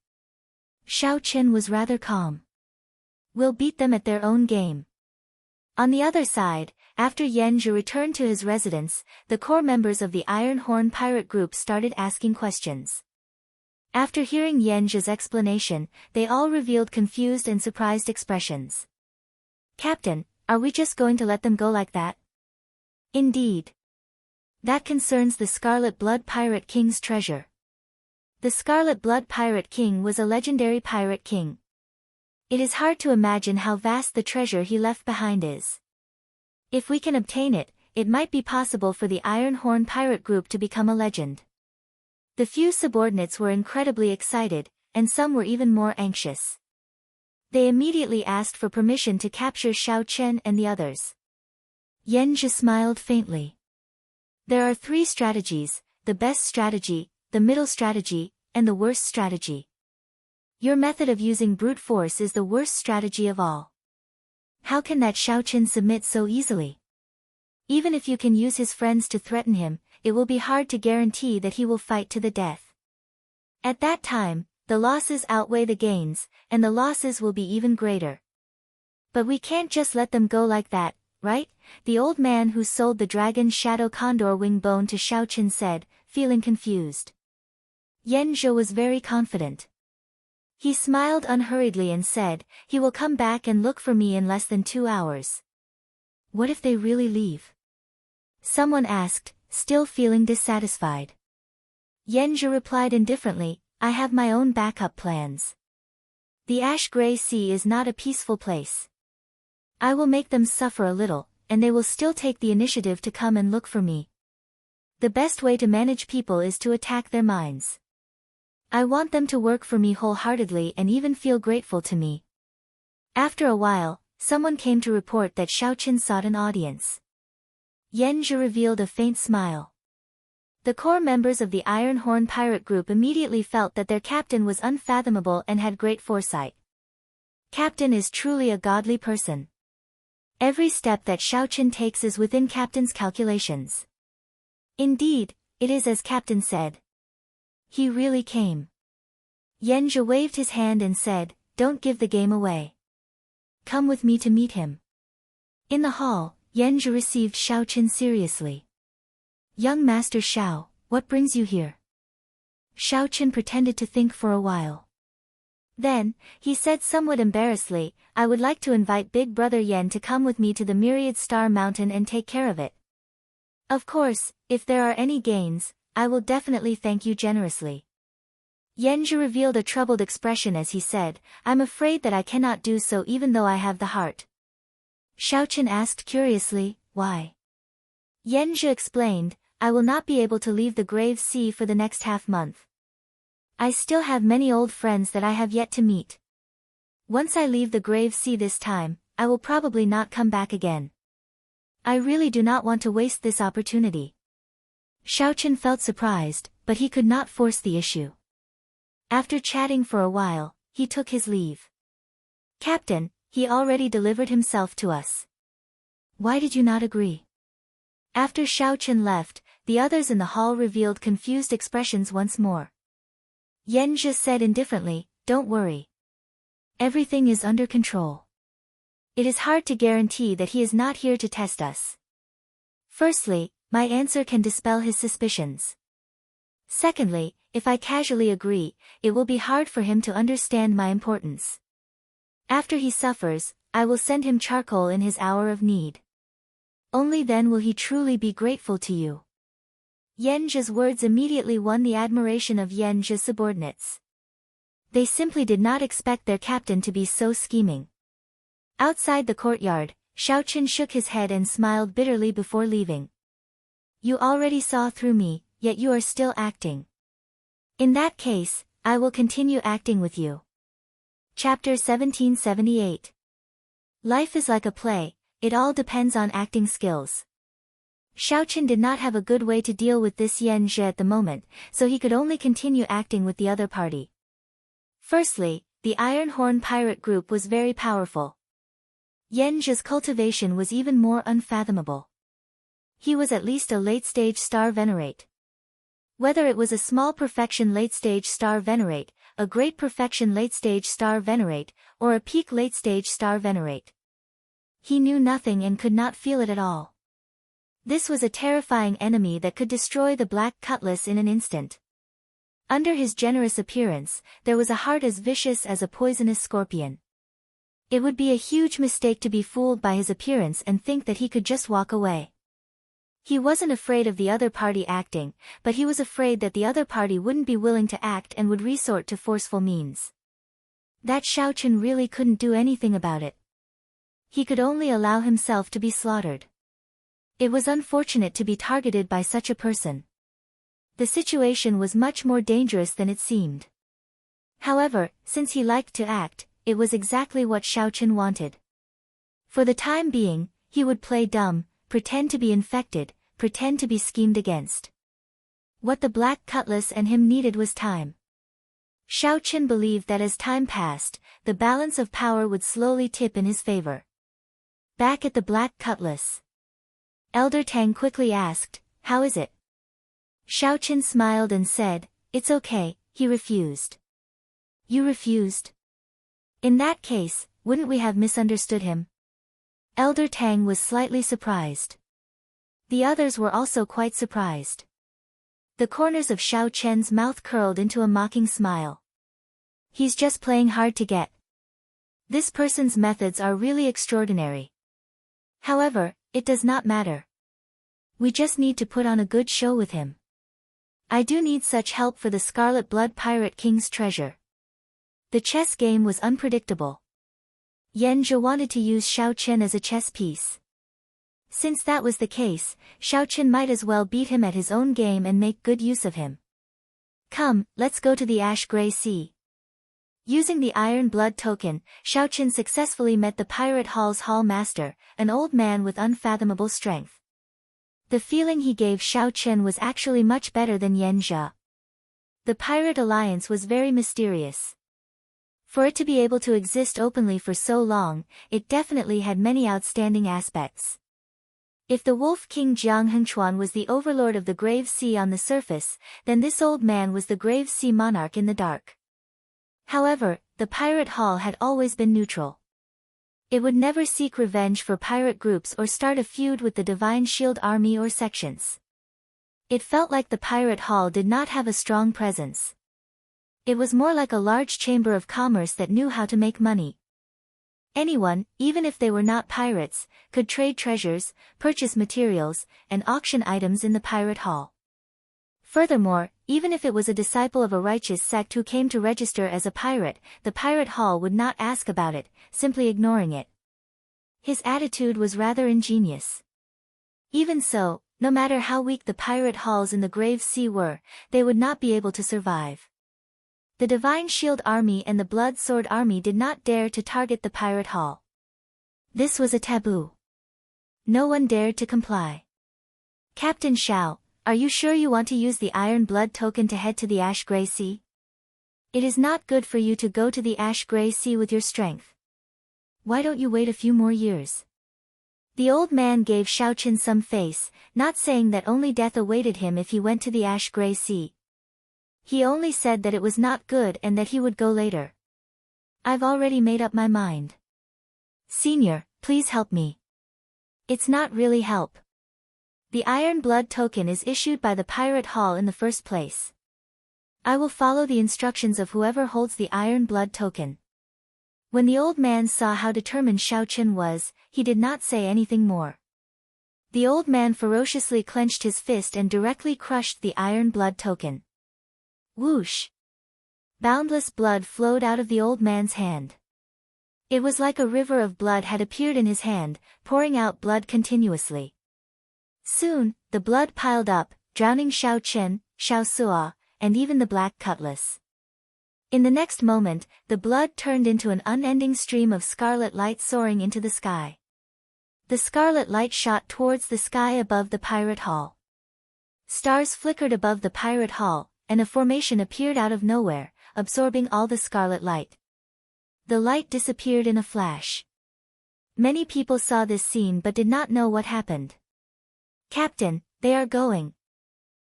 Xiao Chen was rather calm. We'll beat them at their own game. On the other side, after Yan Zhe returned to his residence, the core members of the Iron Horn pirate group started asking questions. After hearing Yan Zhe's explanation, they all revealed confused and surprised expressions. "Captain, are we just going to let them go like that?" "Indeed. That concerns the Scarlet Blood Pirate King's treasure." The Scarlet Blood Pirate King was a legendary pirate king. It is hard to imagine how vast the treasure he left behind is. If we can obtain it, it might be possible for the Iron Horn pirate group to become a legend. The few subordinates were incredibly excited, and some were even more anxious. They immediately asked for permission to capture Xiao Chen and the others. Yan Zhi smiled faintly. There are 3 strategies, the best strategy, the middle strategy, and the worst strategy. Your method of using brute force is the worst strategy of all. How can that Xiao Chen submit so easily? Even if you can use his friends to threaten him, it will be hard to guarantee that he will fight to the death. At that time, the losses outweigh the gains, and the losses will be even greater. But we can't just let them go like that, right? The old man who sold the dragon shadow condor wing bone to Xiao Chen said, feeling confused. Yan Zhi was very confident. He smiled unhurriedly and said, he will come back and look for me in less than 2 hours. What if they really leave? Someone asked, still feeling dissatisfied. Yan Zhi replied indifferently, I have my own backup plans. The ash-gray sea is not a peaceful place. I will make them suffer a little, and they will still take the initiative to come and look for me. The best way to manage people is to attack their minds. I want them to work for me wholeheartedly and even feel grateful to me. After a while, someone came to report that Xiao Chen sought an audience. Yan Zhi revealed a faint smile. The core members of the Iron Horn pirate group immediately felt that their captain was unfathomable and had great foresight. Captain is truly a godly person. Every step that Xiao Chen takes is within Captain's calculations. Indeed, it is as Captain said. He really came. Yan Zhi waved his hand and said, don't give the game away. Come with me to meet him. In the hall, Yan Zhi received Xiao Chen seriously. Young Master Xiao, what brings you here? Xiao Chen pretended to think for a while. Then, he said somewhat embarrassedly, I would like to invite Big Brother Yan to come with me to the Myriad Star Mountain and take care of it. Of course, if there are any gains, I will definitely thank you generously. Yan Zhi revealed a troubled expression as he said, I'm afraid that I cannot do so even though I have the heart. Xiao Chen asked curiously, why? Yan Zhi explained, I will not be able to leave the Grave Sea for the next half-month. I still have many old friends that I have yet to meet. Once I leave the Grave Sea this time, I will probably not come back again. I really do not want to waste this opportunity. Xiao Chen felt surprised, but he could not force the issue. After chatting for a while, he took his leave. Captain, he already delivered himself to us. Why did you not agree? After Xiao Chen left, the others in the hall revealed confused expressions once more. Yan Zhi said indifferently, don't worry. Everything is under control. It is hard to guarantee that he is not here to test us. Firstly, my answer can dispel his suspicions. Secondly, if I casually agree, it will be hard for him to understand my importance. After he suffers, I will send him charcoal in his hour of need. Only then will he truly be grateful to you. Yan Zhi's words immediately won the admiration of Yan Zhi's subordinates. They simply did not expect their captain to be so scheming. Outside the courtyard, Xiao Chen shook his head and smiled bitterly before leaving. You already saw through me, yet you are still acting. In that case, I will continue acting with you. Chapter 1778. Life is like a play, it all depends on acting skills. Xiao Chen did not have a good way to deal with this Yan Zhi at the moment, so he could only continue acting with the other party. Firstly, the Iron Horn pirate group was very powerful. Yan Zhi's cultivation was even more unfathomable. He was at least a late-stage star venerate. Whether it was a small perfection late-stage star venerate, a great perfection late-stage star venerate, or a peak late-stage star venerate. He knew nothing and could not feel it at all. This was a terrifying enemy that could destroy the Black Cutlass in an instant. Under his generous appearance, there was a heart as vicious as a poisonous scorpion. It would be a huge mistake to be fooled by his appearance and think that he could just walk away. He wasn't afraid of the other party acting, but he was afraid that the other party wouldn't be willing to act and would resort to forceful means. That Xiao Chen really couldn't do anything about it. He could only allow himself to be slaughtered. It was unfortunate to be targeted by such a person. The situation was much more dangerous than it seemed. However, since he liked to act, it was exactly what Xiao Chen wanted. For the time being, he would play dumb, pretend to be infected, pretend to be schemed against. What the Black Cutlass and him needed was time. Xiao Chen believed that as time passed, the balance of power would slowly tip in his favor. Back at the Black Cutlass, Elder Tang quickly asked, "How is it?" Xiao Chen smiled and said, "It's okay." He refused. "You refused? In that case, wouldn't we have misunderstood him?" Elder Tang was slightly surprised. The others were also quite surprised. The corners of Xiao Chen's mouth curled into a mocking smile. He's just playing hard to get. This person's methods are really extraordinary. However, it does not matter. We just need to put on a good show with him. I do need such help for the Scarlet Blood Pirate King's treasure. The chess game was unpredictable. Yan Zhe wanted to use Xiao Chen as a chess piece. Since that was the case, Xiao Chen might as well beat him at his own game and make good use of him. Come, let's go to the Ash-Gray Sea. Using the Iron Blood token, Xiao Chen successfully met the Pirate Hall's Hall Master, an old man with unfathomable strength. The feeling he gave Xiao Chen was actually much better than Yan Zhe. The Pirate Alliance was very mysterious. For it to be able to exist openly for so long, it definitely had many outstanding aspects. If the Wolf King Jiang Hengchuan was the overlord of the Grave Sea on the surface, then this old man was the Grave Sea monarch in the dark. However, the Pirate Hall had always been neutral. It would never seek revenge for pirate groups or start a feud with the Divine Shield Army or sections. It felt like the Pirate Hall did not have a strong presence. It was more like a large chamber of commerce that knew how to make money. Anyone, even if they were not pirates, could trade treasures, purchase materials, and auction items in the Pirate Hall. Furthermore, even if it was a disciple of a righteous sect who came to register as a pirate, the Pirate Hall would not ask about it, simply ignoring it. His attitude was rather ingenious. Even so, no matter how weak the pirate halls in the Grave Sea were, they would not be able to survive. The Divine Shield Army and the Blood Sword Army did not dare to target the Pirate Hall. This was a taboo. No one dared to comply. "Captain Xiao, are you sure you want to use the Iron Blood token to head to the Ash-Gray Sea? It is not good for you to go to the Ash-Gray Sea with your strength. Why don't you wait a few more years?" The old man gave Xiao Chen some face, not saying that only death awaited him if he went to the Ash-Gray Sea. He only said that it was not good and that he would go later. "I've already made up my mind. Senior, please help me." "It's not really help. The Iron Blood token is issued by the Pirate Hall in the first place. I will follow the instructions of whoever holds the Iron Blood token." When the old man saw how determined Xiao Chen was, he did not say anything more. The old man ferociously clenched his fist and directly crushed the Iron Blood token. Whoosh! Boundless blood flowed out of the old man's hand. It was like a river of blood had appeared in his hand, pouring out blood continuously. Soon, the blood piled up, drowning Xiao Chen, Xiao Sua, and even the Black Cutlass. In the next moment, the blood turned into an unending stream of scarlet light soaring into the sky. The scarlet light shot towards the sky above the Pirate Hall. Stars flickered above the Pirate Hall, and a formation appeared out of nowhere, absorbing all the scarlet light. The light disappeared in a flash. Many people saw this scene but did not know what happened. "Captain, they are going."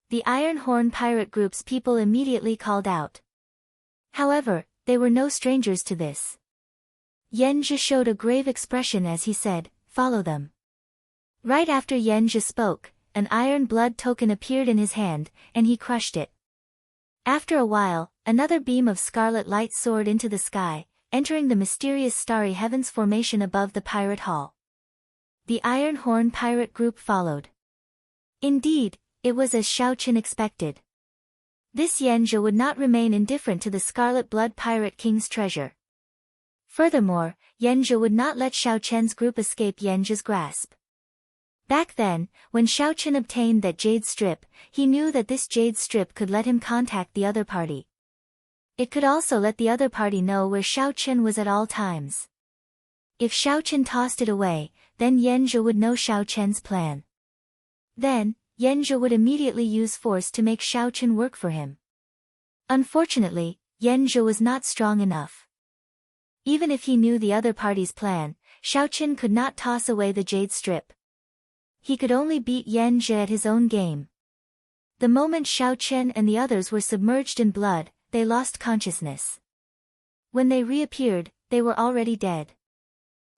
The Iron Horn pirate group's people immediately called out. However, they were no strangers to this. Yan Zhe showed a grave expression as he said, "Follow them." Right after Yan Zhe spoke, an Iron Blood token appeared in his hand, and he crushed it. After a while, another beam of scarlet light soared into the sky, entering the mysterious starry heavens formation above the Pirate Hall. The Iron Horn pirate group followed. Indeed, it was as Xiao Chen expected. This Yan Zhe would not remain indifferent to the Scarlet Blood Pirate King's treasure. Furthermore, Yan Zhe would not let Xiao Chen's group escape Yan Zhe's grasp. Back then, when Xiao Chen obtained that jade strip, he knew that this jade strip could let him contact the other party. It could also let the other party know where Xiao Chen was at all times. If Xiao Chen tossed it away, then Yan Zhe would know Xiao Chen's plan. Then, Yan Zhe would immediately use force to make Xiao Chen work for him. Unfortunately, Yan Zhe was not strong enough. Even if he knew the other party's plan, Xiao Chen could not toss away the jade strip. He could only beat Yan Zhe at his own game. The moment Xiao Chen and the others were submerged in blood, they lost consciousness. When they reappeared, they were already dead.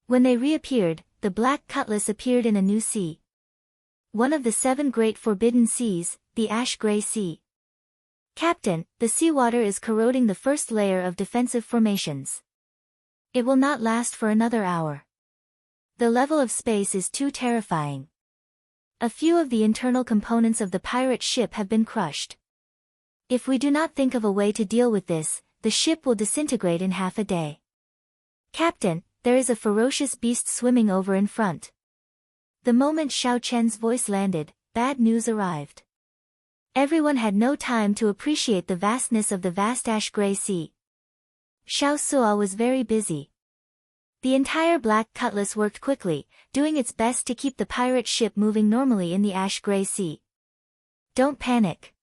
When they reappeared, the black cutlass appeared in a new sea. One of the 7 great forbidden seas, the ash-gray sea. Captain, the seawater is corroding the first layer of defensive formations. It will not last for another hour. The level of space is too terrifying. A few of the internal components of the pirate ship have been crushed. If we do not think of a way to deal with this, the ship will disintegrate in half a day. Captain, there is a ferocious beast swimming over in front. The moment Xiao Chen's voice landed, bad news arrived. Everyone had no time to appreciate the vastness of the vast ash-gray sea. Xiao Sua was very busy. The entire black cutlass worked quickly, doing its best to keep the pirate ship moving normally in the ash-gray sea. Don't panic.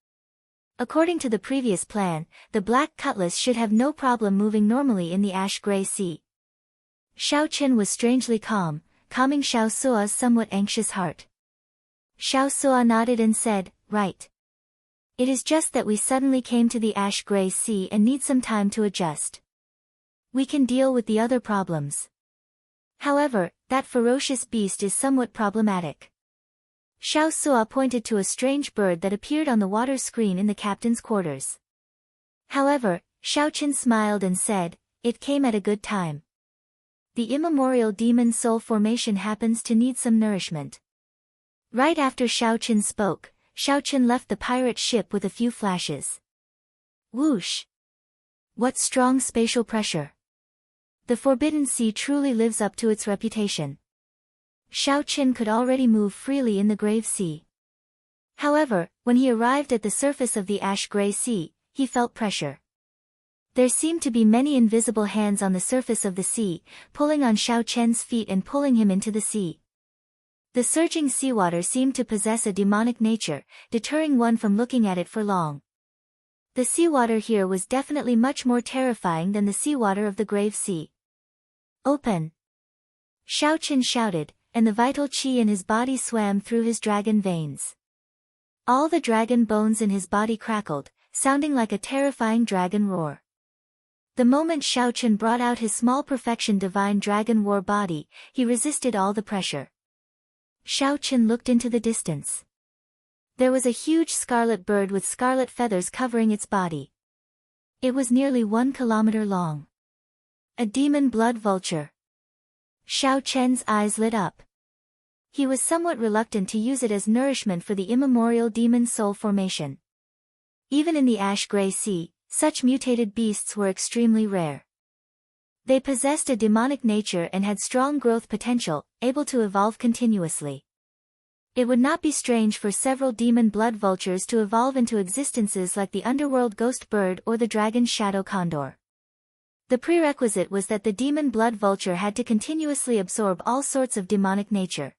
According to the previous plan, the black cutlass should have no problem moving normally in the ash-gray sea. Xiao Chen was strangely calm, calming Xiao Sua's somewhat anxious heart. Xiao Sua nodded and said, "Right. It is just that we suddenly came to the ash-gray sea and need some time to adjust. We can deal with the other problems. However, that ferocious beast is somewhat problematic." Xiao Sua pointed to a strange bird that appeared on the water screen in the captain's quarters. However, Xiao Chen smiled and said, "It came at a good time. The immemorial demon soul formation happens to need some nourishment." Right after Xiao Chen spoke, Xiao Chen left the pirate ship with a few flashes. Whoosh! What strong spatial pressure! The Forbidden Sea truly lives up to its reputation. Xiao Chen could already move freely in the Grave Sea. However, when he arrived at the surface of the ash-gray sea, he felt pressure. There seemed to be many invisible hands on the surface of the sea, pulling on Xiao Chen's feet and pulling him into the sea. The surging seawater seemed to possess a demonic nature, deterring one from looking at it for long. The seawater here was definitely much more terrifying than the seawater of the Grave Sea. "Open!" Xiao Chen shouted, and the vital qi in his body swam through his dragon veins. All the dragon bones in his body crackled, sounding like a terrifying dragon roar. The moment Xiao Chen brought out his small perfection divine dragon war body, he resisted all the pressure. Xiao Chen looked into the distance. There was a huge scarlet bird with scarlet feathers covering its body. It was nearly 1 kilometer long. A demon blood vulture. Xiao Chen's eyes lit up. He was somewhat reluctant to use it as nourishment for the immemorial demon soul formation. Even in the ash-gray sea, such mutated beasts were extremely rare. They possessed a demonic nature and had strong growth potential, able to evolve continuously. It would not be strange for several demon blood vultures to evolve into existences like the underworld ghost bird or the dragon shadow condor. The prerequisite was that the demon blood vulture had to continuously absorb all sorts of demonic nature.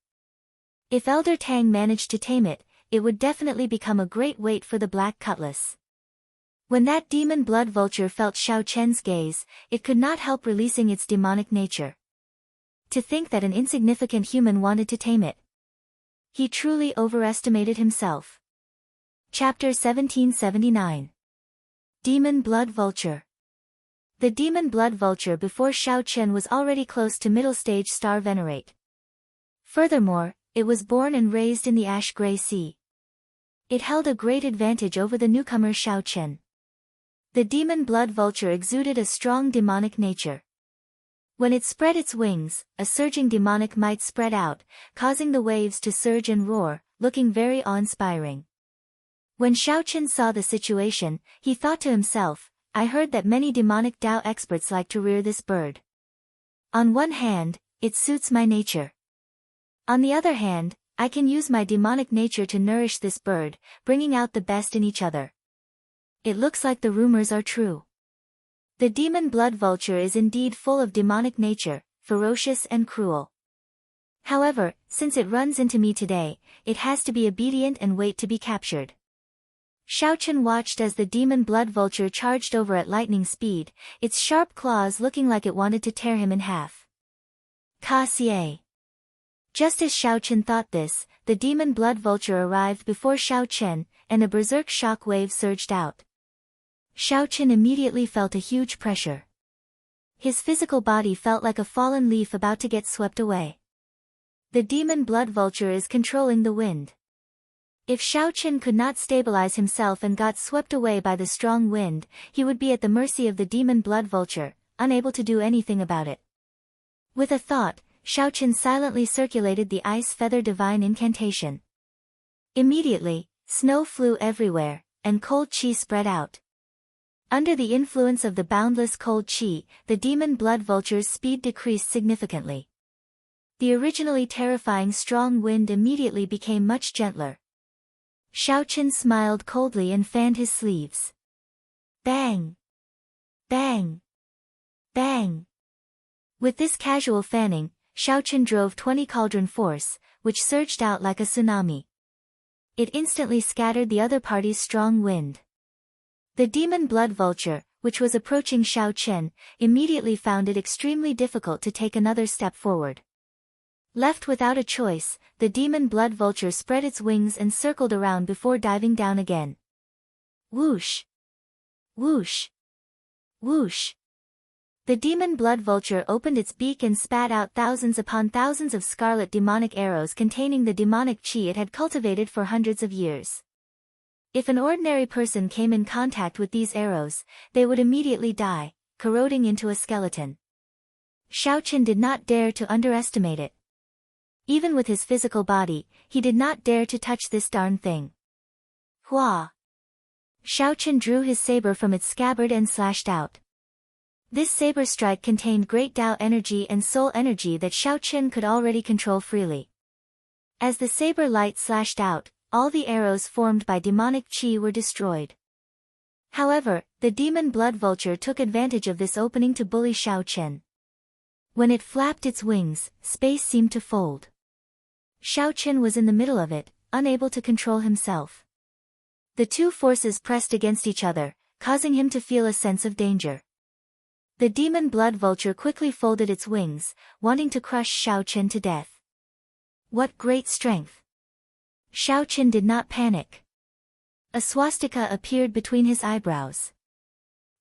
If Elder Tang managed to tame it, it would definitely become a great weight for the black cutlass. When that demon blood vulture felt Xiao Chen's gaze, it could not help releasing its demonic nature. To think that an insignificant human wanted to tame it. He truly overestimated himself. Chapter 1779. Demon Blood Vulture. The demon blood vulture before Xiao Chen was already close to middle stage star venerate. Furthermore, it was born and raised in the ash-gray sea. It held a great advantage over the newcomer Xiao Chen. The demon blood vulture exuded a strong demonic nature. When it spread its wings, a surging demonic might spread out, causing the waves to surge and roar, looking very awe-inspiring. When Xiao Chen saw the situation, he thought to himself, "I heard that many demonic Tao experts like to rear this bird. On one hand, it suits my nature. On the other hand, I can use my demonic nature to nourish this bird, bringing out the best in each other. It looks like the rumors are true. The demon blood vulture is indeed full of demonic nature, ferocious and cruel. However, since it runs into me today, it has to be obedient and wait to be captured. Shao Chen watched as the demon blood vulture charged over at lightning speed, its sharp claws looking like it wanted to tear him in half. Ka-xie. Just as Shao Chen thought this, the demon blood vulture arrived before Shao Chen, and a berserk shock wave surged out. Shao Chen immediately felt a huge pressure. His physical body felt like a fallen leaf about to get swept away. The demon blood vulture is controlling the wind. If Shao Chen could not stabilize himself and got swept away by the strong wind, he would be at the mercy of the demon blood vulture, unable to do anything about it. With a thought, Shao Chen silently circulated the ice feather divine incantation. Immediately, snow flew everywhere, and cold qi spread out. Under the influence of the boundless cold qi, the demon blood vulture's speed decreased significantly. The originally terrifying strong wind immediately became much gentler. Shao Chen smiled coldly and fanned his sleeves. Bang! Bang! Bang! With this casual fanning, Shao Chen drove 20 cauldron force, which surged out like a tsunami. It instantly scattered the other party's strong wind. The demon blood vulture, which was approaching Shao Chen, immediately found it extremely difficult to take another step forward. Left without a choice, the demon blood vulture spread its wings and circled around before diving down again. Whoosh! Whoosh! Whoosh! The demon blood vulture opened its beak and spat out thousands upon thousands of scarlet demonic arrows containing the demonic qi it had cultivated for hundreds of years. If an ordinary person came in contact with these arrows, they would immediately die, corroding into a skeleton. Shao Chen did not dare to underestimate it. Even with his physical body, he did not dare to touch this darn thing. Hua! Shao Chen drew his saber from its scabbard and slashed out. This saber strike contained great Tao energy and soul energy that Shao Chen could already control freely. As the saber light slashed out, all the arrows formed by demonic qi were destroyed. However, the demon blood vulture took advantage of this opening to bully Shao Chen. When it flapped its wings, space seemed to fold. Shao Chen was in the middle of it, unable to control himself. The two forces pressed against each other, causing him to feel a sense of danger. The demon blood vulture quickly folded its wings, wanting to crush Shao Chen to death. What great strength! Shao Chen did not panic. A swastika appeared between his eyebrows.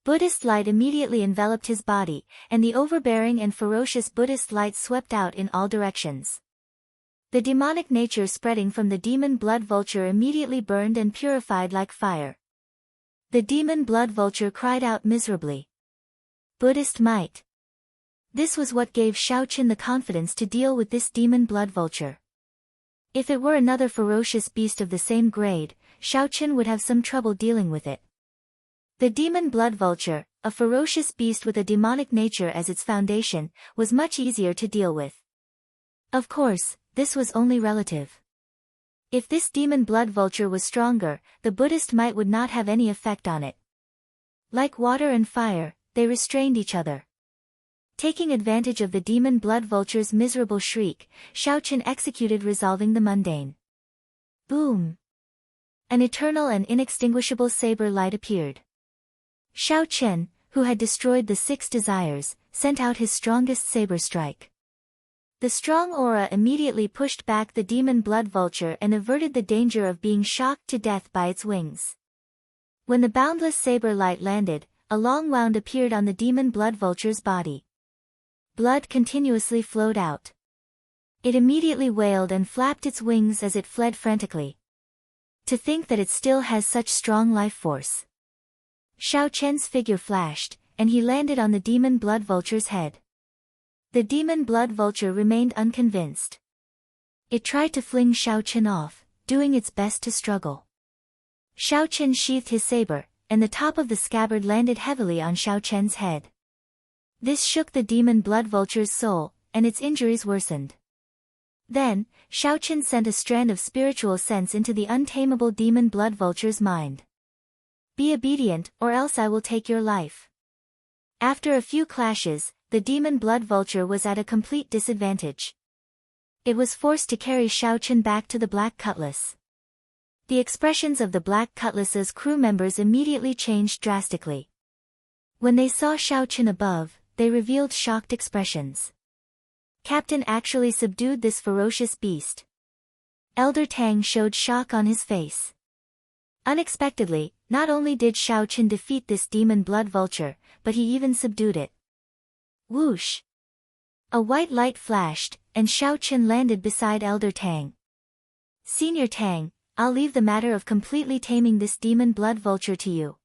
Buddhist light immediately enveloped his body, and the overbearing and ferocious Buddhist light swept out in all directions. The demonic nature spreading from the demon blood vulture immediately burned and purified like fire. The demon blood vulture cried out miserably. Buddhist might. This was what gave Shao Chen the confidence to deal with this demon blood vulture. If it were another ferocious beast of the same grade, Shao Chen would have some trouble dealing with it. The demon blood vulture, a ferocious beast with a demonic nature as its foundation, was much easier to deal with. Of course, this was only relative. If this demon blood vulture was stronger, the Buddhist might would not have any effect on it. Like water and fire, they restrained each other. Taking advantage of the demon blood vulture's miserable shriek, Shao Chen executed resolving the mundane. Boom! An eternal and inextinguishable saber light appeared. Shao Chen, who had destroyed the 6 desires, sent out his strongest saber strike. The strong aura immediately pushed back the demon blood vulture and averted the danger of being shocked to death by its wings. When the boundless saber light landed, a long wound appeared on the demon blood vulture's body. Blood continuously flowed out. It immediately wailed and flapped its wings as it fled frantically. To think that it still has such strong life force. Shao Chen's figure flashed, and he landed on the demon blood vulture's head. The demon blood vulture remained unconvinced. It tried to fling Shao Chen off, doing its best to struggle. Shao Chen sheathed his saber, and the top of the scabbard landed heavily on Shao Chen's head. This shook the demon blood vulture's soul, and its injuries worsened. Then, Shao Chen sent a strand of spiritual sense into the untamable demon blood vulture's mind. Be obedient, or else I will take your life. After a few clashes, the demon blood vulture was at a complete disadvantage. It was forced to carry Shao Chen back to the Black Cutlass. The expressions of the Black Cutlass's crew members immediately changed drastically. When they saw Shao Chen above, they revealed shocked expressions. Captain actually subdued this ferocious beast. Elder Tang showed shock on his face. Unexpectedly, not only did Shao Chen defeat this demon blood vulture, but he even subdued it. Whoosh! A white light flashed, and Shao Chen landed beside Elder Tang. Senior Tang, I'll leave the matter of completely taming this demon blood vulture to you.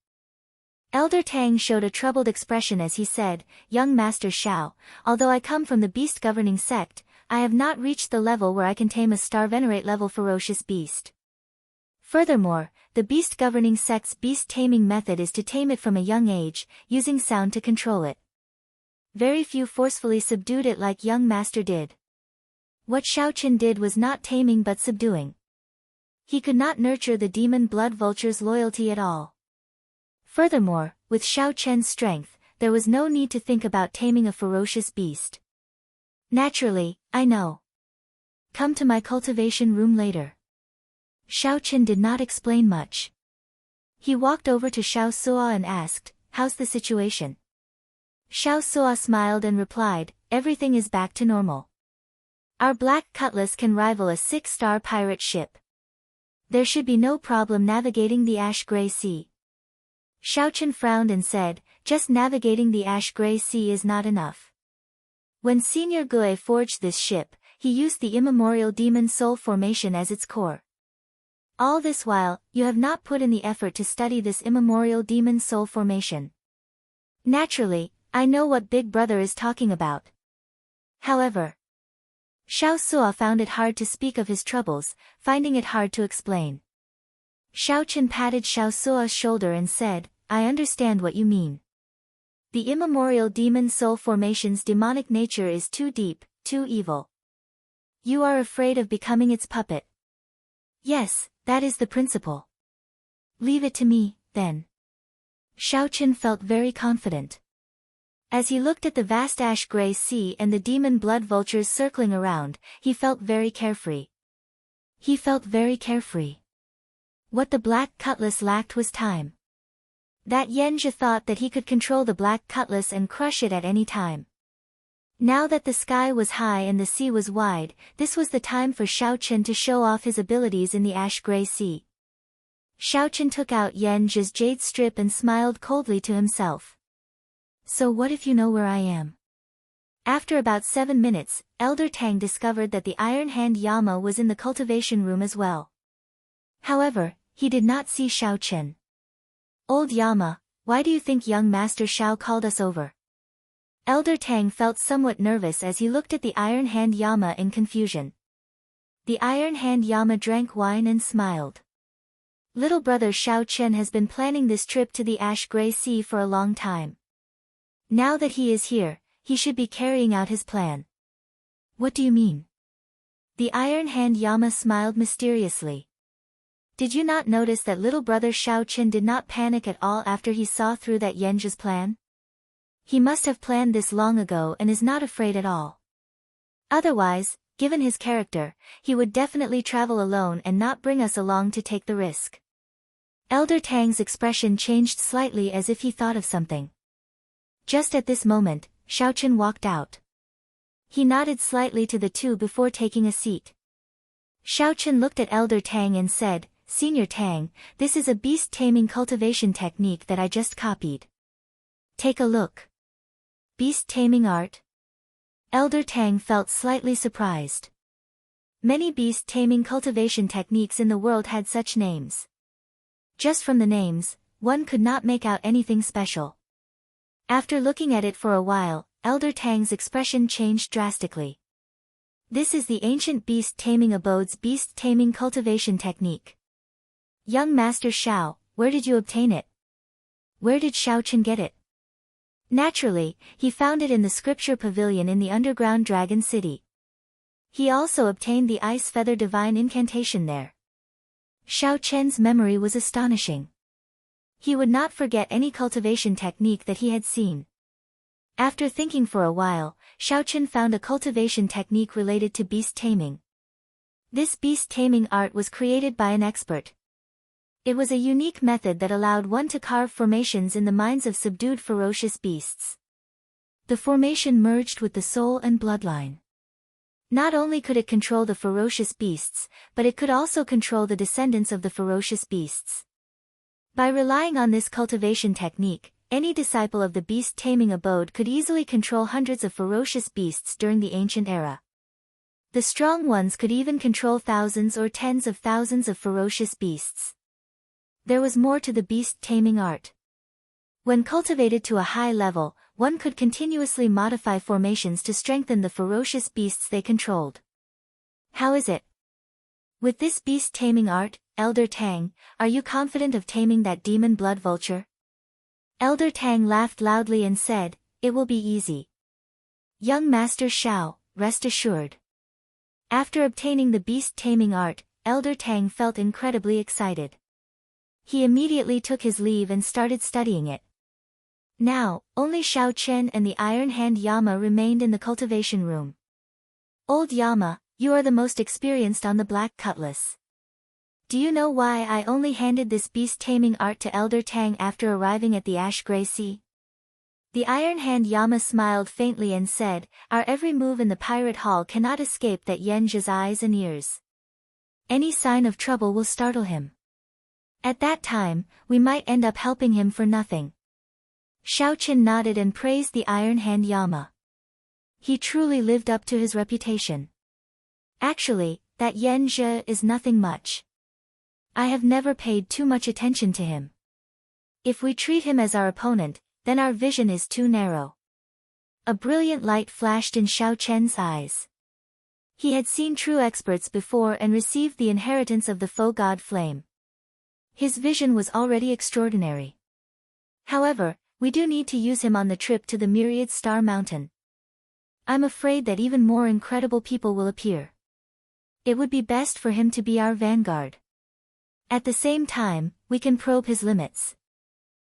Elder Tang showed a troubled expression as he said, Young Master Shao, although I come from the beast governing sect, I have not reached the level where I can tame a star venerate level ferocious beast. Furthermore, the beast governing sect's beast taming method is to tame it from a young age, using sound to control it. Very few forcefully subdued it like young master did. What Shao Chen did was not taming but subduing. He could not nurture the demon blood vulture's loyalty at all. Furthermore, with Shao Chen's strength, there was no need to think about taming a ferocious beast. Naturally, I know. Come to my cultivation room later. Shao Chen did not explain much. He walked over to Xiao Suo and asked, How's the situation? Xiao Suo smiled and replied, Everything is back to normal. Our Black Cutlass can rival a 6-star pirate ship. There should be no problem navigating the ash-gray sea. Shao Chen frowned and said, Just navigating the ash-gray sea is not enough. When Senior Gue forged this ship, he used the immemorial demon soul formation as its core. All this while, you have not put in the effort to study this immemorial demon soul formation. Naturally, I know what Big Brother is talking about. However, Xiao Suo found it hard to speak of his troubles, finding it hard to explain. Shao Chen patted Xiao Suo's shoulder and said, I understand what you mean. The immemorial demon soul formation's demonic nature is too deep, too evil. You are afraid of becoming its puppet. Yes, that is the principle. Leave it to me, then. Shao Chen felt very confident. As he looked at the vast ash-gray sea and the demon blood vultures circling around, he felt very carefree. He felt very carefree. What the Black Cutlass lacked was time. That Yanzhi thought that he could control the Black Cutlass and crush it at any time. Now that the sky was high and the sea was wide, this was the time for Shao Chen to show off his abilities in the ash-gray sea. Shao Chen took out Yanzhi's jade strip and smiled coldly to himself. So what if you know where I am? After about 7 minutes, Elder Tang discovered that the Iron Hand Yama was in the cultivation room as well. However, he did not see Shao Chen. Old Yama, why do you think young Master Shao called us over? Elder Tang felt somewhat nervous as he looked at the Iron Hand Yama in confusion. The Iron Hand Yama drank wine and smiled. Little brother Shao Chen has been planning this trip to the ash-gray sea for a long time. Now that he is here, he should be carrying out his plan. What do you mean? The Iron Hand Yama smiled mysteriously. Did you not notice that little brother Shao Chen did not panic at all after he saw through that Yanzhi's plan? He must have planned this long ago and is not afraid at all. Otherwise, given his character, he would definitely travel alone and not bring us along to take the risk. Elder Tang's expression changed slightly as if he thought of something. Just at this moment, Shao Chen walked out. He nodded slightly to the two before taking a seat. Shao Chen looked at Elder Tang and said, Senior Tang, this is a beast-taming cultivation technique that I just copied. Take a look. Beast-taming art? Elder Tang felt slightly surprised. Many beast-taming cultivation techniques in the world had such names. Just from the names, one could not make out anything special. After looking at it for a while, Elder Tang's expression changed drastically. This is the ancient beast-taming abode's beast-taming cultivation technique. Young Master Shao, where did you obtain it? Where did Shao Chen get it? Naturally, he found it in the scripture pavilion in the underground dragon city. He also obtained the ice feather divine incantation there. Shao Chen's memory was astonishing. He would not forget any cultivation technique that he had seen. After thinking for a while, Xiaochen found a cultivation technique related to beast taming. This beast taming art was created by an expert. It was a unique method that allowed one to carve formations in the minds of subdued ferocious beasts. The formation merged with the soul and bloodline. Not only could it control the ferocious beasts, but it could also control the descendants of the ferocious beasts. By relying on this cultivation technique, any disciple of the beast taming abode could easily control hundreds of ferocious beasts during the ancient era. The strong ones could even control thousands or tens of thousands of ferocious beasts. There was more to the beast taming art. When cultivated to a high level, one could continuously modify formations to strengthen the ferocious beasts they controlled. How is it? With this beast taming art, Elder Tang, are you confident of taming that demon blood vulture? Elder Tang laughed loudly and said, "It will be easy. Young Master Xiao, rest assured." After obtaining the beast taming art, Elder Tang felt incredibly excited. He immediately took his leave and started studying it. Now, only Xiaochen and the Iron Hand Yama remained in the cultivation room. "Old Yama, you are the most experienced on the black cutlass. Do you know why I only handed this beast taming art to Elder Tang after arriving at the Ash Gray Sea?" The Iron Hand Yama smiled faintly and said, "Our every move in the pirate hall cannot escape that Yen's eyes and ears. Any sign of trouble will startle him. At that time, we might end up helping him for nothing." Xiaochen nodded and praised the Iron Hand Yama. He truly lived up to his reputation. "Actually, that Yen Zhe is nothing much. I have never paid too much attention to him. If we treat him as our opponent, then our vision is too narrow." A brilliant light flashed in Xiaochen's eyes. He had seen true experts before and received the inheritance of the foe god flame. His vision was already extraordinary. However, we do need to use him on the trip to the Myriad Star Mountain. I'm afraid that even more incredible people will appear. It would be best for him to be our vanguard. At the same time, we can probe his limits.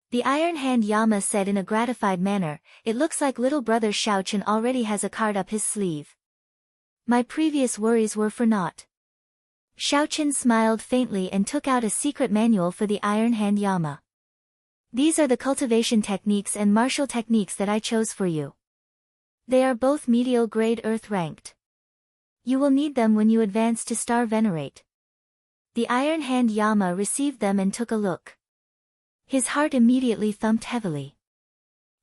The Iron Hand Yama said in a gratified manner, "It looks like little brother Xiaochen already has a card up his sleeve. My previous worries were for naught." Xiaochen smiled faintly and took out a secret manual for the Iron Hand Yama. "These are the cultivation techniques and martial techniques that I chose for you. They are both medial grade earth ranked. You will need them when you advance to Star Venerate." The Iron Hand Yama received them and took a look. His heart immediately thumped heavily.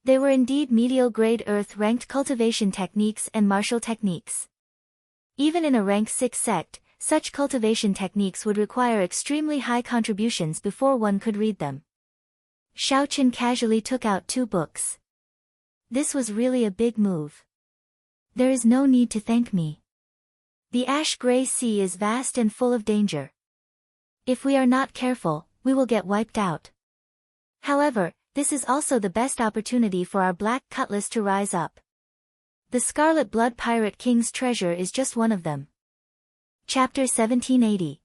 They were indeed medial grade earth ranked cultivation techniques and martial techniques. Even in a rank 6 sect, such cultivation techniques would require extremely high contributions before one could read them. Xiaochen casually took out 2 books. This was really a big move. "There is no need to thank me. The Ash Gray Sea is vast and full of danger. If we are not careful, we will get wiped out. However, this is also the best opportunity for our Black Cutlass to rise up. The Scarlet Blood Pirate King's treasure is just one of them." Chapter 1780.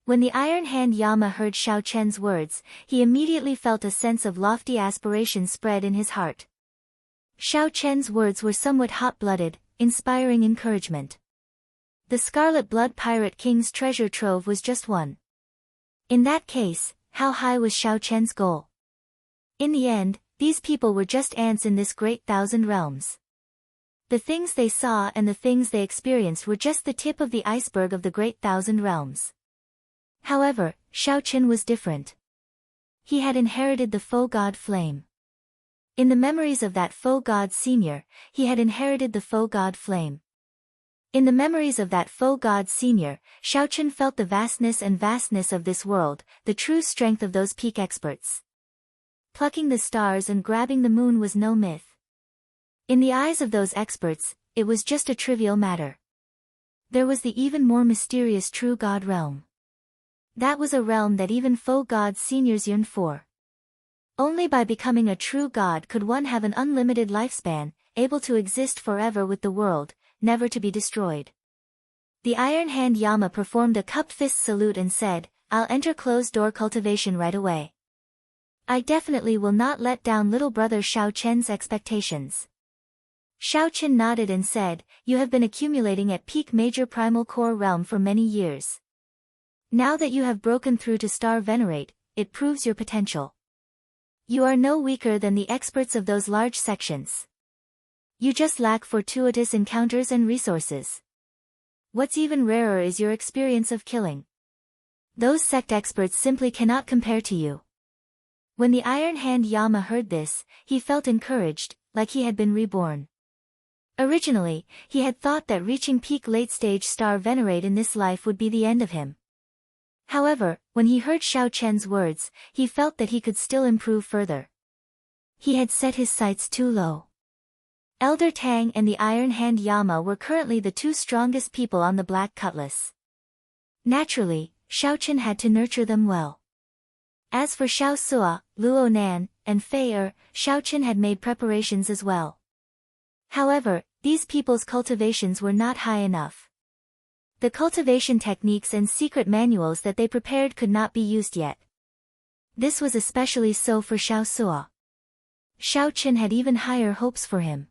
When the Iron Hand Yama heard Xiaochen's words, he immediately felt a sense of lofty aspiration spread in his heart. Xiaochen's words were somewhat hot-blooded, inspiring encouragement. The Scarlet Blood Pirate King's treasure trove was just one. In that case, how high was Xiaochen's goal? In the end, these people were just ants in this great 1,000 realms. The things they saw and the things they experienced were just the tip of the iceberg of the great 1,000 realms. However, Xiaochen was different. He had inherited the foe god flame. In the memories of that foe god senior, he had inherited the foe god flame. In the memories of that foe god senior, Xiaochen felt the vastness of this world, the true strength of those peak experts. Plucking the stars and grabbing the moon was no myth. In the eyes of those experts, it was just a trivial matter. There was the even more mysterious true god realm. That was a realm that even foe god seniors yearned for. Only by becoming a true god could one have an unlimited lifespan, able to exist forever with the world, never to be destroyed. The Iron Hand Yama performed a cupped fist salute and said, "I'll enter closed door cultivation right away." I definitely will not let down little brother Xiao Chen's expectations. Xiao Chen nodded and said, you have been accumulating at peak major primal core realm for many years. Now that you have broken through to Star Venerate, it proves your potential. You are no weaker than the experts of those large sections. You just lack fortuitous encounters and resources. What's even rarer is your experience of killing. Those sect experts simply cannot compare to you. When the Iron Hand Yama heard this, he felt encouraged, like he had been reborn. Originally, he had thought that reaching peak late-stage Star Venerate in this life would be the end of him. However, when he heard Xiao Chen's words, he felt that he could still improve further. He had set his sights too low. Elder Tang and the Iron Hand Yama were currently the two strongest people on the Black Cutlass. Naturally, Xiao Chen had to nurture them well. As for Xiao Sua, Luo Nan, and Fei Er, Xiao Chen had made preparations as well. However, these people's cultivations were not high enough. The cultivation techniques and secret manuals that they prepared could not be used yet. This was especially so for Xiao Sua. Xiao Chen had even higher hopes for him.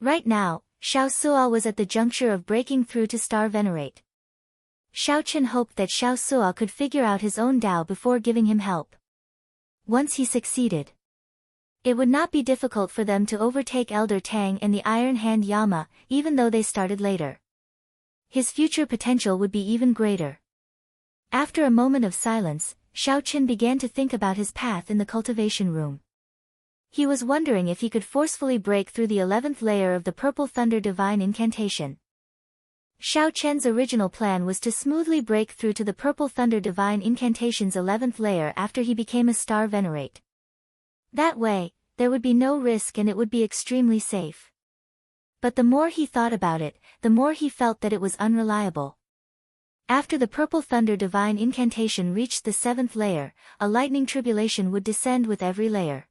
Right now, Xiao Sua was at the juncture of breaking through to Star Venerate. Xiao Chen hoped that Xiao Sua could figure out his own Dao before giving him help. Once he succeeded, it would not be difficult for them to overtake Elder Tang and the Iron Hand Yama, even though they started later. His future potential would be even greater. After a moment of silence, Xiao Chen began to think about his path in the cultivation room. He was wondering if he could forcefully break through the 11th layer of the Purple Thunder Divine Incantation. Xiao Chen's original plan was to smoothly break through to the Purple Thunder Divine Incantation's 11th layer after he became a Star Venerate. That way, there would be no risk and it would be extremely safe. But the more he thought about it, the more he felt that it was unreliable. After the Purple Thunder Divine Incantation reached the 7th layer, a lightning tribulation would descend with every layer.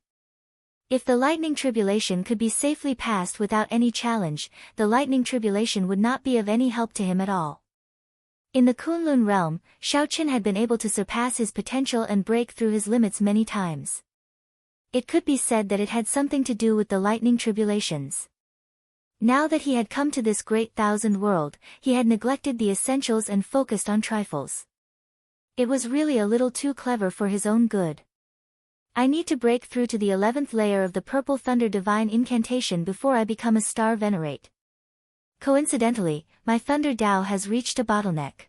If the lightning tribulation could be safely passed without any challenge, the lightning tribulation would not be of any help to him at all. In the Kunlun realm, Xiao Chen had been able to surpass his potential and break through his limits many times. It could be said that it had something to do with the lightning tribulations. Now that he had come to this great thousand world, he had neglected the essentials and focused on trifles. It was really a little too clever for his own good. I need to break through to the 11th layer of the Purple Thunder Divine Incantation before I become a Star Venerate. Coincidentally, my Thunder Dao has reached a bottleneck.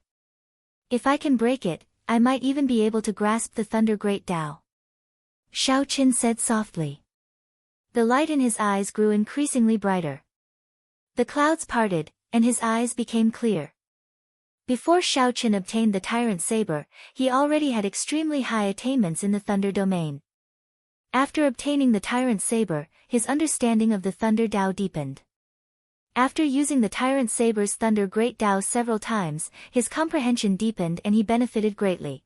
If I can break it, I might even be able to grasp the Thunder Great Dao. Xiao Chen said softly. The light in his eyes grew increasingly brighter. The clouds parted, and his eyes became clear. Before Xiao Chen obtained the Tyrant Saber, he already had extremely high attainments in the Thunder domain. After obtaining the Tyrant Saber, his understanding of the Thunder Dao deepened. After using the Tyrant Saber's Thunder Great Dao several times, his comprehension deepened and he benefited greatly.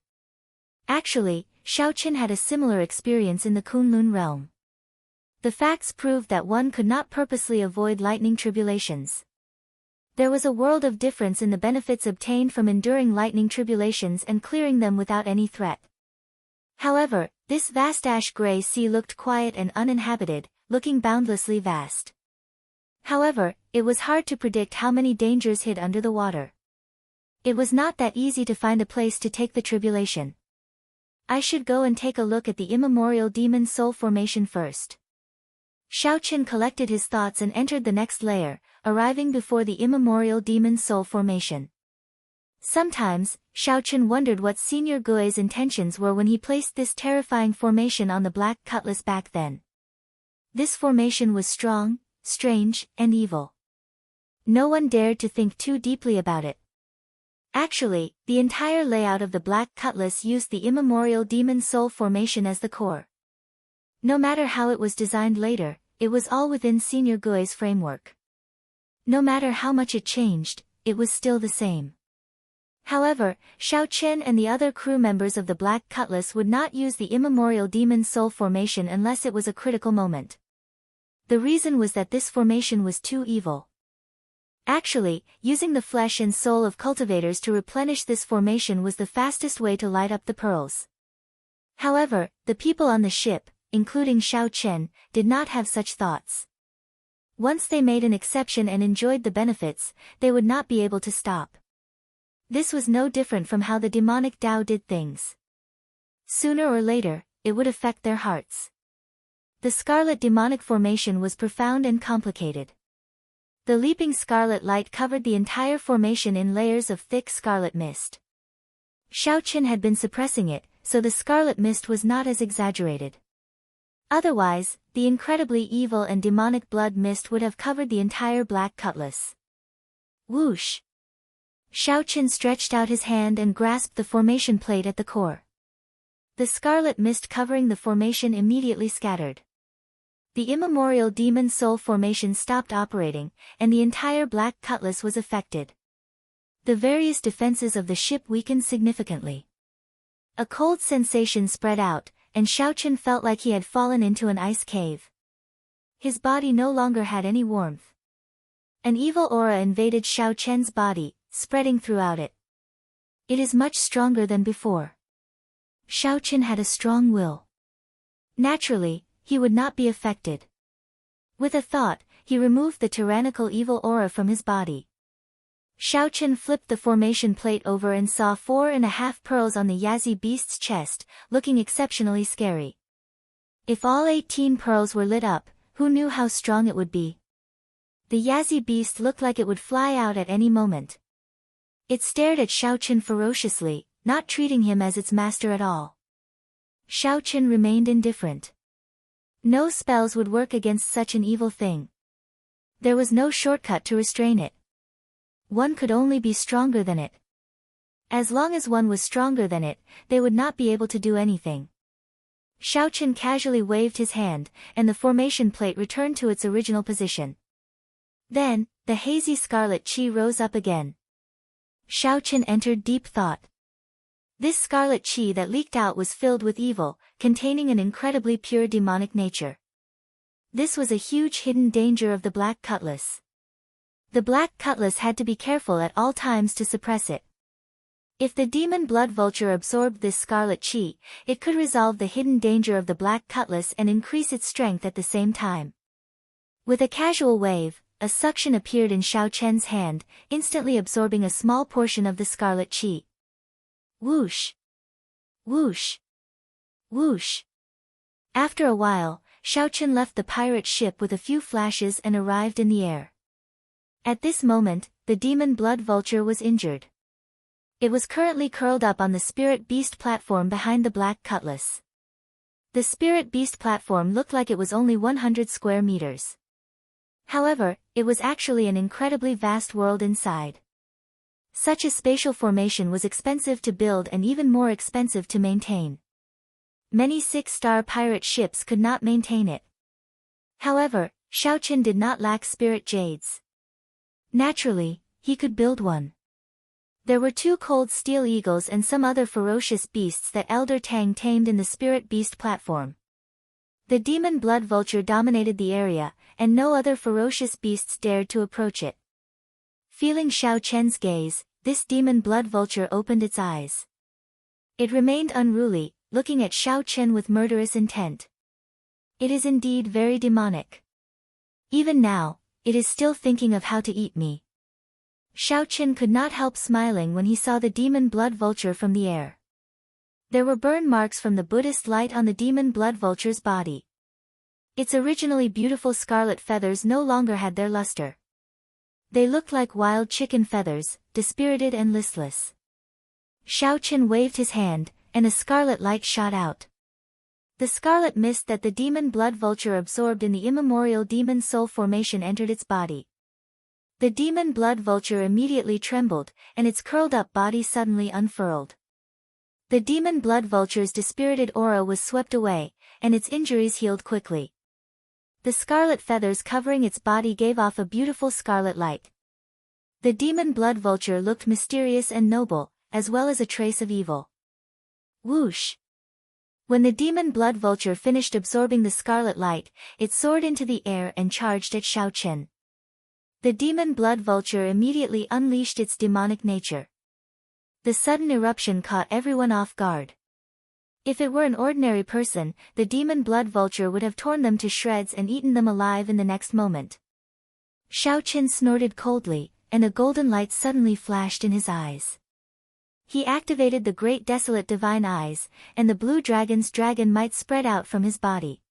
Actually, Xiao Chen had a similar experience in the Kunlun realm. The facts proved that one could not purposely avoid lightning tribulations. There was a world of difference in the benefits obtained from enduring lightning tribulations and clearing them without any threat. However, this vast ash-gray sea looked quiet and uninhabited, looking boundlessly vast. However, it was hard to predict how many dangers hid under the water. It was not that easy to find a place to take the tribulation. I should go and take a look at the immemorial demon soul formation first. Xiao Chen collected his thoughts and entered the next layer, arriving before the immemorial demon soul formation. Sometimes, Xiao Chen wondered what Senior Gui's intentions were when he placed this terrifying formation on the Black Cutlass back then. This formation was strong, strange, and evil. No one dared to think too deeply about it. Actually, the entire layout of the Black Cutlass used the immemorial demon soul formation as the core. No matter how it was designed later, it was all within Senior Gui's framework. No matter how much it changed, it was still the same. However, Xiao Chen and the other crew members of the Black Cutlass would not use the immemorial demon soul formation unless it was a critical moment. The reason was that this formation was too evil. Actually, using the flesh and soul of cultivators to replenish this formation was the fastest way to light up the pearls. However, the people on the ship, including Xiao Chen, did not have such thoughts. Once they made an exception and enjoyed the benefits, they would not be able to stop. This was no different from how the demonic Tao did things. Sooner or later, it would affect their hearts. The scarlet demonic formation was profound and complicated. The leaping scarlet light covered the entire formation in layers of thick scarlet mist. Xiao Chen had been suppressing it, so the scarlet mist was not as exaggerated. Otherwise, the incredibly evil and demonic blood mist would have covered the entire black cutlass. Whoosh! Xiao Chen stretched out his hand and grasped the formation plate at the core. The scarlet mist covering the formation immediately scattered. The immemorial demon soul formation stopped operating, and the entire black cutlass was affected. The various defenses of the ship weakened significantly. A cold sensation spread out, and Xiao Chen felt like he had fallen into an ice cave. His body no longer had any warmth. An evil aura invaded Xiao Chen's body, spreading throughout it. It is much stronger than before. Xiao Chen had a strong will. Naturally, he would not be affected. With a thought, he removed the tyrannical evil aura from his body. Xiao Chen flipped the formation plate over and saw 4.5 pearls on the Yazi beast's chest, looking exceptionally scary. If all 18 pearls were lit up, who knew how strong it would be? The Yazi beast looked like it would fly out at any moment. It stared at Xiao Chen ferociously, not treating him as its master at all. Xiao Chen remained indifferent. No spells would work against such an evil thing. There was no shortcut to restrain it. One could only be stronger than it. As long as one was stronger than it, they would not be able to do anything. Xiao Chen casually waved his hand, and the formation plate returned to its original position. Then, the hazy scarlet qi rose up again. Xiao Chen entered deep thought. This scarlet qi that leaked out was filled with evil, containing an incredibly pure demonic nature. This was a huge hidden danger of the Black Cutlass. The Black Cutlass had to be careful at all times to suppress it. If the demon blood vulture absorbed this scarlet qi, it could resolve the hidden danger of the Black Cutlass and increase its strength at the same time. With a casual wave, a suction appeared in Xiao Chen's hand, instantly absorbing a small portion of the scarlet qi. Whoosh! Whoosh! Whoosh! After a while, Xiao Chen left the pirate ship with a few flashes and arrived in the air. At this moment, the demon blood vulture was injured. It was currently curled up on the spirit beast platform behind the Black Cutlass. The spirit beast platform looked like it was only 100 square meters. However, it was actually an incredibly vast world inside. Such a spatial formation was expensive to build and even more expensive to maintain. Many 6-star pirate ships could not maintain it. However, Xiao Chen did not lack spirit jades. Naturally, he could build one. There were 2 cold steel eagles and some other ferocious beasts that Elder Tang tamed in the spirit beast platform. The demon blood vulture dominated the area, and no other ferocious beasts dared to approach it. Feeling Xiao Chen's gaze, this demon blood vulture opened its eyes. It remained unruly, looking at Xiao Chen with murderous intent. It is indeed very demonic. Even now, it is still thinking of how to eat me. Xiao Chen could not help smiling when he saw the demon blood vulture from the air. There were burn marks from the Buddhist light on the demon blood vulture's body. Its originally beautiful scarlet feathers no longer had their luster. They looked like wild chicken feathers, dispirited and listless. Xiao Chen waved his hand, and a scarlet light shot out. The scarlet mist that the demon blood vulture absorbed in the immemorial demon soul formation entered its body. The demon blood vulture immediately trembled, and its curled-up body suddenly unfurled. The demon blood vulture's dispirited aura was swept away, and its injuries healed quickly. The scarlet feathers covering its body gave off a beautiful scarlet light. The demon blood vulture looked mysterious and noble, as well as a trace of evil. Whoosh! When the demon blood vulture finished absorbing the scarlet light, it soared into the air and charged at Xiao Chen. The demon blood vulture immediately unleashed its demonic nature. The sudden eruption caught everyone off guard. If it were an ordinary person, the demon blood vulture would have torn them to shreds and eaten them alive in the next moment. Shao Qin snorted coldly, and a golden light suddenly flashed in his eyes. He activated the great desolate divine eyes, and the blue dragon's dragon might spread out from his body.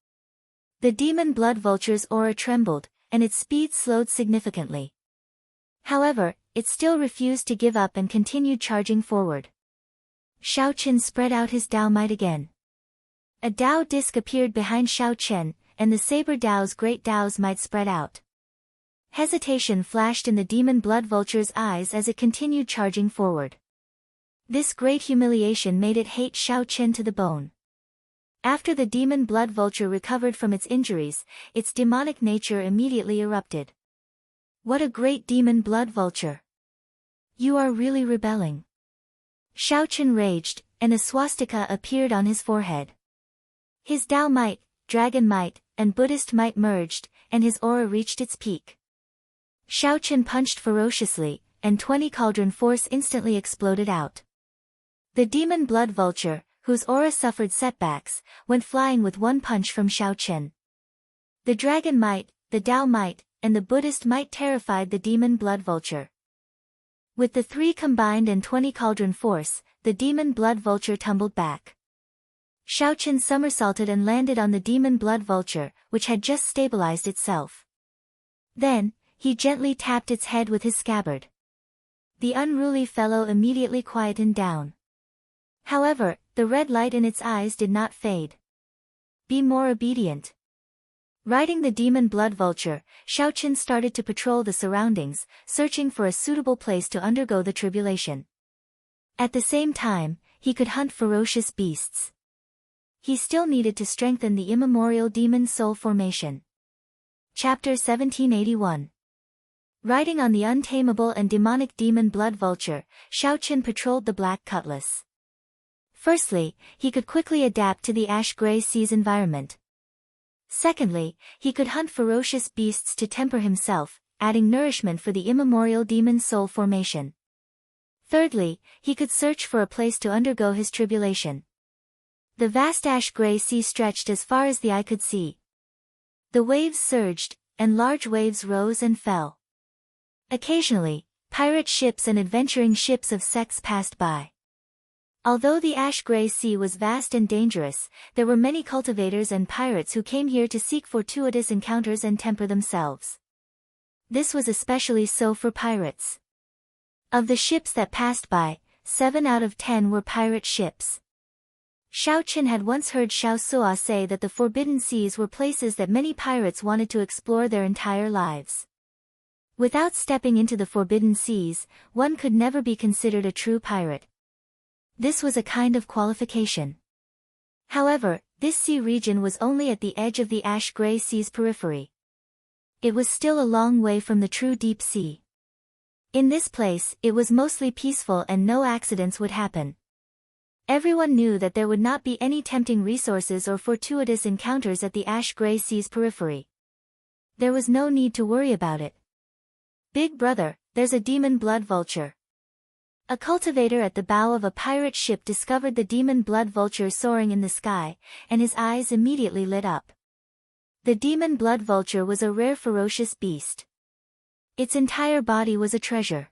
The demon blood vulture's aura trembled, and its speed slowed significantly. However, it still refused to give up and continued charging forward. Shao Qin spread out his Dao might again. A Dao disc appeared behind Shao Qin, and the saber Dao's great Dao's might spread out. Hesitation flashed in the demon blood vulture's eyes as it continued charging forward. This great humiliation made it hate Shao Qin to the bone. After the demon blood vulture recovered from its injuries, its demonic nature immediately erupted. What a great demon blood vulture! You are really rebelling. Shao Qin raged, and a swastika appeared on his forehead. His Dao might, dragon might, and Buddhist might merged, and his aura reached its peak. Shao Qin punched ferociously, and 20 cauldron force instantly exploded out. The demon blood vulture, whose aura suffered setbacks, went flying with one punch from Shao Qin. The dragon might, the Dao might, and the Buddhist might terrified the demon blood vulture. With the 3 combined and 20 cauldron force, the demon blood vulture tumbled back. Shao Qin somersaulted and landed on the demon blood vulture, which had just stabilized itself. Then, he gently tapped its head with his scabbard. The unruly fellow immediately quietened down. However, the red light in its eyes did not fade. Be more obedient. Riding the demon blood vulture, Shao Qin started to patrol the surroundings, searching for a suitable place to undergo the tribulation. At the same time, he could hunt ferocious beasts. He still needed to strengthen the immemorial demon soul formation. Chapter 1781. Riding on the untamable and demonic demon blood vulture, Shao Qin patrolled the Black Cutlass. Firstly, he could quickly adapt to the ash-gray sea's environment. Secondly, he could hunt ferocious beasts to temper himself, adding nourishment for the immemorial demon soul formation. Thirdly, he could search for a place to undergo his tribulation. The vast ash-gray sea stretched as far as the eye could see. The waves surged, and large waves rose and fell. Occasionally, pirate ships and adventuring ships of sects passed by. Although the ash-gray sea was vast and dangerous, there were many cultivators and pirates who came here to seek fortuitous encounters and temper themselves. This was especially so for pirates. Of the ships that passed by, 7 out of 10 were pirate ships. Shao Qin had once heard Xiao Sua say that the forbidden seas were places that many pirates wanted to explore their entire lives. Without stepping into the forbidden seas, one could never be considered a true pirate. This was a kind of qualification. However, this sea region was only at the edge of the ash-gray sea's periphery. It was still a long way from the true deep sea. In this place, it was mostly peaceful and no accidents would happen. Everyone knew that there would not be any tempting resources or fortuitous encounters at the ash-gray sea's periphery. There was no need to worry about it. Big brother, there's a demon blood vulture. A cultivator at the bow of a pirate ship discovered the demon blood vulture soaring in the sky, and his eyes immediately lit up. The demon blood vulture was a rare ferocious beast. Its entire body was a treasure.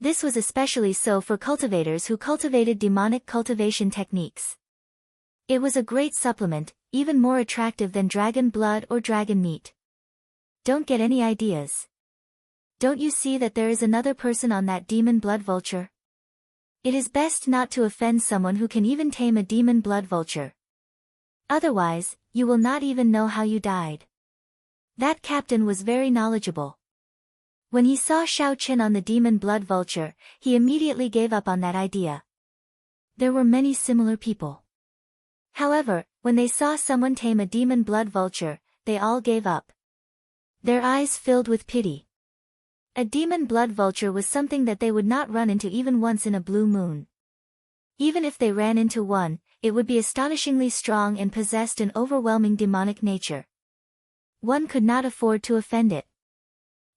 This was especially so for cultivators who cultivated demonic cultivation techniques. It was a great supplement, even more attractive than dragon blood or dragon meat. Don't get any ideas. Don't you see that there is another person on that demon blood vulture? It is best not to offend someone who can even tame a demon blood vulture. Otherwise, you will not even know how you died. That captain was very knowledgeable. When he saw Shao Qin on the demon blood vulture, he immediately gave up on that idea. There were many similar people. However, when they saw someone tame a demon blood vulture, they all gave up. Their eyes filled with pity. A demon blood vulture was something that they would not run into even once in a blue moon. Even if they ran into one, it would be astonishingly strong and possessed an overwhelming demonic nature. One could not afford to offend it.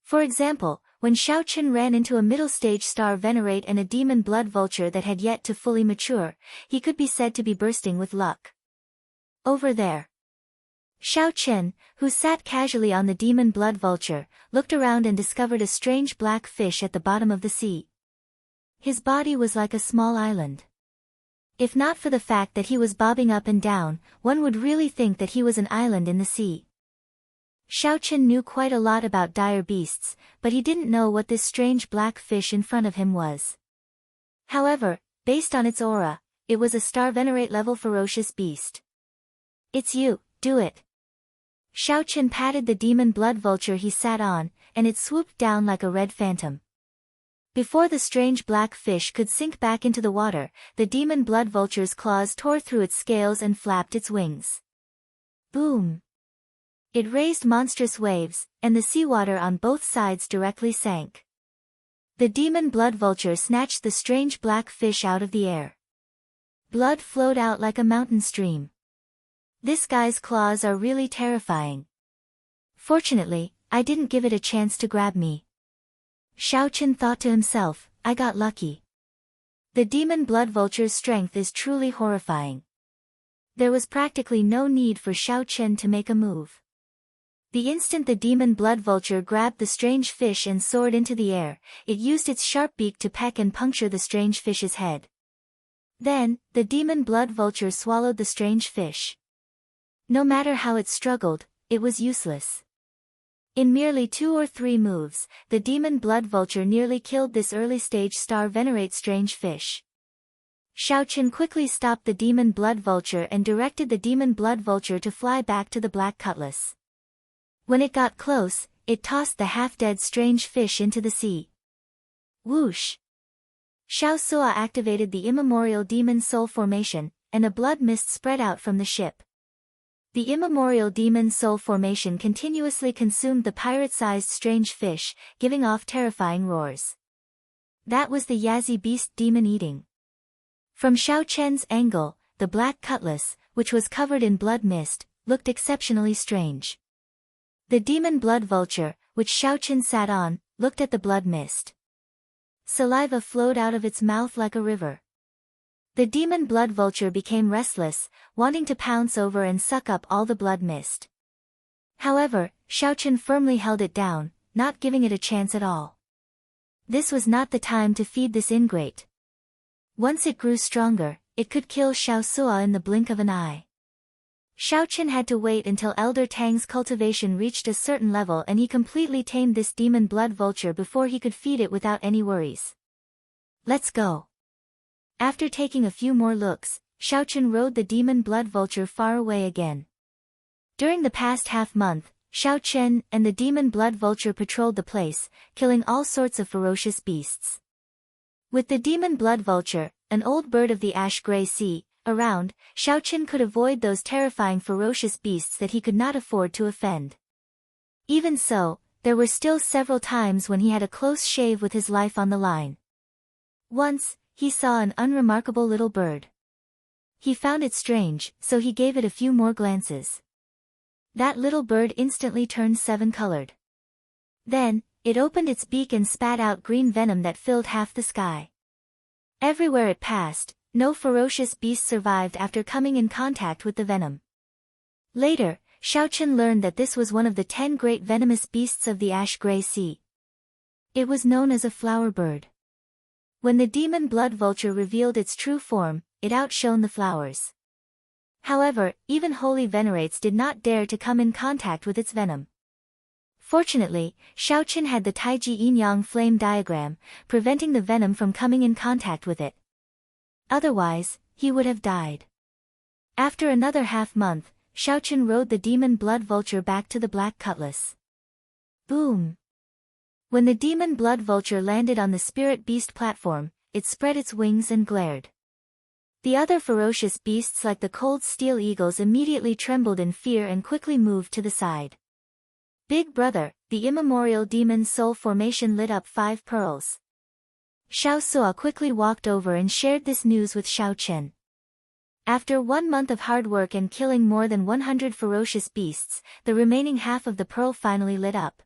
For example, when Xiao Chen ran into a middle-stage star venerate and a demon blood vulture that had yet to fully mature, he could be said to be bursting with luck. Over there. Xiao Chen, who sat casually on the demon blood vulture, looked around and discovered a strange black fish at the bottom of the sea. His body was like a small island. If not for the fact that he was bobbing up and down, one would really think that he was an island in the sea. Xiao Chen knew quite a lot about dire beasts, but he didn't know what this strange black fish in front of him was. However, based on its aura, it was a star venerate level ferocious beast. "It's you, do it." Xiao Chen patted the demon blood vulture he sat on, and it swooped down like a red phantom. Before the strange black fish could sink back into the water, the demon blood vulture's claws tore through its scales and flapped its wings. Boom! It raised monstrous waves, and the seawater on both sides directly sank. The demon blood vulture snatched the strange black fish out of the air. Blood flowed out like a mountain stream. This guy's claws are really terrifying. Fortunately, I didn't give it a chance to grab me. Xiao Chen thought to himself, I got lucky. The demon blood vulture's strength is truly horrifying. There was practically no need for Xiao Chen to make a move. The instant the demon blood vulture grabbed the strange fish and soared into the air, it used its sharp beak to peck and puncture the strange fish's head. Then, the demon blood vulture swallowed the strange fish. No matter how it struggled, it was useless. In merely 2 or 3 moves, the demon blood vulture nearly killed this early-stage star venerate strange fish. Xiao Chen quickly stopped the demon blood vulture and directed the demon blood vulture to fly back to the black cutlass. When it got close, it tossed the half-dead strange fish into the sea. Whoosh! Xiao Sua activated the immemorial demon soul formation, and a blood mist spread out from the ship. The immemorial demon soul formation continuously consumed the pirate-sized strange fish, giving off terrifying roars. That was the Yazi beast demon eating. From Xiao Chen's angle, the black cutlass, which was covered in blood mist, looked exceptionally strange. The demon blood vulture, which Xiao Chen sat on, looked at the blood mist. Saliva flowed out of its mouth like a river. The demon blood vulture became restless, wanting to pounce over and suck up all the blood mist. However, Xiao Chen firmly held it down, not giving it a chance at all. This was not the time to feed this ingrate. Once it grew stronger, it could kill Xiao Sua in the blink of an eye. Xiao Chen had to wait until Elder Tang's cultivation reached a certain level and he completely tamed this demon blood vulture before he could feed it without any worries. Let's go. After taking a few more looks, Xiao Chen rode the demon blood vulture far away again. During the past half-month, Xiao Chen and the demon blood vulture patrolled the place, killing all sorts of ferocious beasts. With the demon blood vulture, an old bird of the ash-gray sea, around, Xiao Chen could avoid those terrifying ferocious beasts that he could not afford to offend. Even so, there were still several times when he had a close shave with his life on the line. Once, he saw an unremarkable little bird. He found it strange, so he gave it a few more glances. That little bird instantly turned 7-colored. Then, it opened its beak and spat out green venom that filled half the sky. Everywhere it passed, no ferocious beast survived after coming in contact with the venom. Later, Xiao Chen learned that this was one of the 10 great venomous beasts of the ash-gray sea. It was known as a flower bird. When the demon blood vulture revealed its true form, it outshone the flowers. However, even holy venerates did not dare to come in contact with its venom. Fortunately, Xiao Chen had the Taiji Yin-Yang flame diagram, preventing the venom from coming in contact with it. Otherwise, he would have died. After another half-month, Xiao Chen rode the demon blood vulture back to the black cutlass. Boom! When the demon blood vulture landed on the spirit beast platform, it spread its wings and glared. The other ferocious beasts like the cold steel eagles immediately trembled in fear and quickly moved to the side. Big brother, the immemorial demon soul formation lit up 5 pearls. Xiao Sua quickly walked over and shared this news with Xiao Chen. After 1 month of hard work and killing more than 100 ferocious beasts, the remaining half of the pearl finally lit up.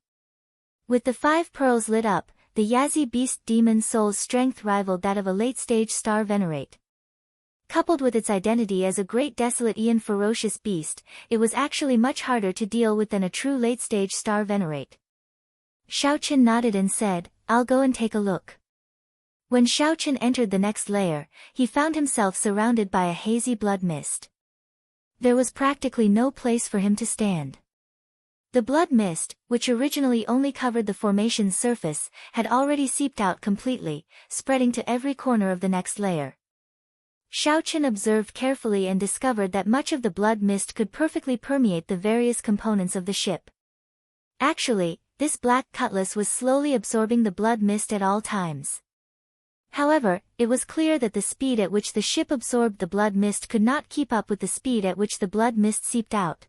With the 5 pearls lit up, the Yazi beast demon soul's strength rivaled that of a late-stage star venerate. Coupled with its identity as a great desolate Aeon ferocious beast, it was actually much harder to deal with than a true late-stage star venerate. Xiaochen nodded and said, "I'll go and take a look." When Xiaochen entered the next layer, he found himself surrounded by a hazy blood mist. There was practically no place for him to stand. The blood mist, which originally only covered the formation's surface, had already seeped out completely, spreading to every corner of the next layer. Xiaochen observed carefully and discovered that much of the blood mist could perfectly permeate the various components of the ship. Actually, this black cutlass was slowly absorbing the blood mist at all times. However, it was clear that the speed at which the ship absorbed the blood mist could not keep up with the speed at which the blood mist seeped out.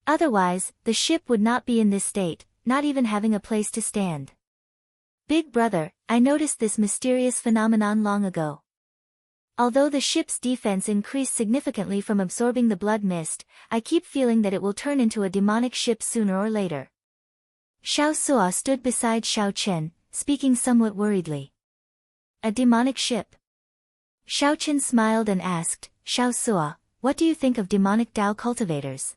Otherwise, the ship would not be in this state, not even having a place to stand. "Big brother, I noticed this mysterious phenomenon long ago. Although the ship's defense increased significantly from absorbing the blood mist, I keep feeling that it will turn into a demonic ship sooner or later." Xiao Suo stood beside Xiao Chen, speaking somewhat worriedly. "A demonic ship?" Xiao Chen smiled and asked, "Xiao Suo, what do you think of demonic Dao cultivators?"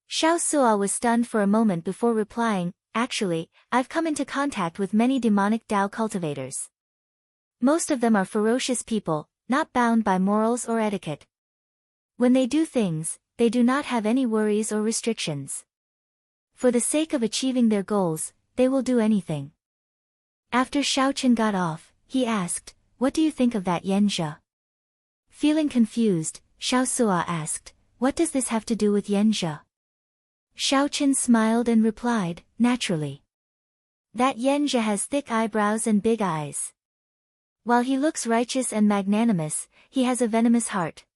Xiao Suo was stunned for a moment before replying, "Actually, I've come into contact with many demonic Dao cultivators. Most of them are ferocious people, not bound by morals or etiquette. When they do things, they do not have any worries or restrictions. For the sake of achieving their goals, they will do anything." After Xiaochen got off, he asked, "What do you think of that Yanjia?" Feeling confused, Xiao Suo asked, "What does this have to do with Yanjia?" Xiaochen smiled and replied, "Naturally. That Yanjia has thick eyebrows and big eyes. While he looks righteous and magnanimous, he has a venomous heart.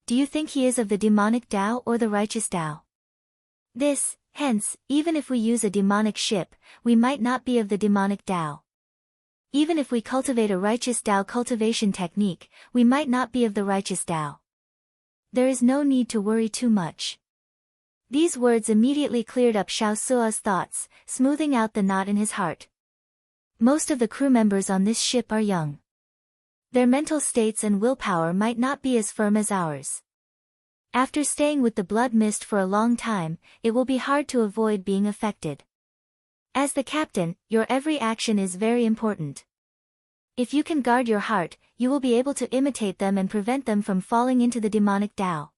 Do you think he is of the demonic Dao or the righteous Dao? Hence, even if we use a demonic ship, we might not be of the demonic Dao. Even if we cultivate a righteous Dao cultivation technique, we might not be of the righteous Dao. There is no need to worry too much." These words immediately cleared up Xiao Suo's thoughts, smoothing out the knot in his heart. Most of the crew members on this ship are young. Their mental states and willpower might not be as firm as ours. After staying with the blood mist for a long time, it will be hard to avoid being affected. As the captain, your every action is very important. If you can guard your heart, you will be able to imitate them and prevent them from falling into the demonic Dao.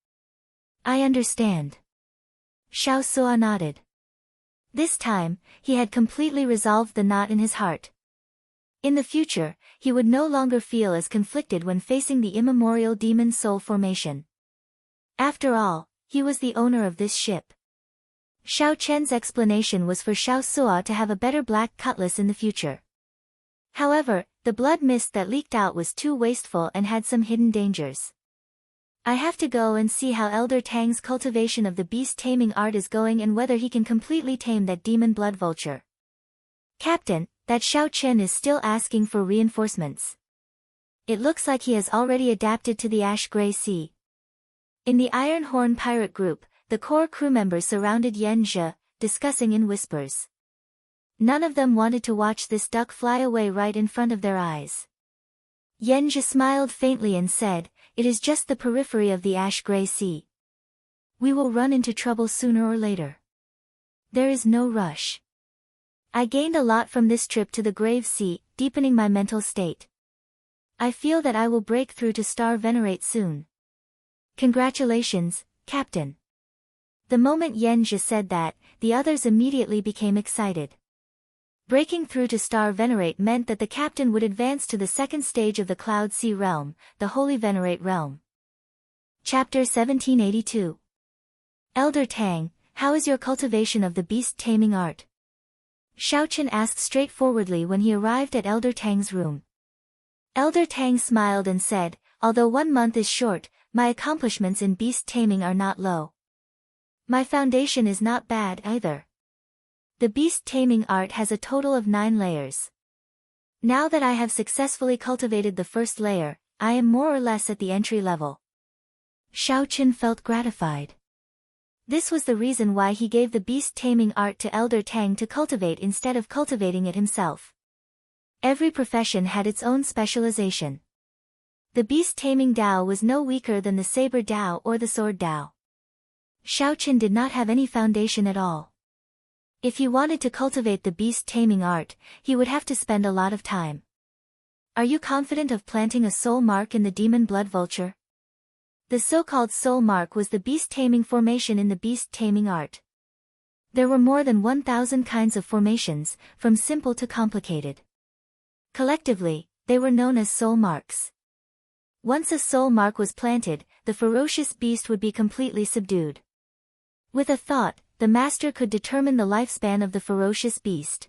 "I understand." Xiao Suo nodded. This time, he had completely resolved the knot in his heart. In the future, he would no longer feel as conflicted when facing the immemorial demon soul formation. After all, he was the owner of this ship. Xiao Chen's explanation was for Xiao Suo to have a better black cutlass in the future. However, the blood mist that leaked out was too wasteful and had some hidden dangers. "I have to go and see how Elder Tang's cultivation of the beast taming art is going and whether he can completely tame that demon blood vulture." "Captain, that Xiao Chen is still asking for reinforcements. It looks like he has already adapted to the ash-gray sea." In the Iron Horn pirate group, the core crew members surrounded Yanjia, discussing in whispers. None of them wanted to watch this duck fly away right in front of their eyes. Yanjia smiled faintly and said, "It is just the periphery of the ash-gray sea. We will run into trouble sooner or later. There is no rush. I gained a lot from this trip to the Grave Sea, deepening my mental state. I feel that I will break through to Star Venerate soon. Congratulations, Captain." The moment Yanjia said that, the others immediately became excited. Breaking through to Star Venerate meant that the captain would advance to the second stage of the Cloud Sea realm, the Holy Venerate realm. Chapter 1782. Elder Tang, how is your cultivation of the beast taming art? Xiaochen asked straightforwardly when he arrived at Elder Tang's room. Elder Tang smiled and said, "Although 1 month is short, my accomplishments in beast taming are not low. My foundation is not bad either. The beast taming art has a total of 9 layers. Now that I have successfully cultivated the first layer, I am more or less at the entry level." Xiaochen felt gratified. This was the reason why he gave the beast-taming art to Elder Tang to cultivate instead of cultivating it himself. Every profession had its own specialization. The beast-taming Dao was no weaker than the saber Dao or the sword Dao. Xiaoqin did not have any foundation at all. If he wanted to cultivate the beast-taming art, he would have to spend a lot of time. Are you confident of planting a soul mark in the demon blood vulture? The so-called soul mark was the beast-taming formation in the beast-taming art. There were more than 1,000 kinds of formations, from simple to complicated. Collectively, they were known as soul marks. Once a soul mark was planted, the ferocious beast would be completely subdued. With a thought, the master could determine the lifespan of the ferocious beast.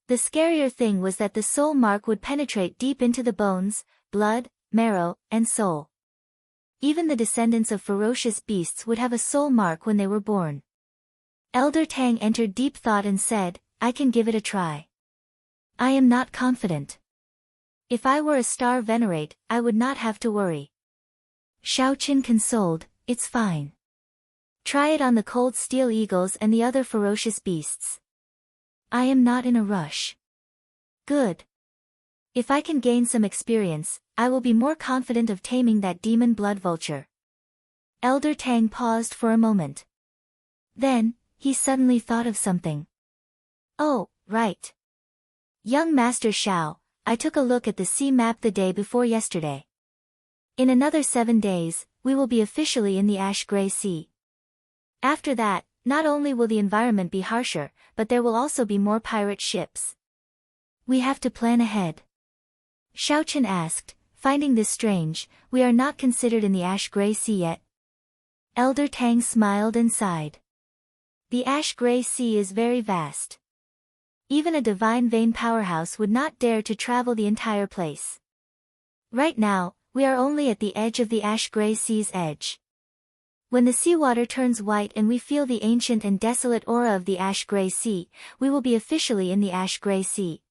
The scarier thing was that the soul mark would penetrate deep into the bones, blood, marrow, and soul. Even the descendants of ferocious beasts would have a soul mark when they were born. Elder Tang entered deep thought and said, I can give it a try. I am not confident. If I were a star venerate, I would not have to worry. Xiaoqin consoled, it's fine. Try it on the cold steel eagles and the other ferocious beasts. I am not in a rush. Good. If I can gain some experience, I will be more confident of taming that demon blood vulture. Elder Tang paused for a moment. Then, he suddenly thought of something. Oh, right. Young Master Xiao, I took a look at the sea map the day before yesterday. In another 7 days, we will be officially in the ash-gray sea. After that, not only will the environment be harsher, but there will also be more pirate ships. We have to plan ahead. Xiaoqin asked, finding this strange, we are not considered in the ash-gray sea yet. Elder Tang smiled and sighed. The ash-gray sea is very vast. Even a divine vein powerhouse would not dare to travel the entire place. Right now, we are only at the edge of the ash-gray sea's edge. When the seawater turns white and we feel the ancient and desolate aura of the ash-gray sea, we will be officially in the ash-gray sea.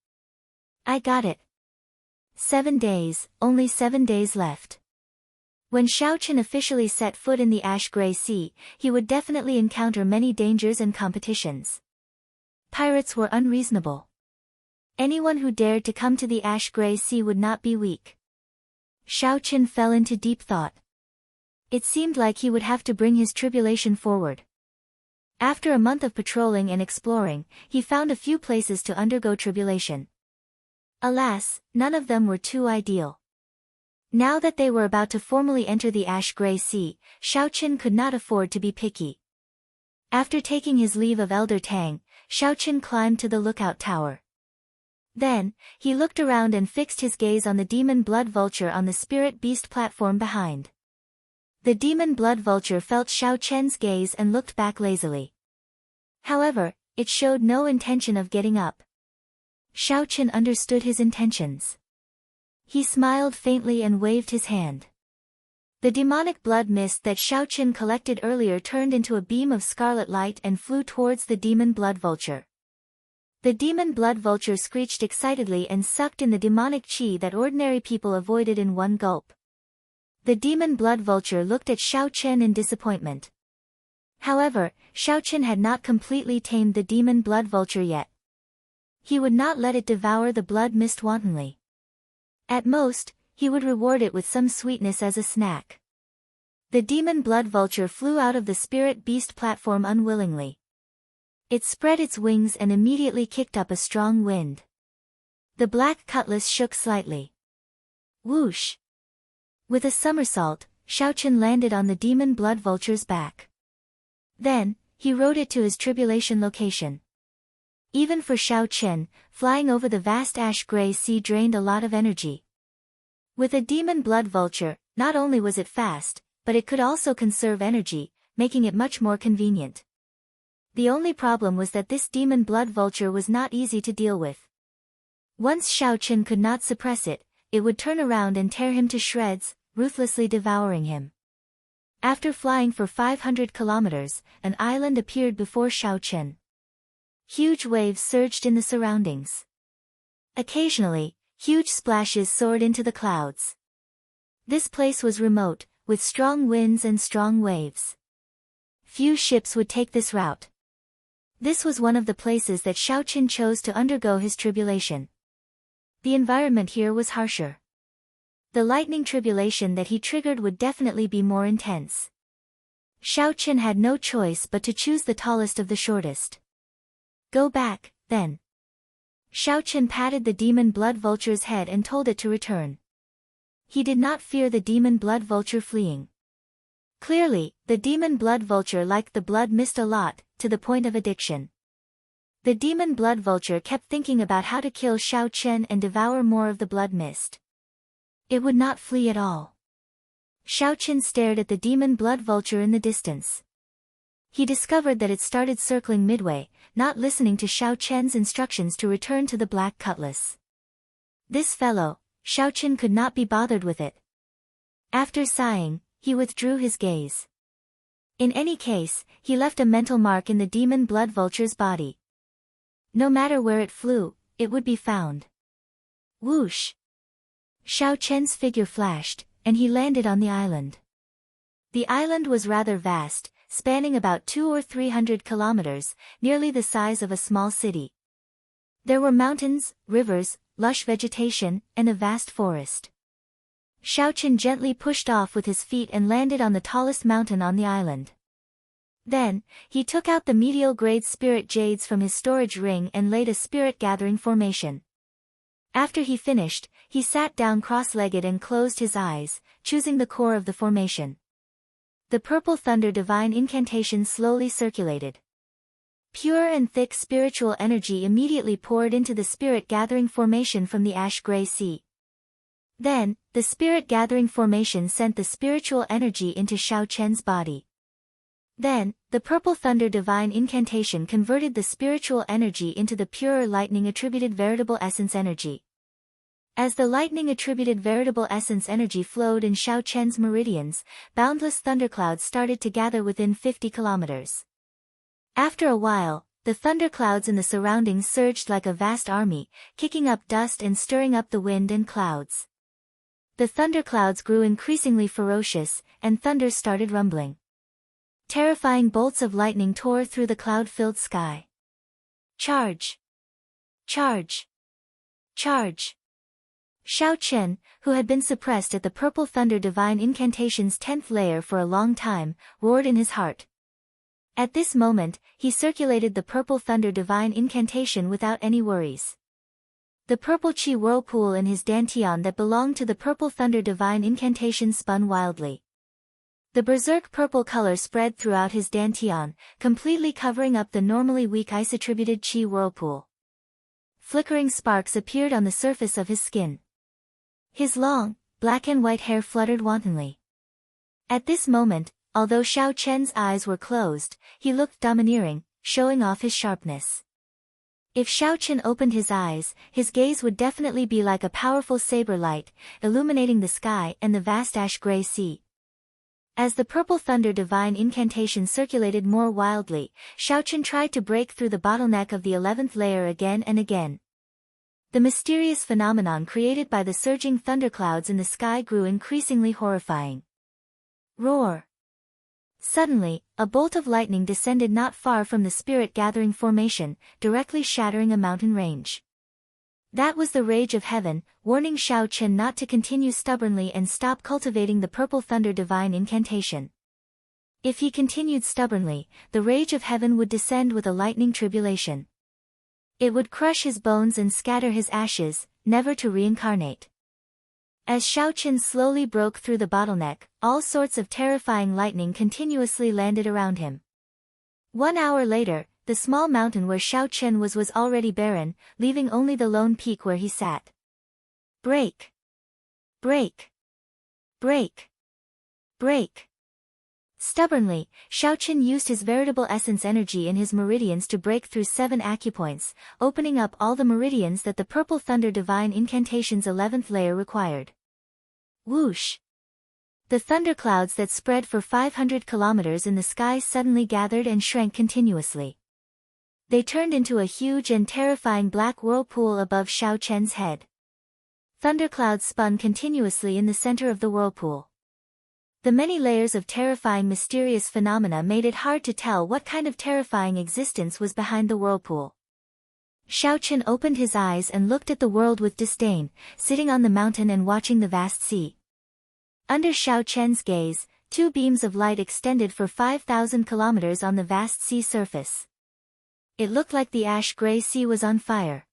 I got it. 7 days, only 7 days left. When Xiaoqin officially set foot in the ash-gray sea, he would definitely encounter many dangers and competitions. Pirates were unreasonable. Anyone who dared to come to the ash-gray sea would not be weak. Xiaoqin fell into deep thought. It seemed like he would have to bring his tribulation forward. After a month of patrolling and exploring, he found a few places to undergo tribulation. Alas, none of them were too ideal. Now that they were about to formally enter the ash-gray sea, Xiaoqin could not afford to be picky. After taking his leave of Elder Tang, Xiaoqin climbed to the lookout tower. Then, he looked around and fixed his gaze on the demon blood vulture on the spirit beast platform behind. The demon blood vulture felt Xiaoqin's gaze and looked back lazily. However, it showed no intention of getting up. Xiaoqin understood his intentions. He smiled faintly and waved his hand. The demonic blood mist that Xiaoqin collected earlier turned into a beam of scarlet light and flew towards the demon blood vulture. The demon blood vulture screeched excitedly and sucked in the demonic qi that ordinary people avoided in one gulp. The demon blood vulture looked at Xiaoqin in disappointment. However, Xiaoqin had not completely tamed the demon blood vulture yet. He would not let it devour the blood mist wantonly. At most, he would reward it with some sweetness as a snack. The demon blood vulture flew out of the spirit beast platform unwillingly. It spread its wings and immediately kicked up a strong wind. The black cutlass shook slightly. Whoosh! With a somersault, Xiaoqin landed on the demon blood vulture's back. Then, he rode it to his tribulation location. Even for Xiaoqin, flying over the vast ash-gray sea drained a lot of energy. With a demon blood vulture, not only was it fast, but it could also conserve energy, making it much more convenient. The only problem was that this demon blood vulture was not easy to deal with. Once Xiaoqin could not suppress it, it would turn around and tear him to shreds, ruthlessly devouring him. After flying for 500 kilometers, an island appeared before Xiaoqin. Huge waves surged in the surroundings. Occasionally, huge splashes soared into the clouds. This place was remote, with strong winds and strong waves. Few ships would take this route. This was one of the places that Xiaoqin chose to undergo his tribulation. The environment here was harsher. The lightning tribulation that he triggered would definitely be more intense. Xiaoqin had no choice but to choose the tallest of the shortest. Go back, then. Xiaoqin patted the demon blood vulture's head and told it to return. He did not fear the demon blood vulture fleeing. Clearly, the demon blood vulture liked the blood mist a lot, to the point of addiction. The demon blood vulture kept thinking about how to kill Xiaoqin and devour more of the blood mist. It would not flee at all. Xiaoqin stared at the demon blood vulture in the distance. He discovered that it started circling midway, not listening to Xiaoqin's instructions to return to the black cutlass. This fellow, Xiaoqin could not be bothered with it. After sighing, he withdrew his gaze. In any case, he left a mental mark in the demon blood vulture's body. No matter where it flew, it would be found. Whoosh! Xiaoqin's figure flashed, and he landed on the island. The island was rather vast, spanning about 200 or 300 kilometers, nearly the size of a small city. There were mountains, rivers, lush vegetation, and a vast forest. Xiaoqin gently pushed off with his feet and landed on the tallest mountain on the island. Then, he took out the medial-grade spirit jades from his storage ring and laid a spirit-gathering formation. After he finished, he sat down cross-legged and closed his eyes, choosing the core of the formation. The purple thunder divine incantation slowly circulated. Pure and thick spiritual energy immediately poured into the spirit-gathering formation from the ash-gray sea. Then, the spirit-gathering formation sent the spiritual energy into Xiaoqin's body. Then, the purple thunder divine incantation converted the spiritual energy into the purer lightning-attributed veritable essence energy. As the lightning-attributed veritable essence energy flowed in Xiaoqin's meridians, boundless thunderclouds started to gather within 50 kilometers. After a while, the thunderclouds in the surroundings surged like a vast army, kicking up dust and stirring up the wind and clouds. The thunderclouds grew increasingly ferocious, and thunder started rumbling. Terrifying bolts of lightning tore through the cloud-filled sky. Charge! Charge! Charge! Xiaoqin, who had been suppressed at the purple thunder divine incantation's 10th layer for a long time, roared in his heart. At this moment, he circulated the purple thunder divine incantation without any worries. The purple chi whirlpool in his dantian that belonged to the purple thunder divine incantation spun wildly. The berserk purple color spread throughout his dantian, completely covering up the normally weak ice-attributed chi whirlpool. Flickering sparks appeared on the surface of his skin. His long, black and white hair fluttered wantonly. At this moment, although Xiaoqin's eyes were closed, he looked domineering, showing off his sharpness. If Xiaoqin opened his eyes, his gaze would definitely be like a powerful saber light, illuminating the sky and the vast ash-gray sea. As the purple thunder divine incantation circulated more wildly, Xiaoqin tried to break through the bottleneck of the 11th layer again and again. The mysterious phenomenon created by the surging thunderclouds in the sky grew increasingly horrifying. Roar! Suddenly, a bolt of lightning descended not far from the spirit-gathering formation, directly shattering a mountain range. That was the rage of heaven, warning Xiaoqin not to continue stubbornly and stop cultivating the purple thunder divine incantation. If he continued stubbornly, the rage of heaven would descend with a lightning tribulation. It would crush his bones and scatter his ashes, never to reincarnate. As Xiaoqin slowly broke through the bottleneck, all sorts of terrifying lightning continuously landed around him. 1 hour later, the small mountain where Xiaoqin was already barren, leaving only the lone peak where he sat. Break! Break! Break! Break! Stubbornly, Xiaoqin used his veritable essence energy in his meridians to break through 7 acupoints, opening up all the meridians that the purple thunder divine incantation's 11th layer required. Whoosh! The thunderclouds that spread for 500 kilometers in the sky suddenly gathered and shrank continuously. They turned into a huge and terrifying black whirlpool above Xiaoqin's head. Thunderclouds spun continuously in the center of the whirlpool. The many layers of terrifying mysterious phenomena made it hard to tell what kind of terrifying existence was behind the whirlpool. Xiaochen opened his eyes and looked at the world with disdain, sitting on the mountain and watching the vast sea. Under Xiaochen's gaze, two beams of light extended for 5,000 kilometers on the vast sea surface. It looked like the ash-gray sea was on fire.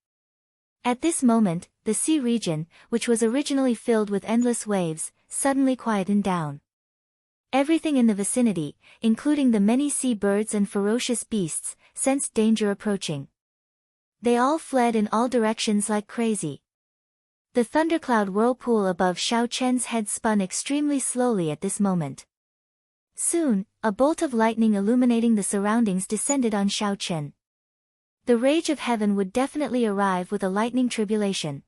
At this moment, the sea region, which was originally filled with endless waves, suddenly quietened down. Everything in the vicinity, including the many sea birds and ferocious beasts, sensed danger approaching. They all fled in all directions like crazy. The thundercloud whirlpool above Xiaochen's head spun extremely slowly at this moment. Soon, a bolt of lightning illuminating the surroundings descended on Xiaochen. The rage of heaven would definitely arrive with a lightning tribulation.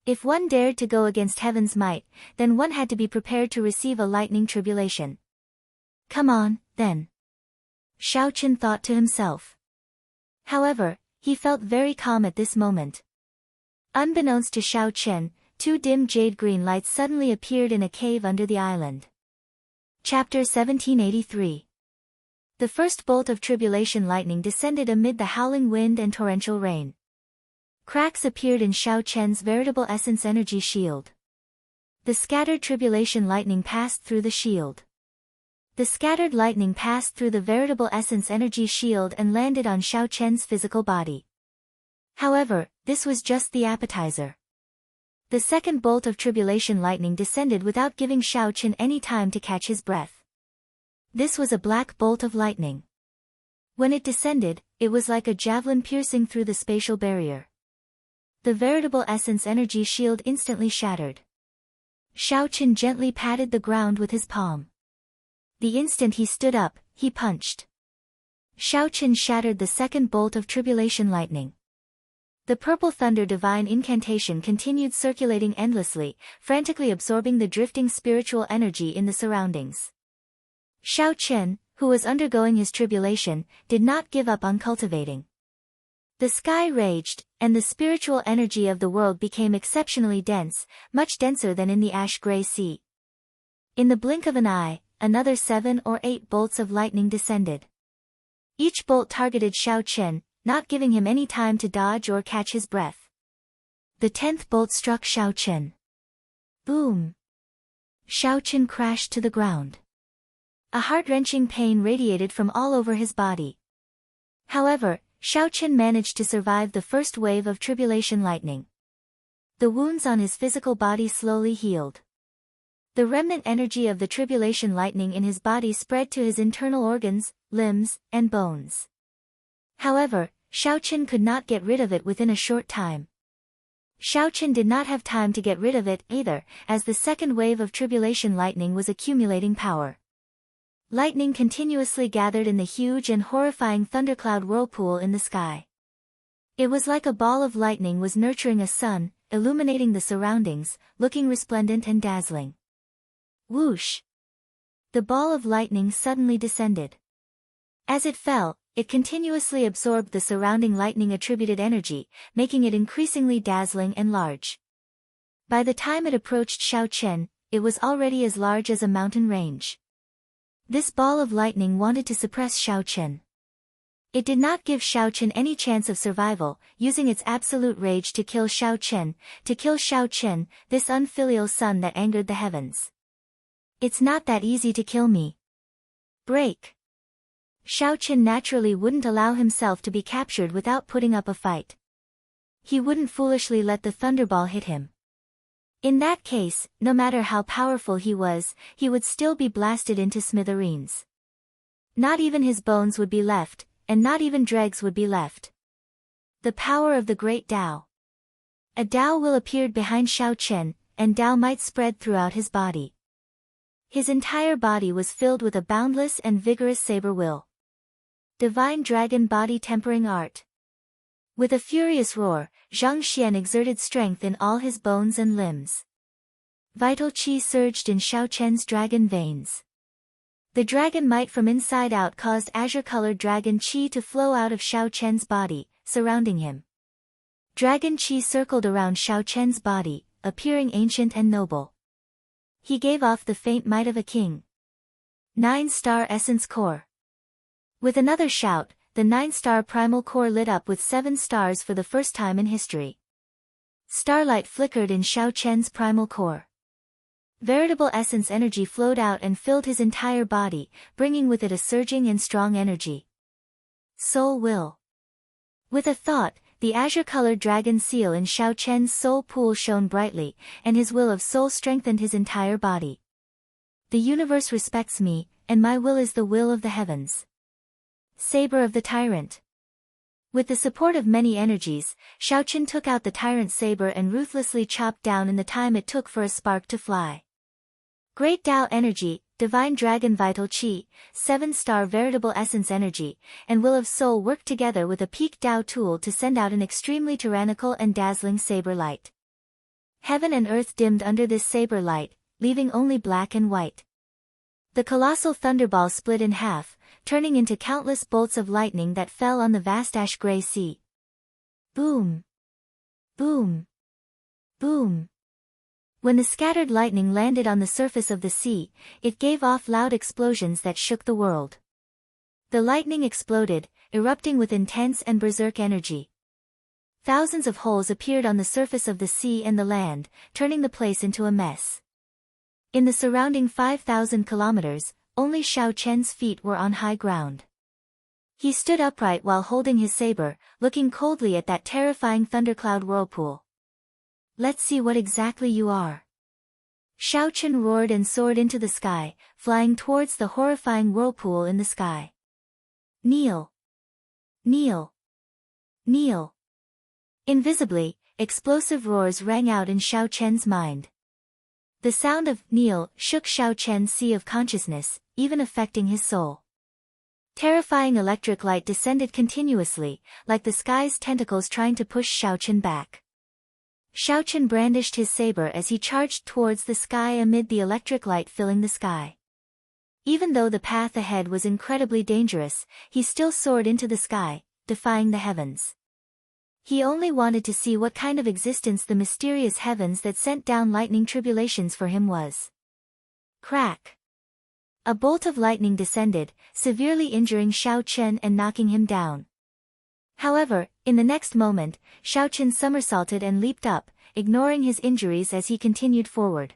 If one dared to go against heaven's might, then one had to be prepared to receive a lightning tribulation. Come on, then. Xiaochen thought to himself. However, he felt very calm at this moment. Unbeknownst to Xiaochen, two dim jade-green lights suddenly appeared in a cave under the island. Chapter 1783. The first bolt of tribulation lightning descended amid the howling wind and torrential rain. Cracks appeared in Xiaochen's veritable essence energy shield. The scattered tribulation lightning passed through the shield. The scattered lightning passed through the veritable essence energy shield and landed on Xiaochen's physical body. However, this was just the appetizer. The second bolt of tribulation lightning descended without giving Xiaochen any time to catch his breath. This was a black bolt of lightning. When it descended, it was like a javelin piercing through the spatial barrier. The veritable essence energy shield instantly shattered. Xiaochen gently patted the ground with his palm. The instant he stood up, he punched. Xiaochen shattered the second bolt of tribulation lightning. The purple thunder divine incantation continued circulating endlessly, frantically absorbing the drifting spiritual energy in the surroundings. Xiaochen, who was undergoing his tribulation, did not give up on cultivating. The sky raged, and the spiritual energy of the world became exceptionally dense, much denser than in the ash-gray sea. In the blink of an eye, another 7 or 8 bolts of lightning descended. Each bolt targeted Xiaochen, not giving him any time to dodge or catch his breath. The 10th bolt struck Xiaochen. Boom! Xiaochen crashed to the ground. A heart-wrenching pain radiated from all over his body. However, Xiaochen managed to survive the first wave of tribulation lightning. The wounds on his physical body slowly healed. The remnant energy of the tribulation lightning in his body spread to his internal organs, limbs, and bones. However, Xiaochen could not get rid of it within a short time. Xiaochen did not have time to get rid of it either, as the second wave of tribulation lightning was accumulating power. Lightning continuously gathered in the huge and horrifying thundercloud whirlpool in the sky. It was like a ball of lightning was nurturing a sun, illuminating the surroundings, looking resplendent and dazzling. Whoosh! The ball of lightning suddenly descended. As it fell, it continuously absorbed the surrounding lightning-attributed energy, making it increasingly dazzling and large. By the time it approached Xiaochen, it was already as large as a mountain range. This ball of lightning wanted to suppress Xiaochen. It did not give Xiaochen any chance of survival, using its absolute rage to kill Xiaochen, this unfilial son that angered the heavens. It's not that easy to kill me. Break! Xiaochen naturally wouldn't allow himself to be captured without putting up a fight. He wouldn't foolishly let the thunderball hit him. In that case, no matter how powerful he would still be blasted into smithereens. Not even his bones would be left, and not even dregs would be left. The power of the great Tao. A Tao will appeared behind Xiaochen, and Tao might spread throughout his body. His entire body was filled with a boundless and vigorous saber will. Divine dragon body tempering art. With a furious roar, Zhang Xian exerted strength in all his bones and limbs. Vital qi surged in Xiaochen's dragon veins. The dragon might from inside out caused azure-colored dragon qi to flow out of Xiaochen's body, surrounding him. Dragon qi circled around Xiaochen's body, appearing ancient and noble. He gave off the faint might of a king. 9-star Essence Core. With another shout, the 9-star Primal Core lit up with 7 stars for the first time in history. Starlight flickered in Xiao Chen's Primal Core. Veritable essence energy flowed out and filled his entire body, bringing with it a surging and strong energy. Soul Will. With a thought, the azure-colored dragon seal in Xiao Chen's soul pool shone brightly, and his will of soul strengthened his entire body. The universe respects me, and my will is the will of the heavens. Saber of the Tyrant. With the support of many energies, Xiao Chen took out the tyrant saber and ruthlessly chopped down in the time it took for a spark to fly. Great Tao Energy, Divine Dragon Vital Qi, 7-star Veritable Essence Energy, and Will of Soul worked together with a peak Tao tool to send out an extremely tyrannical and dazzling saber light. Heaven and earth dimmed under this saber light, leaving only black and white. The colossal thunderball split in half, turning into countless bolts of lightning that fell on the vast ash-gray sea. Boom! Boom! Boom! When the scattered lightning landed on the surface of the sea, it gave off loud explosions that shook the world. The lightning exploded, erupting with intense and berserk energy. Thousands of holes appeared on the surface of the sea and the land, turning the place into a mess. In the surrounding 5,000 kilometers, only Xiao Chen's feet were on high ground. He stood upright while holding his saber, looking coldly at that terrifying thundercloud whirlpool. Let's see what exactly you are. Xiao Chen roared and soared into the sky, flying towards the horrifying whirlpool in the sky. Kneel! Kneel! Kneel! Invisibly, explosive roars rang out in Xiao Chen's mind. The sound of kneel shook Xiao Chen's sea of consciousness, even affecting his soul. Terrifying electric light descended continuously, like the sky's tentacles trying to push Xiao Chen back. Xiao Chen brandished his saber as he charged towards the sky amid the electric light filling the sky. Even though the path ahead was incredibly dangerous, he still soared into the sky, defying the heavens. He only wanted to see what kind of existence the mysterious heavens that sent down lightning tribulations for him was. Crack! A bolt of lightning descended, severely injuring Xiao Chen and knocking him down. However, in the next moment, Xiao Chen somersaulted and leaped up, ignoring his injuries as he continued forward.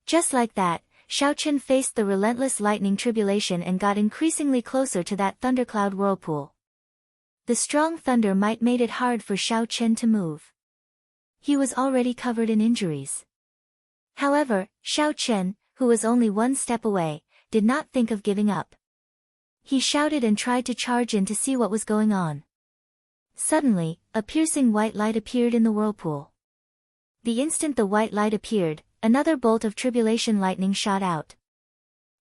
Just like that, Xiao Chen faced the relentless lightning tribulation and got increasingly closer to that thundercloud whirlpool. The strong thunder might made it hard for Xiao Chen to move. He was already covered in injuries. However, Xiao Chen, who was only one step away, did not think of giving up. He shouted and tried to charge in to see what was going on. Suddenly, a piercing white light appeared in the whirlpool. The instant the white light appeared, another bolt of tribulation lightning shot out.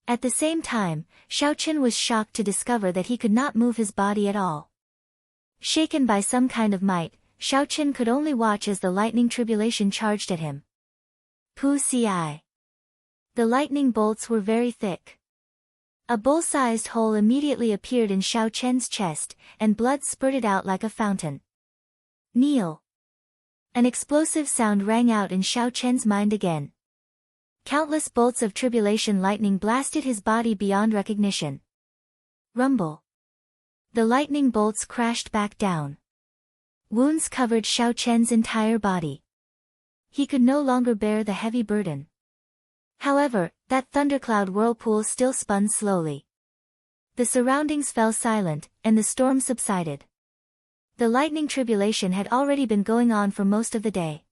At the same time, Xiao Chen was shocked to discover that he could not move his body at all. Shaken by some kind of might, Xiao Chen could only watch as the lightning tribulation charged at him. Pu-ci. The lightning bolts were very thick. A bowl-sized hole immediately appeared in Xiao Chen's chest, and blood spurted out like a fountain. Kneel! An explosive sound rang out in Xiao Chen's mind again. Countless bolts of tribulation lightning blasted his body beyond recognition. Rumble! The lightning bolts crashed back down. Wounds covered Xiao Chen's entire body. He could no longer bear the heavy burden. However, that thundercloud whirlpool still spun slowly. The surroundings fell silent, and the storm subsided. The lightning tribulation had already been going on for most of the day.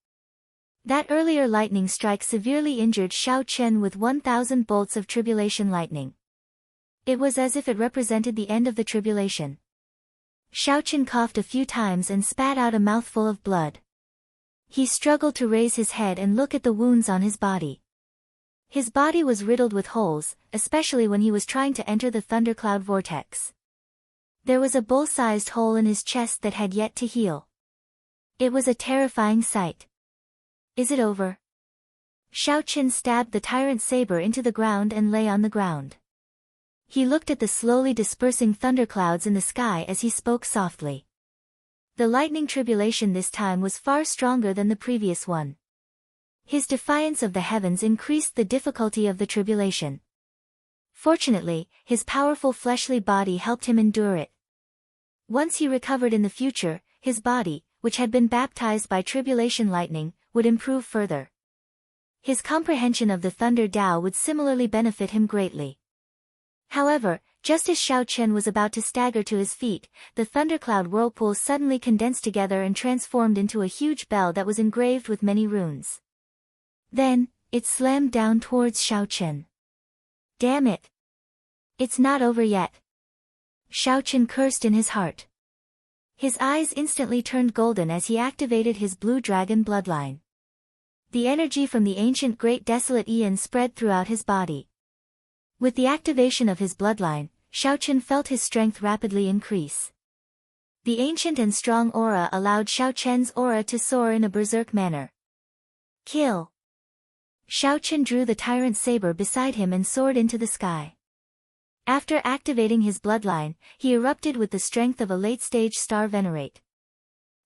That earlier lightning strike severely injured Xiao Chen with 1,000 bolts of tribulation lightning. It was as if it represented the end of the tribulation. Xiao Chen coughed a few times and spat out a mouthful of blood. He struggled to raise his head and look at the wounds on his body. His body was riddled with holes, especially when he was trying to enter the thundercloud vortex. There was a bowl-sized hole in his chest that had yet to heal. It was a terrifying sight. Is it over? Xiao Chen stabbed the tyrant saber into the ground and lay on the ground. He looked at the slowly dispersing thunderclouds in the sky as he spoke softly. The lightning tribulation this time was far stronger than the previous one. His defiance of the heavens increased the difficulty of the tribulation. Fortunately, his powerful fleshly body helped him endure it. Once he recovered in the future, his body, which had been baptized by tribulation lightning, would improve further. His comprehension of the thunder Tao would similarly benefit him greatly. However, just as Xiao Chen was about to stagger to his feet, the thundercloud whirlpool suddenly condensed together and transformed into a huge bell that was engraved with many runes. Then, it slammed down towards Xiao Chen. Damn it! It's not over yet. Xiao Chen cursed in his heart. His eyes instantly turned golden as he activated his blue dragon bloodline. The energy from the ancient great desolate Aeon spread throughout his body. With the activation of his bloodline, Xiao Chen felt his strength rapidly increase. The ancient and strong aura allowed Xiao Chen's aura to soar in a berserk manner. Kill! Xiao Chen drew the tyrant saber beside him and soared into the sky. After activating his bloodline, he erupted with the strength of a late-stage star venerate.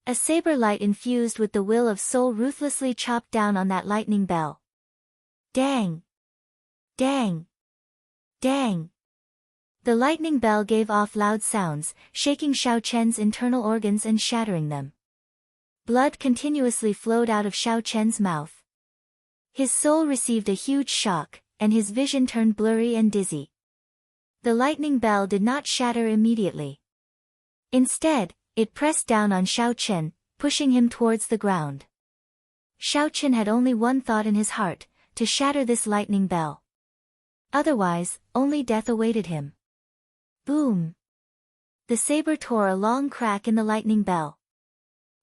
A saber light infused with the will of soul ruthlessly chopped down on that lightning bell. Dang! Dang! Dang! The lightning bell gave off loud sounds, shaking Xiao Chen's internal organs and shattering them. Blood continuously flowed out of Xiao Chen's mouth. His soul received a huge shock, and his vision turned blurry and dizzy. The lightning bell did not shatter immediately. Instead, it pressed down on Xiao Chen, pushing him towards the ground. Xiao Chen had only one thought in his heart, to shatter this lightning bell. Otherwise, only death awaited him. Boom! The saber tore a long crack in the lightning bell.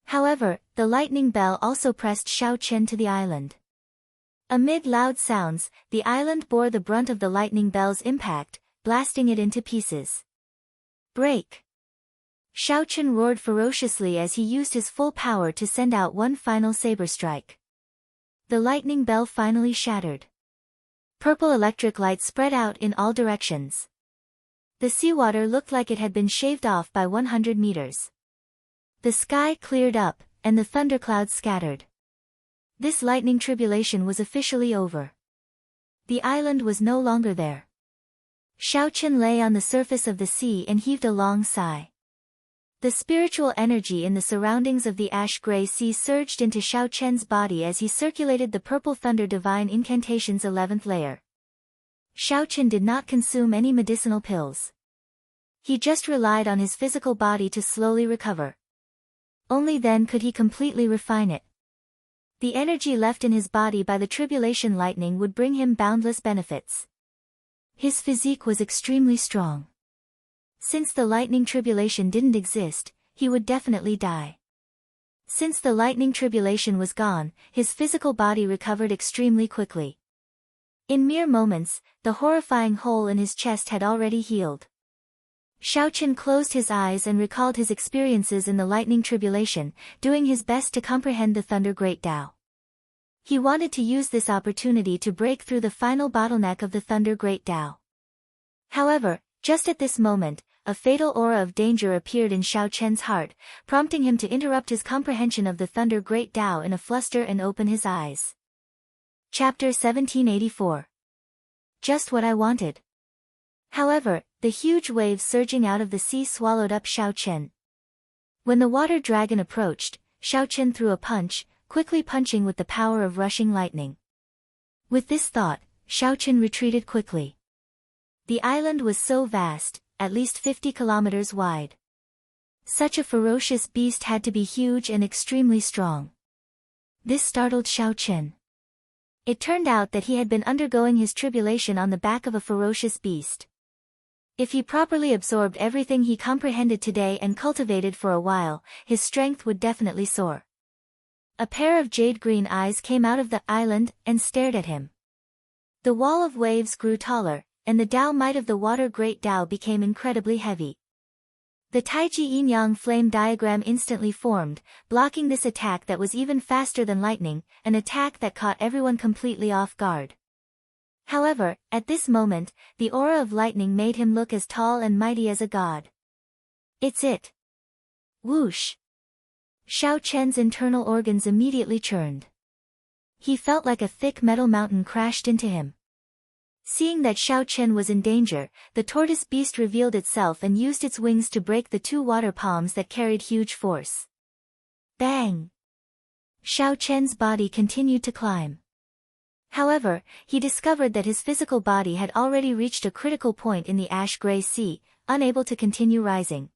However, the lightning bell also pressed Xiao Chen to the island. Amid loud sounds, the island bore the brunt of the lightning bell's impact, blasting it into pieces. Break! Xiao Chen roared ferociously as he used his full power to send out one final saber strike. The lightning bell finally shattered. Purple electric light spread out in all directions. The seawater looked like it had been shaved off by 100 meters. The sky cleared up, and the thunderclouds scattered. This lightning tribulation was officially over. The island was no longer there. Xiao Chen lay on the surface of the sea and heaved a long sigh. The spiritual energy in the surroundings of the ash-gray sea surged into Xiao Chen's body as he circulated the purple thunder divine incantation's 11th layer. Xiao Chen did not consume any medicinal pills. He just relied on his physical body to slowly recover. Only then could he completely refine it. The energy left in his body by the tribulation lightning would bring him boundless benefits. His physique was extremely strong. Since the lightning tribulation didn't exist, he would definitely die. Since the lightning tribulation was gone, his physical body recovered extremely quickly. In mere moments, the horrifying hole in his chest had already healed. Xiao Chen closed his eyes and recalled his experiences in the lightning tribulation, doing his best to comprehend the Thunder Great Tao. He wanted to use this opportunity to break through the final bottleneck of the Thunder Great Tao. However, just at this moment, a fatal aura of danger appeared in Xiao Chen's heart, prompting him to interrupt his comprehension of the Thunder Great Tao in a fluster and open his eyes. Chapter 1784. Just what I wanted. However, the huge waves surging out of the sea swallowed up Xiao Chen. When the water dragon approached, Xiao Chen threw a punch, quickly punching with the power of rushing lightning. With this thought, Xiao Chen retreated quickly. The island was so vast, at least 50 kilometers wide. Such a ferocious beast had to be huge and extremely strong. This startled Xiao Chen. It turned out that he had been undergoing his tribulation on the back of a ferocious beast. If he properly absorbed everything he comprehended today and cultivated for a while, his strength would definitely soar. A pair of jade-green eyes came out of the island and stared at him. The wall of waves grew taller, and the Tao might of the water Great Tao became incredibly heavy. The Taiji Yin-Yang flame diagram instantly formed, blocking this attack that was even faster than lightning, an attack that caught everyone completely off guard. However, at this moment, the aura of lightning made him look as tall and mighty as a god. It's it! Whoosh! Xiao Chen's internal organs immediately churned. He felt like a thick metal mountain crashed into him. Seeing that Xiao Chen was in danger, the tortoise beast revealed itself and used its wings to break the two water palms that carried huge force. Bang! Xiao Chen's body continued to climb. However, he discovered that his physical body had already reached a critical point in the ash-gray sea, unable to continue rising.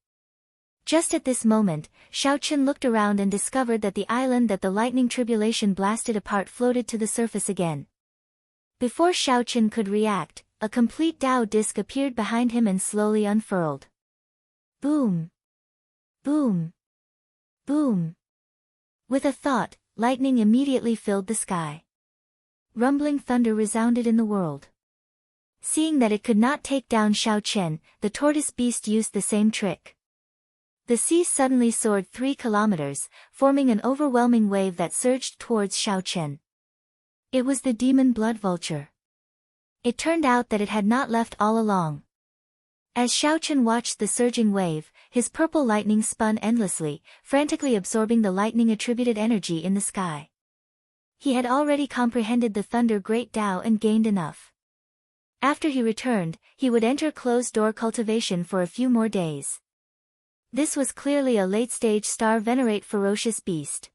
Just at this moment, Xiao Chen looked around and discovered that the island that the lightning tribulation blasted apart floated to the surface again. Before Xiao Chen could react, a complete Tao disc appeared behind him and slowly unfurled. Boom! Boom! Boom! With a thought, lightning immediately filled the sky. Rumbling thunder resounded in the world. Seeing that it could not take down Xiao Chen, the tortoise beast used the same trick. The sea suddenly soared 3 kilometers, forming an overwhelming wave that surged towards Xiao Chen. It was the demon blood vulture. It turned out that it had not left all along. As Xiao Chen watched the surging wave, his purple lightning spun endlessly, frantically absorbing the lightning-attributed energy in the sky. He had already comprehended the Thunder Great Tao and gained enough. After he returned, he would enter closed-door cultivation for a few more days. This was clearly a late-stage star venerate ferocious beast.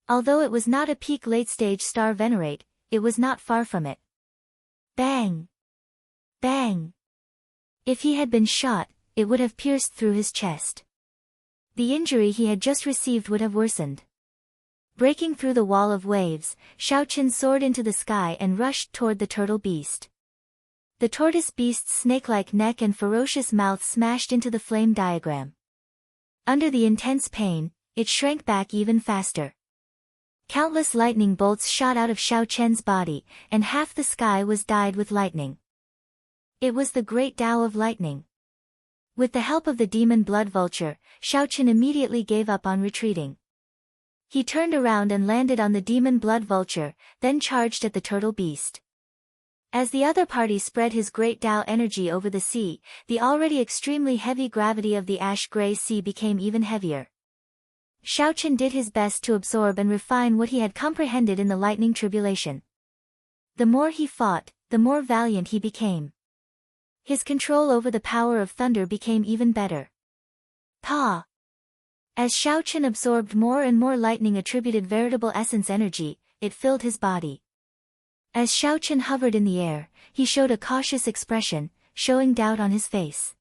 Although it was not a peak late-stage star venerate, it was not far from it. Bang! Bang! If he had been shot, it would have pierced through his chest. The injury he had just received would have worsened. Breaking through the wall of waves, Xiao Chen soared into the sky and rushed toward the turtle beast. The tortoise beast's snake-like neck and ferocious mouth smashed into the flame diagram. Under the intense pain, it shrank back even faster. Countless lightning bolts shot out of Xiao Chen's body, and half the sky was dyed with lightning. It was the great Tao of lightning. With the help of the demon blood vulture, Xiao Chen immediately gave up on retreating. He turned around and landed on the demon blood vulture, then charged at the turtle beast. As the other party spread his great Tao energy over the sea, the already extremely heavy gravity of the ash-gray sea became even heavier. Xiao Chen did his best to absorb and refine what he had comprehended in the lightning tribulation. The more he fought, the more valiant he became. His control over the power of thunder became even better. Pa! As Xiao Chen absorbed more and more lightning-attributed veritable essence energy, it filled his body. As Xiao Chen hovered in the air, he showed a cautious expression, showing doubt on his face.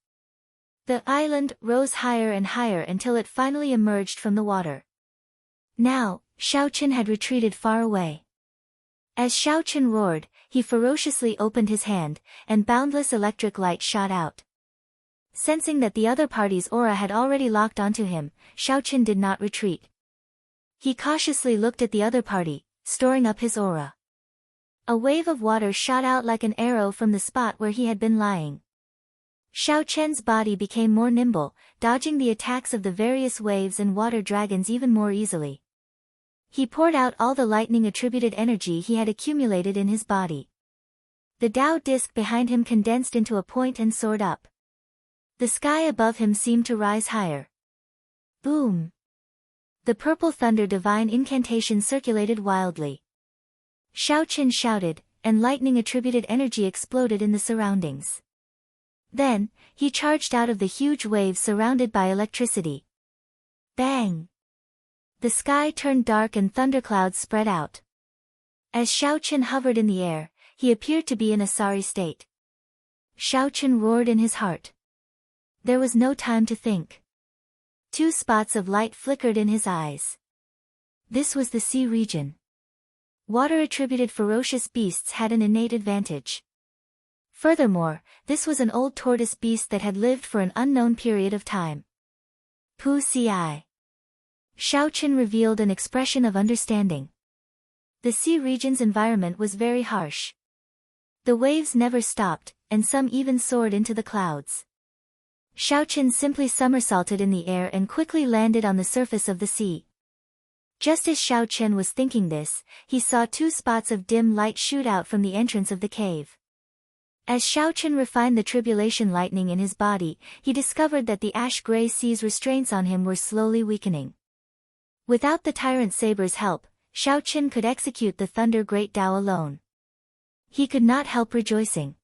The island rose higher and higher until it finally emerged from the water. Now, Xiao Chen had retreated far away. As Xiao Chen roared, he ferociously opened his hand, and boundless electric light shot out. Sensing that the other party's aura had already locked onto him, Xiao Chen did not retreat. He cautiously looked at the other party, storing up his aura. A wave of water shot out like an arrow from the spot where he had been lying. Xiao Chen's body became more nimble, dodging the attacks of the various waves and water dragons even more easily. He poured out all the lightning-attributed energy he had accumulated in his body. The Tao disc behind him condensed into a point and soared up. The sky above him seemed to rise higher. Boom! The purple thunder divine incantation circulated wildly. Xiao Chen shouted, and lightning-attributed energy exploded in the surroundings. Then, he charged out of the huge waves surrounded by electricity. Bang! The sky turned dark and thunderclouds spread out. As Xiao Chen hovered in the air, he appeared to be in a sorry state. Xiao Chen roared in his heart. There was no time to think. 2 spots of light flickered in his eyes. This was the sea region. Water-attributed ferocious beasts had an innate advantage. Furthermore, this was an old tortoise beast that had lived for an unknown period of time. Pu Si. Xiao Chen revealed an expression of understanding. The sea region's environment was very harsh. The waves never stopped, and some even soared into the clouds. Xiao Chen simply somersaulted in the air and quickly landed on the surface of the sea. Just as Xiao Chen was thinking this, he saw 2 spots of dim light shoot out from the entrance of the cave. As Xiao Chen refined the tribulation lightning in his body, he discovered that the ash-gray sea's restraints on him were slowly weakening. Without the tyrant saber's help, Shao Chen could execute the Thunder Great Tao alone. He could not help rejoicing.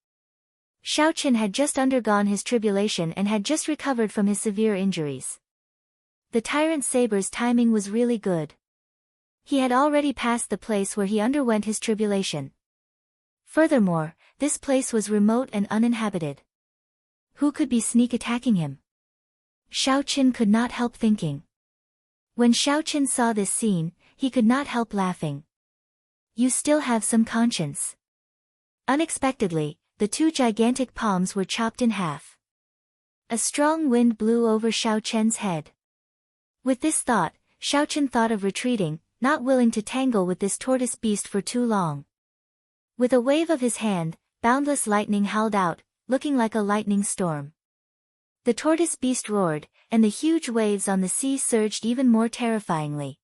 Shao Chen had just undergone his tribulation and had just recovered from his severe injuries. The Tyrant Saber's timing was really good. He had already passed the place where he underwent his tribulation. Furthermore, this place was remote and uninhabited. Who could be sneak attacking him? Shao Chen could not help thinking. When Shao Chen saw this scene, he could not help laughing. You still have some conscience. Unexpectedly, the two gigantic palms were chopped in half. A strong wind blew over Shao Chen's head. With this thought, Shao Chen thought of retreating, not willing to tangle with this tortoise beast for too long. With a wave of his hand, boundless lightning howled out, looking like a lightning storm. The tortoise beast roared, and the huge waves on the sea surged even more terrifyingly.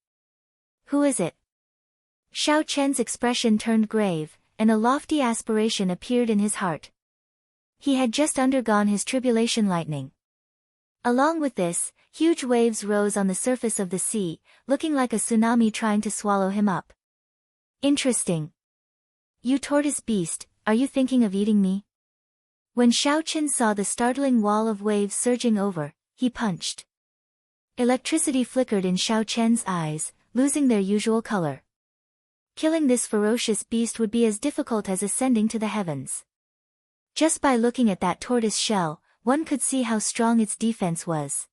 Who is it? Shao Chen's expression turned grave, and a lofty aspiration appeared in his heart. He had just undergone his tribulation lightning. Along with this, huge waves rose on the surface of the sea, looking like a tsunami trying to swallow him up. Interesting. You tortoise beast, are you thinking of eating me? When Shao Chen saw the startling wall of waves surging over, he punched. Electricity flickered in Shao Chen's eyes, losing their usual color. Killing this ferocious beast would be as difficult as ascending to the heavens. Just by looking at that tortoise shell, one could see how strong its defense was.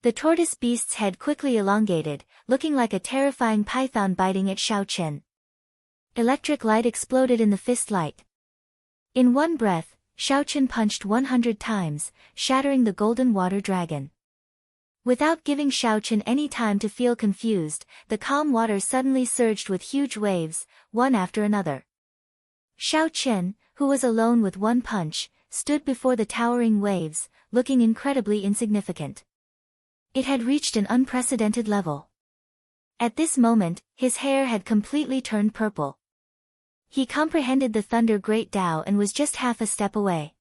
The tortoise beast's head quickly elongated, looking like a terrifying python biting at Shao Chen. Electric light exploded in the fist light. In one breath, Shao Chen punched 100 times, shattering the golden water dragon. Without giving Shao Chen any time to feel confused, the calm water suddenly surged with huge waves, one after another. Shao Chen, who was alone with one punch, stood before the towering waves, looking incredibly insignificant. It had reached an unprecedented level. At this moment, his hair had completely turned purple. He comprehended the Thunder Great Tao and was just half a step away.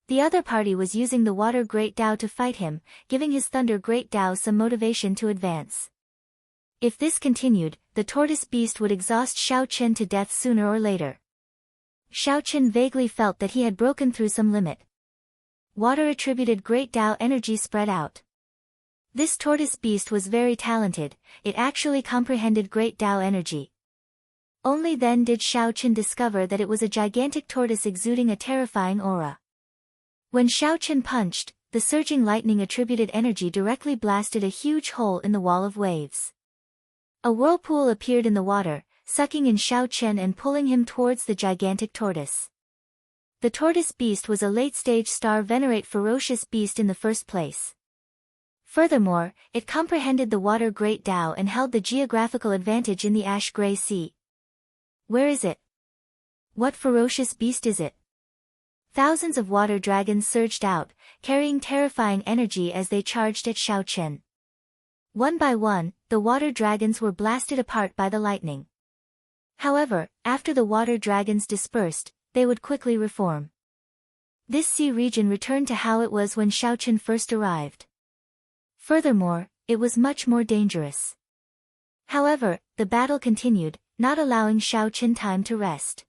The other party was using the Water Great Tao to fight him, giving his Thunder Great Tao some motivation to advance. If this continued, the tortoise beast would exhaust Shao Chen to death sooner or later. Shao Chen vaguely felt that he had broken through some limit. Water-attributed Great Tao energy spread out. This tortoise beast was very talented, it actually comprehended Great Tao energy. Only then did Shao Chen discover that it was a gigantic tortoise exuding a terrifying aura. When Shao Chen punched, the surging lightning-attributed energy directly blasted a huge hole in the wall of waves. A whirlpool appeared in the water, sucking in Shao Chen and pulling him towards the gigantic tortoise. The tortoise beast was a late-stage star venerate ferocious beast in the first place. Furthermore, it comprehended the Water Great Tao and held the geographical advantage in the ash-gray sea. Where is it? What ferocious beast is it? Thousands of water dragons surged out, carrying terrifying energy as they charged at Shao Chen. One by one, the water dragons were blasted apart by the lightning. However, after the water dragons dispersed, they would quickly reform. This sea region returned to how it was when Shao Chen first arrived. Furthermore, it was much more dangerous. However, the battle continued, not allowing Shao Chen time to rest.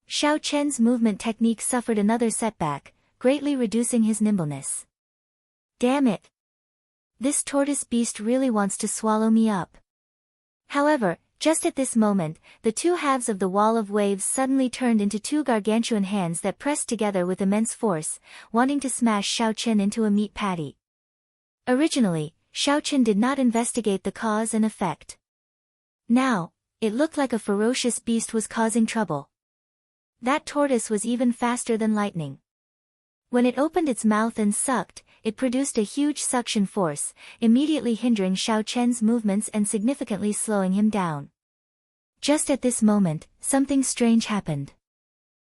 Shao Chen's movement technique suffered another setback, greatly reducing his nimbleness. Damn it! This tortoise beast really wants to swallow me up. However, just at this moment, the two halves of the wall of waves suddenly turned into two gargantuan hands that pressed together with immense force, wanting to smash Shao Chen into a meat patty. Originally, Shao Chen did not investigate the cause and effect. Now, it looked like a ferocious beast was causing trouble. That tortoise was even faster than lightning. When it opened its mouth and sucked, it produced a huge suction force, immediately hindering Shao Chen's movements and significantly slowing him down. Just at this moment, something strange happened.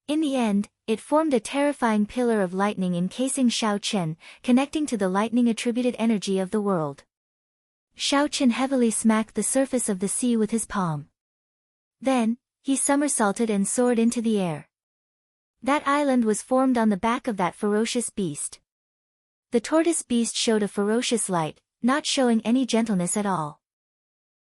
In the end, it formed a terrifying pillar of lightning encasing Shao Chen, connecting to the lightning-attributed energy of the world. Shao Chen heavily smacked the surface of the sea with his palm. Then, he somersaulted and soared into the air. That island was formed on the back of that ferocious beast. The tortoise beast showed a ferocious light, not showing any gentleness at all.